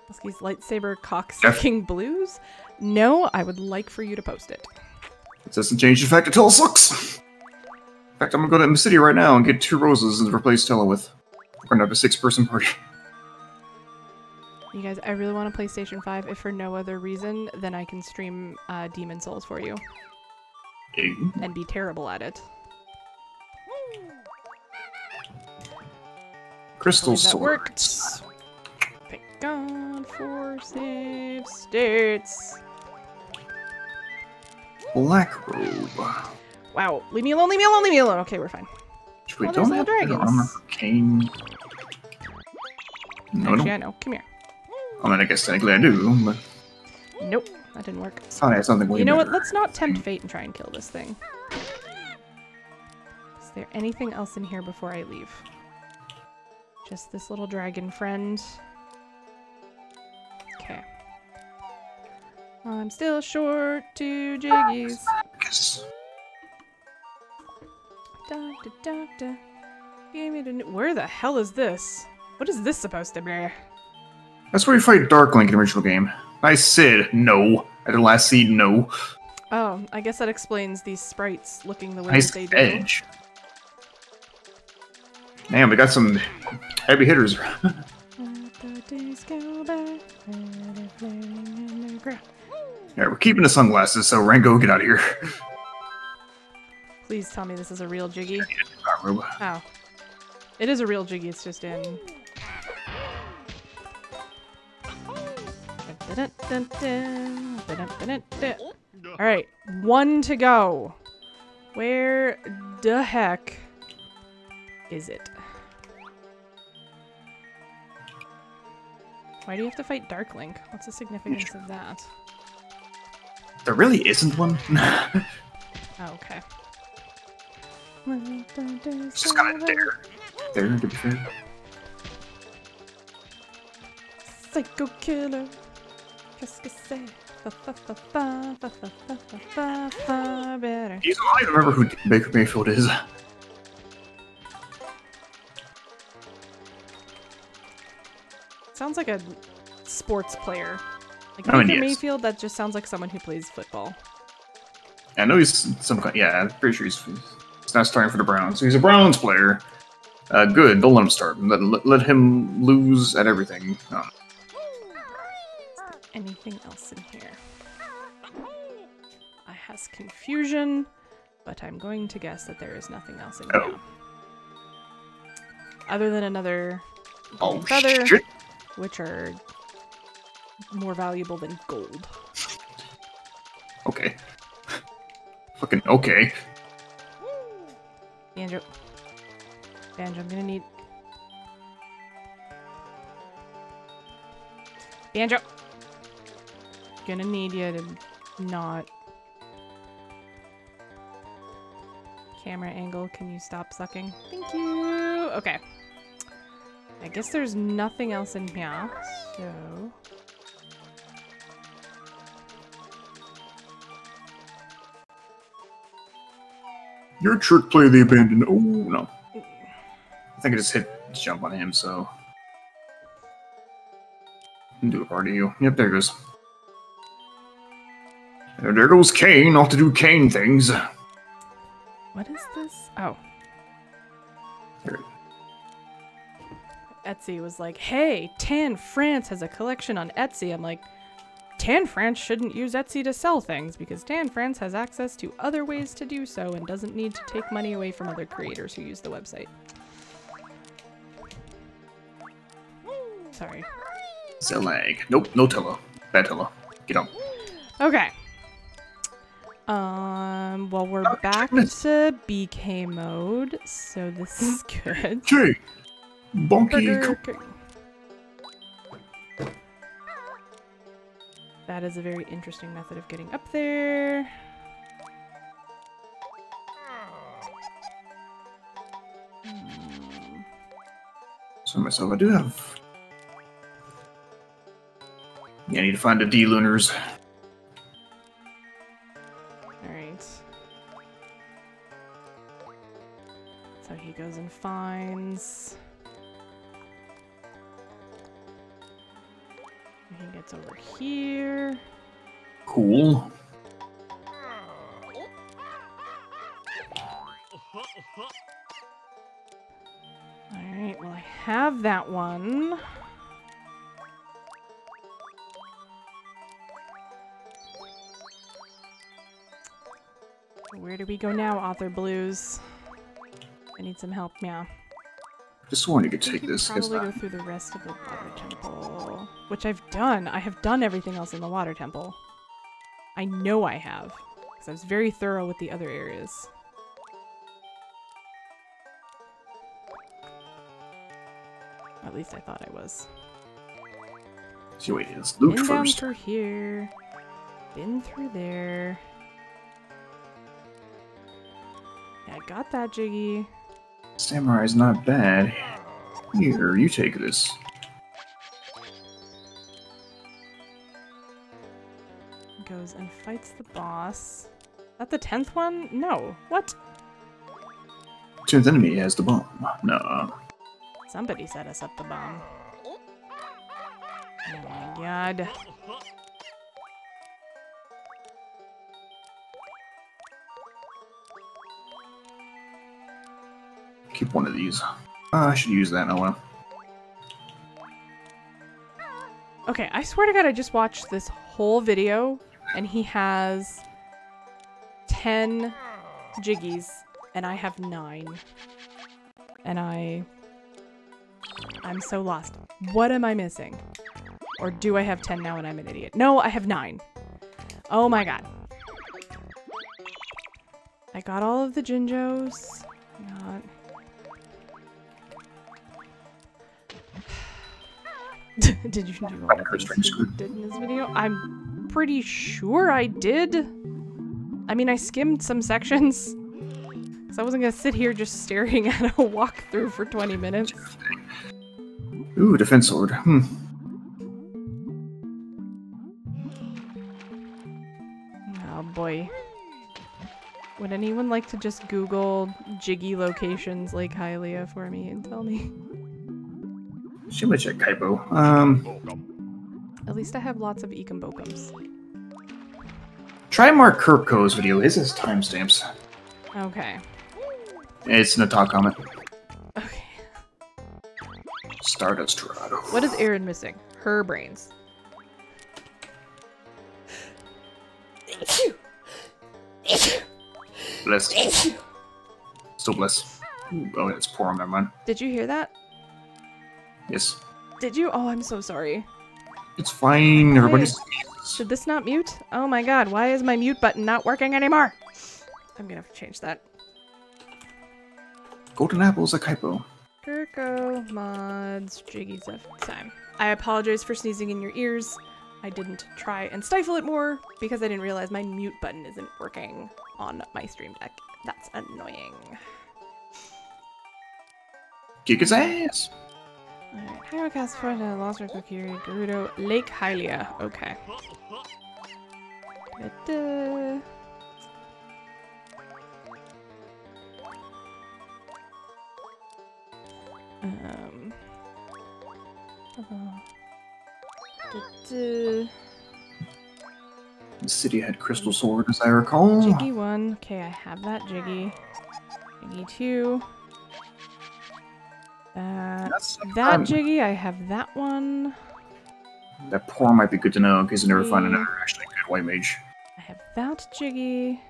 Husky's lightsaber cocksucking blues? No, I would like for you to post it. It doesn't change the fact that Tail sucks. In fact, I'm gonna go to the city right now and get 2 roses and replace Tail with. We're gonna have a 6-person party. You guys, I really want to play PlayStation 5 if for no other reason than I can stream Demon Souls for you. And be terrible at it. Crystal that Sword. worked. Thank God for save states. Black Robe. Wow, leave me alone, leave me alone, leave me alone. Okay, we're fine. We Oh, don't there's have little better dragons. armor. Cane. No, Actually, no. I know. Come here. I mean, I guess technically I do, but Nope, that didn't work. thought I had something way You know what? better. Let's not tempt fate and try and kill this thing. Is there anything else in here before I leave? Just this little dragon friend. Okay. I'm still short 2 Jiggies. Yes. Doctor, doctor, give me the where the hell is this? What is this supposed to be? That's where you fight Dark Link in the original game. I said no. At the last seed, no. Oh, I guess that explains these sprites looking the way Nice that they do. edge. Damn, we got some heavy hitters. Yeah, we're keeping the sunglasses, so Rango, get out of here. Please tell me this is a real Jiggy. Robe. Oh. It is a real Jiggy, it's just in... Alright, 1 to go. Where the heck is it? Why do you have to fight Dark Link? What's the significance of that? There really isn't one. Oh, okay. It's just kind of there. There, to be fair. Psycho killer. Qu'est-ce que c'est? Better. I don't remember who Baker Mayfield is. Sounds like a sports player. Like I mean, Baker yes. Mayfield, that just sounds like someone who plays football. I know he's some kind. Yeah, I'm pretty sure he's not starting for the Browns. He's a Browns player. Good. Don't let him start. Let him lose at everything. Oh. Anything else in here? I has confusion, but I'm going to guess that there is nothing else in here. Other than another Oh, feather, shit. which are more valuable than gold. Okay. Fucking okay. Banjo. Banjo, I'm gonna need... Banjo! Gonna need you to not... Camera angle, can you stop sucking? Thank you! Okay. I guess there's nothing else in here, so... Your trick play the abandoned. Oh, no. I think I just hit jump on him, so. Do a party you. Yep, there it goes. There goes Kane, off to do Kane things. What is this? Oh. Here. Etsy was like, hey, Tan France has a collection on Etsy. I'm like, Tan France shouldn't use Etsy to sell things because Tan France has access to other ways to do so and doesn't need to take money away from other creators who use the website. Sorry. Zelag. Nope, no Tello. Bad Tello. Get on. Okay. Well, we're back to BK mode, so this is good. Jay! Bonky! Burger. That is a very interesting method of getting up there. So myself, I do have... Yeah, I need to find the D-Lunars. Alright. So he goes and finds... He gets over here. Cool. Alright, well I have that one. Where do we go now, Author Blues? I need some help, yeah. Just warned you could take this. Probably go through the rest of the water temple, which I've done. I have done everything else in the water temple. I know I have, because I was very thorough with the other areas. At least I thought I was. So wait, let's loot Been down first. through here. Been through there. Yeah, I got that, Jiggy. Samurai's not bad. Here, you take this. Goes and fights the boss. Is that the 10th one? No. What? 10th enemy has the bomb. No. Somebody set us up the bomb. Oh my god. Keep one of these. I should use that now. Okay, I swear to god I just watched this whole video and he has 10 Jiggies and I have 9. And I'm so lost. What am I missing? Or do I have 10 now and I'm an idiot? No, I have 9. Oh my god. I got all of the Jinjos. Not... Did you do all the things you did in this video? I'm pretty sure I did. I mean, I skimmed some sections. Because I wasn't going to sit here just staring at a walkthrough for 20 minutes. Ooh, defense sword. Oh boy. Would anyone like to just Google Jiggy locations Lake Hylia for me and tell me? Should we check Kaipo? At least I have lots of Ecambokums. Try Mark Kirkko's video. His has timestamps. Okay. It's in the top comment. Okay. Stardust Tornado. What is Erin missing? Her brains. Blessed. Still blessed. Ooh, oh, it's poor on that one. Did you hear that? Yes. Did you? Oh, I'm so sorry. It's fine. Everybody's... Should this not mute? Oh my god, why is my mute button not working anymore? I'm gonna have to change that. Golden apples at Kaipo. Kirko mods Jiggies of Time. I apologize for sneezing in your ears. I didn't try and stifle it more because I didn't realize my mute button isn't working on my stream deck. That's annoying. Kick his ass! Alright, Hyrocast for the Lost Kokiri, Gerudo, Lake Hylia. Okay. Da-da. Da-da. The city had crystal sword, as I recall. Jiggy 1. Okay, I have that Jiggy. Jiggy 2. That Jiggy, I have that one. That pour might be good to know in case you never find another actually good white mage. I have that Jiggy.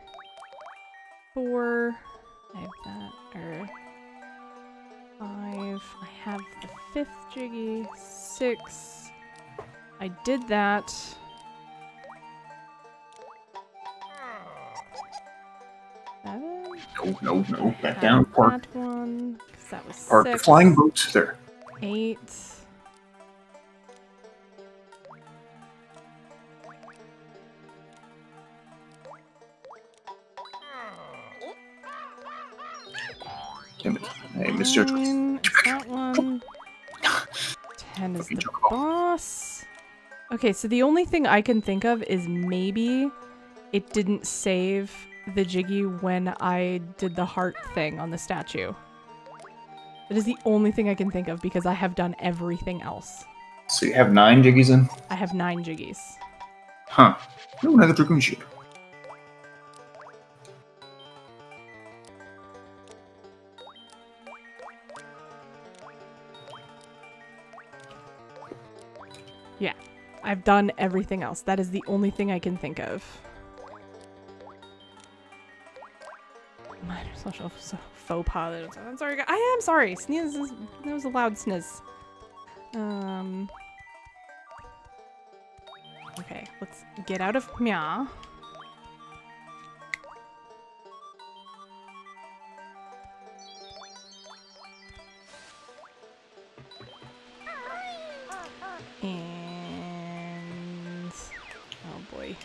4. I have that. 5. I have the 5th Jiggy. 6. I did that. 7. No. Back down. Park. That one. 'Cause that was Park 6. flying boat. There. 8. Damn it. Hey, misjudged. 9 is that one. 10 is the boss. Okay, so the only thing I can think of is maybe it didn't save the Jiggy when I did the heart thing on the statue. That is the only thing I can think of because I have done everything else. So you have 9 Jiggies in? I have 9 Jiggies. Huh. No, another Dragoon Shield. Yeah, I've done everything else. That is the only thing I can think of. Minor social faux pas. I'm sorry. I am sorry. Sneeze. That was a loud sneeze. Okay, let's get out of meow. And oh boy.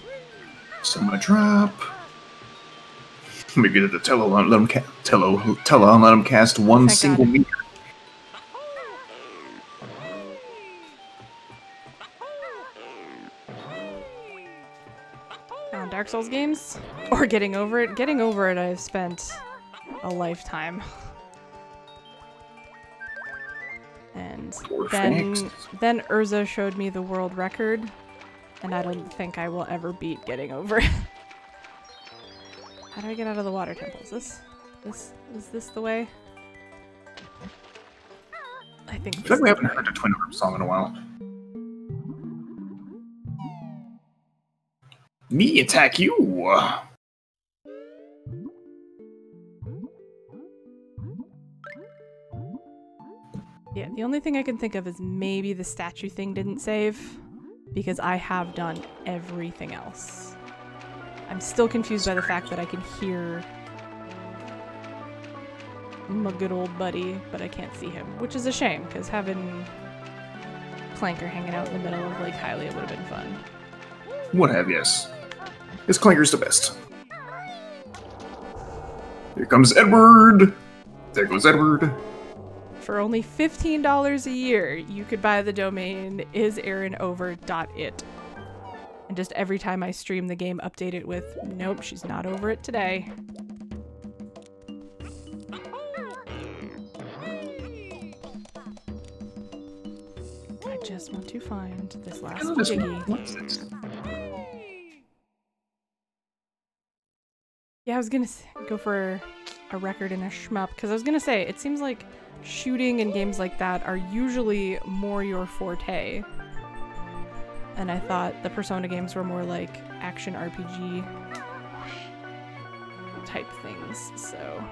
So I'm gonna drop. Maybe the Tello let him let him cast one Thank single God. meter. On Dark Souls games? Or getting over it? Getting over it, I've spent a lifetime. And Poor then Phoenix. Urza showed me the world record, and I don't think I will ever beat getting over it. How do I get out of the water temple? Is this the way? I think I feel like we haven't heard a Twin Harp song in a while. Me attack you! Yeah, the only thing I can think of is maybe the statue thing didn't save, because I have done everything else. I'm still confused by the fact that I can hear my good old buddy, but I can't see him, which is a shame, because having Clanker hanging out in the middle of Lake Hylia would have been fun. Would have, yes. This Clanker's the best. Here comes Edward! There goes Edward. For only $15 a year, you could buy the domain iserinOver.it. And just every time I stream the game, update it with, nope, she's not over it today. I just want to find this last Jiggy. What's this? Yeah, I was gonna go for a record and a shmup, because I was gonna say, it seems like shooting and games like that are usually more your forte. And I thought the Persona games were more like action RPG type things, so.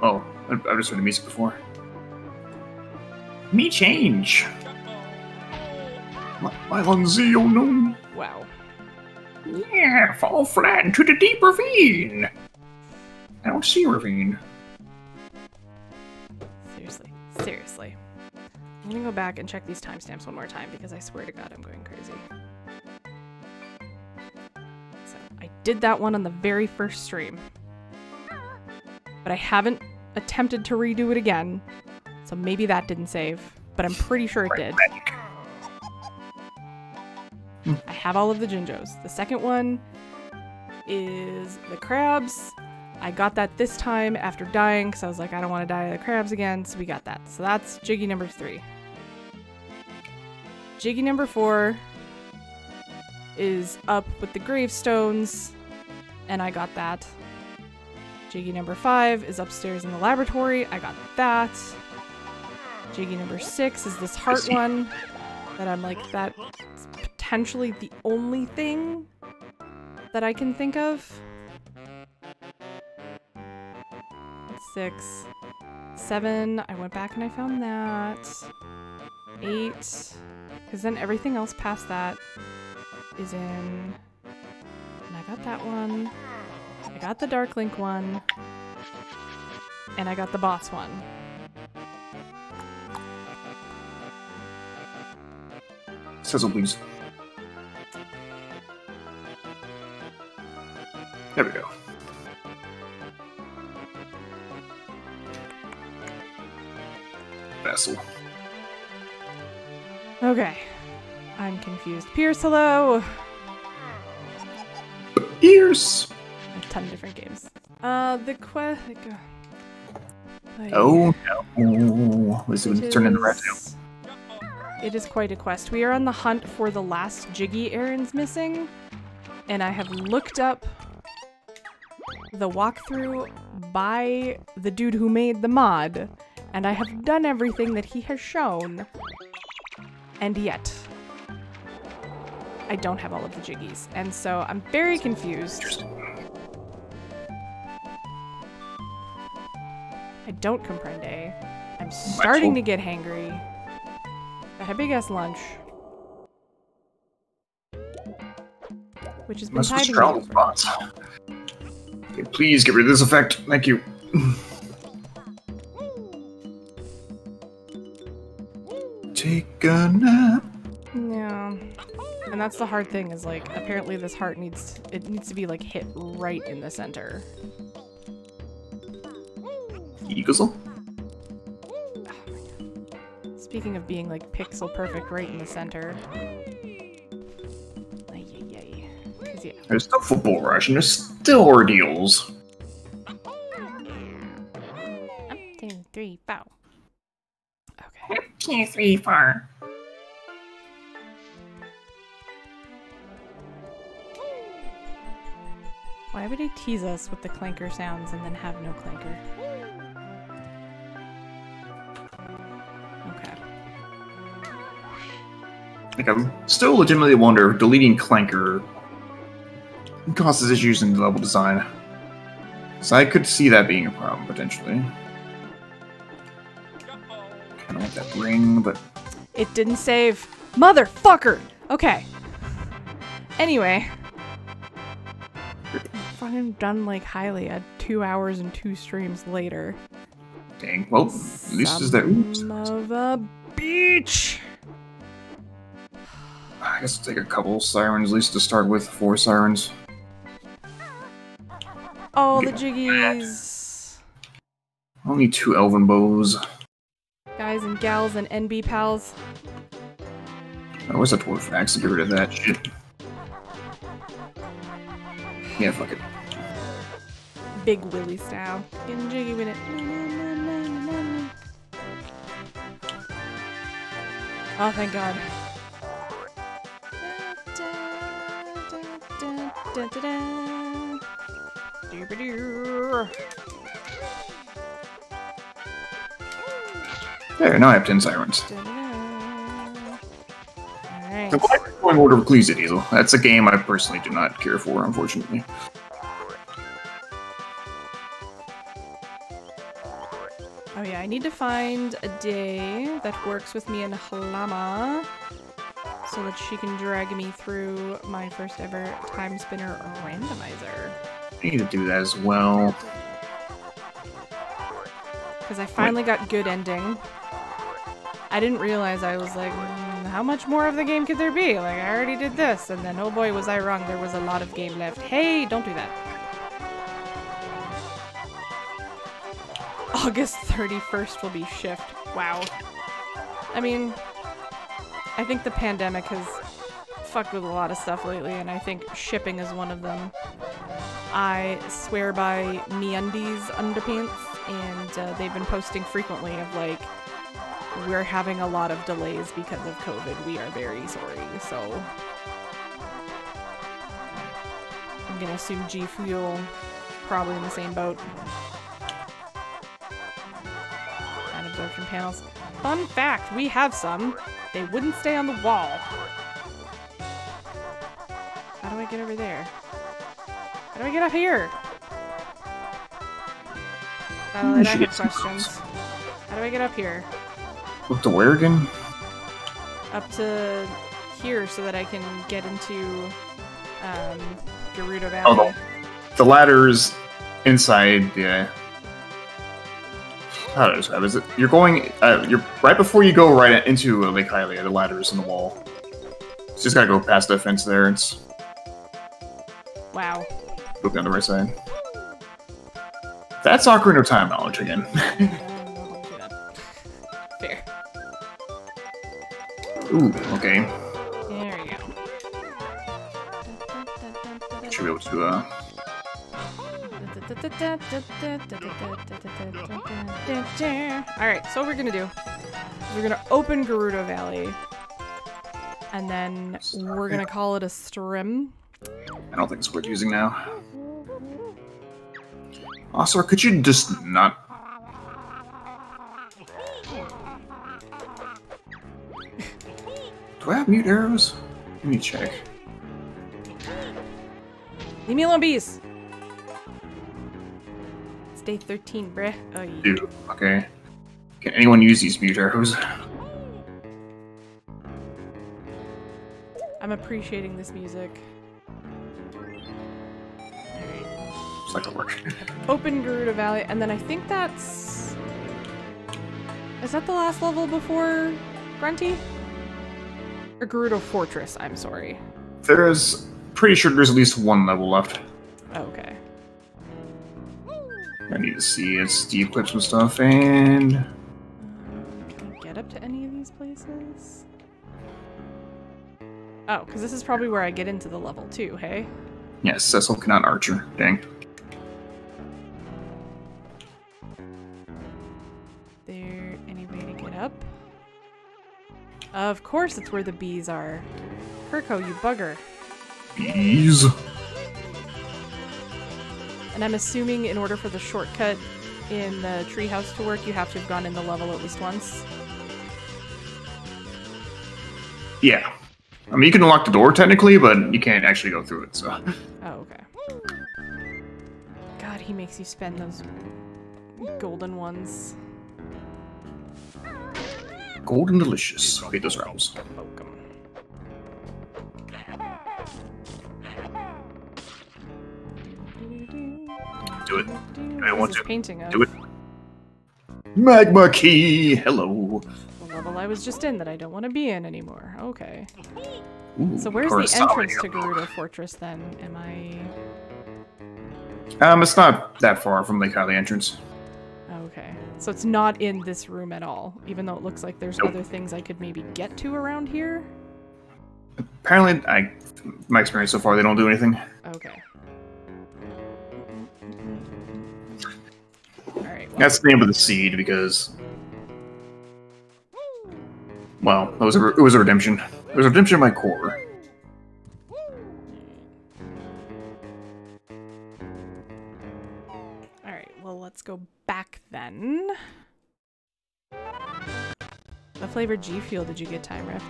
Oh, I've just heard the music before. Me change! My lungs, oh no! Wow. Yeah, fall flat into the deep ravine! I don't see a ravine. Seriously. I'm gonna go back and check these timestamps one more time because I swear to God I'm going crazy. So, I did that one on the very first stream. But I haven't attempted to redo it again, so maybe that didn't save, but I'm pretty sure it did. I have all of the Jinjos. The second one is the crabs. I got that this time after dying because I was like, I don't want to die of the crabs again, so we got that. So that's Jiggy number 3. Jiggy number 4 is up with the gravestones, and I got that. Jiggy number 5 is upstairs in the laboratory. I got that. Jiggy number 6 is this heart one. that I'm like, that's potentially the only thing that I can think of. 6, 7, I went back and I found that. 8, because then everything else past that is in, and I got that one, I got the Dark Link one, and I got the boss one. Sizzle, please. There we go. Vessel. Okay. I'm confused. Pierce, hello! Ears! A ton of different games. Oh no. Let's see when you turn into rat tail. It is quite a quest. We are on the hunt for the last Jiggy errands missing, and I have looked up the walkthrough by the dude who made the mod, and I have done everything that he has shown, and yet I don't have all of the Jiggies, and so I'm very confused. I don't comprende. I'm starting to get hangry. I had a big ass lunch, which has been tiding me over. Spots. Okay, please get rid of this effect. Thank you. Take a nap. Yeah, and that's the hard thing. Is like apparently this heart needs to be like hit right in the center. Eagle. Speaking of being like pixel perfect right in the center. Ay, ay, ay. 'Cause, yeah. There's still football rush and there's still ordeals. 1, 2, 3, bow. Okay. 1, 2, 3, 4. Why would he tease us with the clanker sounds and then have no clanker? Okay. Like, I still legitimately wonder if deleting clanker causes issues in the level design. So I could see that being a problem, potentially. Kinda like that ring, but... It didn't save. Motherfucker! Okay. Anyway. Fucking done like highly at 2 hours and 2 streams later. Dang. Well, at least is that... Oops. Son of a beach! I guess it'll take a couple sirens at least to start with. 4 sirens. Oh, the Jiggies! Only 2 elven bows. Guys and gals and NB pals. Oh, where's the dwarf axe to get rid of that shit? Yeah, fuck it. Big Willy style. Getting jiggy with it. Oh, thank God. There, now I have 10 sirens. Alright. The going order of Ecclesia Diesel. That's a game I personally do not care for, unfortunately. Oh yeah, I need to find a day that works with me and Hlama so that she can drag me through my first ever Time Spinner randomizer. I need to do that as well. Because I finally got good ending. I didn't realize I was like, how much more of the game could there be? Like, I already did this, and then oh boy was I wrong, there was a lot of game left. Hey, don't do that. August 31st will be shift. Wow. I mean, I think the pandemic has fucked with a lot of stuff lately, and I think shipping is one of them. I swear by MeUndies underpants, and they've been posting frequently of like, we're having a lot of delays because of COVID. We are very sorry, so I'm gonna assume G Fuel probably in the same boat. And absorption panels. Fun fact, we have some. They wouldn't stay on the wall. How do I get over there? How do I get up here? I have questions. How do I get up here? Up to where again? Up to here so that I can get into Gerudo Valley. Oh, the ladder's inside the... How do I describe it? You're going... you're right before you go right into Lake Hylia, the ladder's in the wall. So just gotta go past the fence there. It's... Wow. Look on the right side. That's Ocarina of Time knowledge again. Fair. Ooh, okay. There we go. Should be able to, Alright, so what we're gonna do is we're gonna open Gerudo Valley, and then we're gonna call it a stream. I don't think it's worth using now. Also, could you just not... Do I have mute arrows? Let me check. Leave me alone, bees! It's day 13, bruh. Oh, yeah. Dude, okay. Can anyone use these mute arrows? I'm appreciating this music. It's not gonna work. Open Gerudo Valley, and then I think that's... Is that the last level before Grunty? Or Gerudo Fortress, I'm sorry. There's... Pretty sure there's at least one level left. Okay. I need to see its deep clips and stuff, and... Can I get up to any of these places? Oh, because this is probably where I get into the level too, hey? Yes, Cecil cannot archer. Dang. There any way to get up? Of course it's where the bees are. Kirko, you bugger. Bees. And I'm assuming in order for the shortcut in the treehouse to work, you have to have gone in the level at least once. Yeah. I mean, you can unlock the door technically, but you can't actually go through it, so... Oh, okay. God, he makes you spend those golden ones. Golden delicious. Okay, those are apples. Poke 'em. Do it. I want to. Painting of Do it. Magma key! Hello. the level I was just in that I don't want to be in anymore. Okay. Ooh, So where's the entrance to Gerudo Fortress then? Am I... It's not that far from Lake Hylia entrance. Okay. So it's not in this room at all, even though it looks like there's Nope. other things I could maybe get to around here? Apparently, my experience so far, they don't do anything. Okay. Alright, well, That's the name of the seed because... Well, it was a redemption. It was a redemption of my core. alright, well let's go back then. What flavor G Fuel did you get, Time Rift?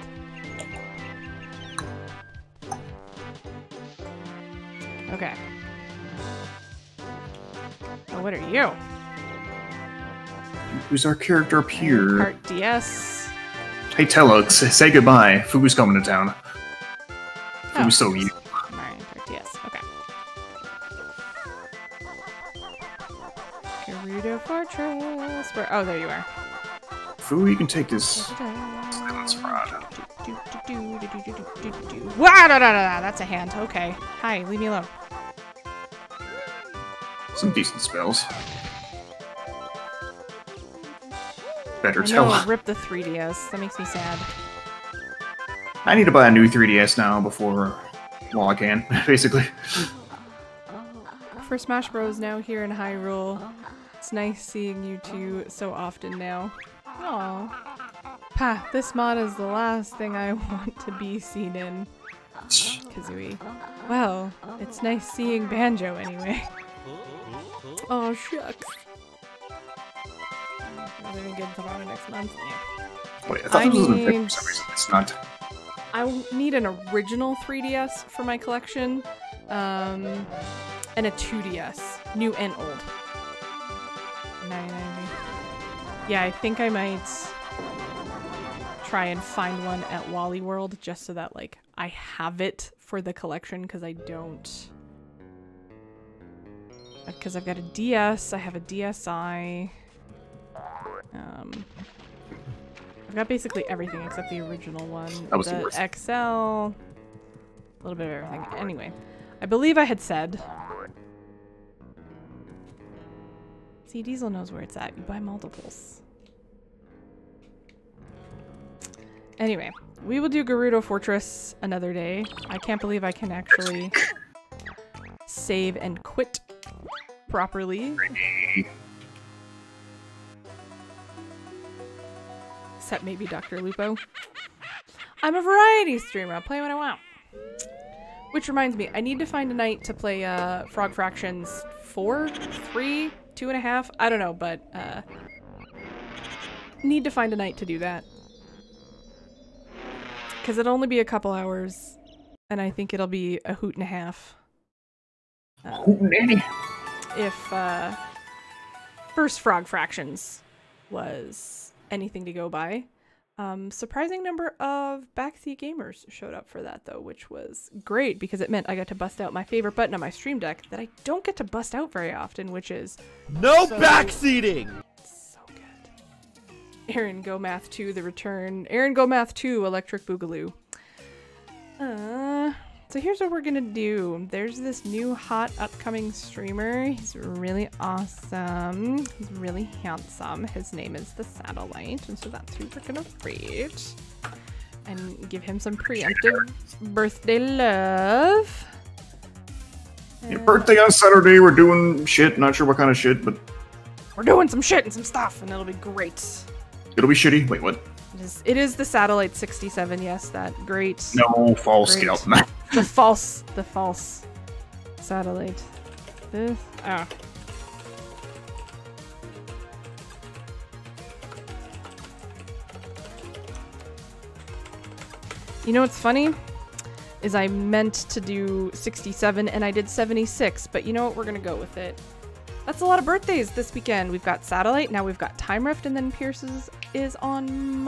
Okay. Oh, what are you? Who's our character up here? Part DS. Hey, Tella, say goodbye. Fugu's coming to town. Fugu's so cute. Alright, Part DS. Okay. Gerudo Fortress. Where? Oh, there you are. Fugu, you can take this silence rod. Wow, that's a hand. Okay. Hi, leave me alone. Some decent spells. Better I know, Tella. rip the 3DS. That makes me sad. I need to buy a new 3DS now before... Well, I can, basically. For Smash Bros. Now here in Hyrule. It's nice seeing you two so often now. Aww. Pah, this mod is the last thing I want to be seen in. Kazooie. Well, it's nice seeing Banjo anyway. Oh, shucks. We're gonna get tomorrow next month. Yeah. Wait, I thought this was in February for some reason. It's not. I need an original 3DS for my collection, and a 2DS, new and old. $9.90. Yeah, I think I might try and find one at Wally World just so that like I have it for the collection because I don't. Because I've got a DS, I have a DSi. I've got basically everything except the original one. That was the worst. XL, a little bit of everything. Anyway, I believe I had said. See, Diesel knows where it's at. You buy multiples. Anyway, we will do Gerudo Fortress another day. I can't believe I can actually save and quit properly. Except maybe Dr. Lupo. I'm a variety streamer. I'll play when I want. Which reminds me, I need to find a night to play Frog Fractions 4, 3, 2.5. I don't know, but need to find a night to do that. Because it'll only be a couple hours, and I think it'll be a hoot and a half. If first Frog Fractions was anything to go by. Surprising number of backseat gamers showed up for that though, which was great because it meant I got to bust out my favorite button on my stream deck that I don't get to bust out very often, which is No backseating! so good. Aaron Go Math 2, The Return. Aaron Go Math 2, Electric Boogaloo. So here's what we're gonna do. There's this new hot upcoming streamer. He's really awesome. He's really handsome. His name is The Satellite, and so that's who we're gonna raid. And give him some preemptive birthday love. Your birthday on Saturday, we're doing shit. Not sure what kind of shit, but We're doing some shit and some stuff, and it'll be great. it'll be shitty. Wait, what? It is the Satellite 67, yes, that great. No, false Great. scout. The false satellite. This, oh. You know what's funny? Is I meant to do 67 and I did 76, but you know what? We're gonna go with it. That's a lot of birthdays this weekend. We've got Satellite, now we've got Time Rift, and then Pierce's is on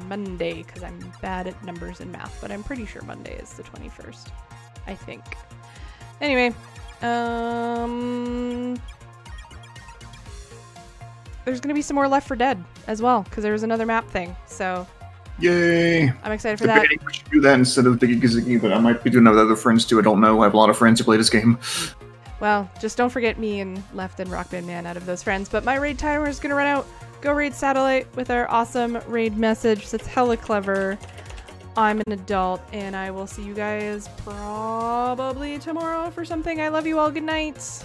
Monday, because I'm bad at numbers and math, but I'm pretty sure Monday is the 21st. I think. Anyway, there's gonna be some more Left 4 Dead as well, because there was another map thing, so Yay! I'm excited for that. Debating we should do that instead of Jiggies, but I might be doing that with other friends too. I don't know. I have a lot of friends who play this game. Well, just don't forget me and Left and Rockband Man out of those friends. But my raid timer is going to run out. Go raid Satellite with our awesome raid message. That's hella clever. I'm an adult, and I will see you guys probably tomorrow for something. I love you all. Good night.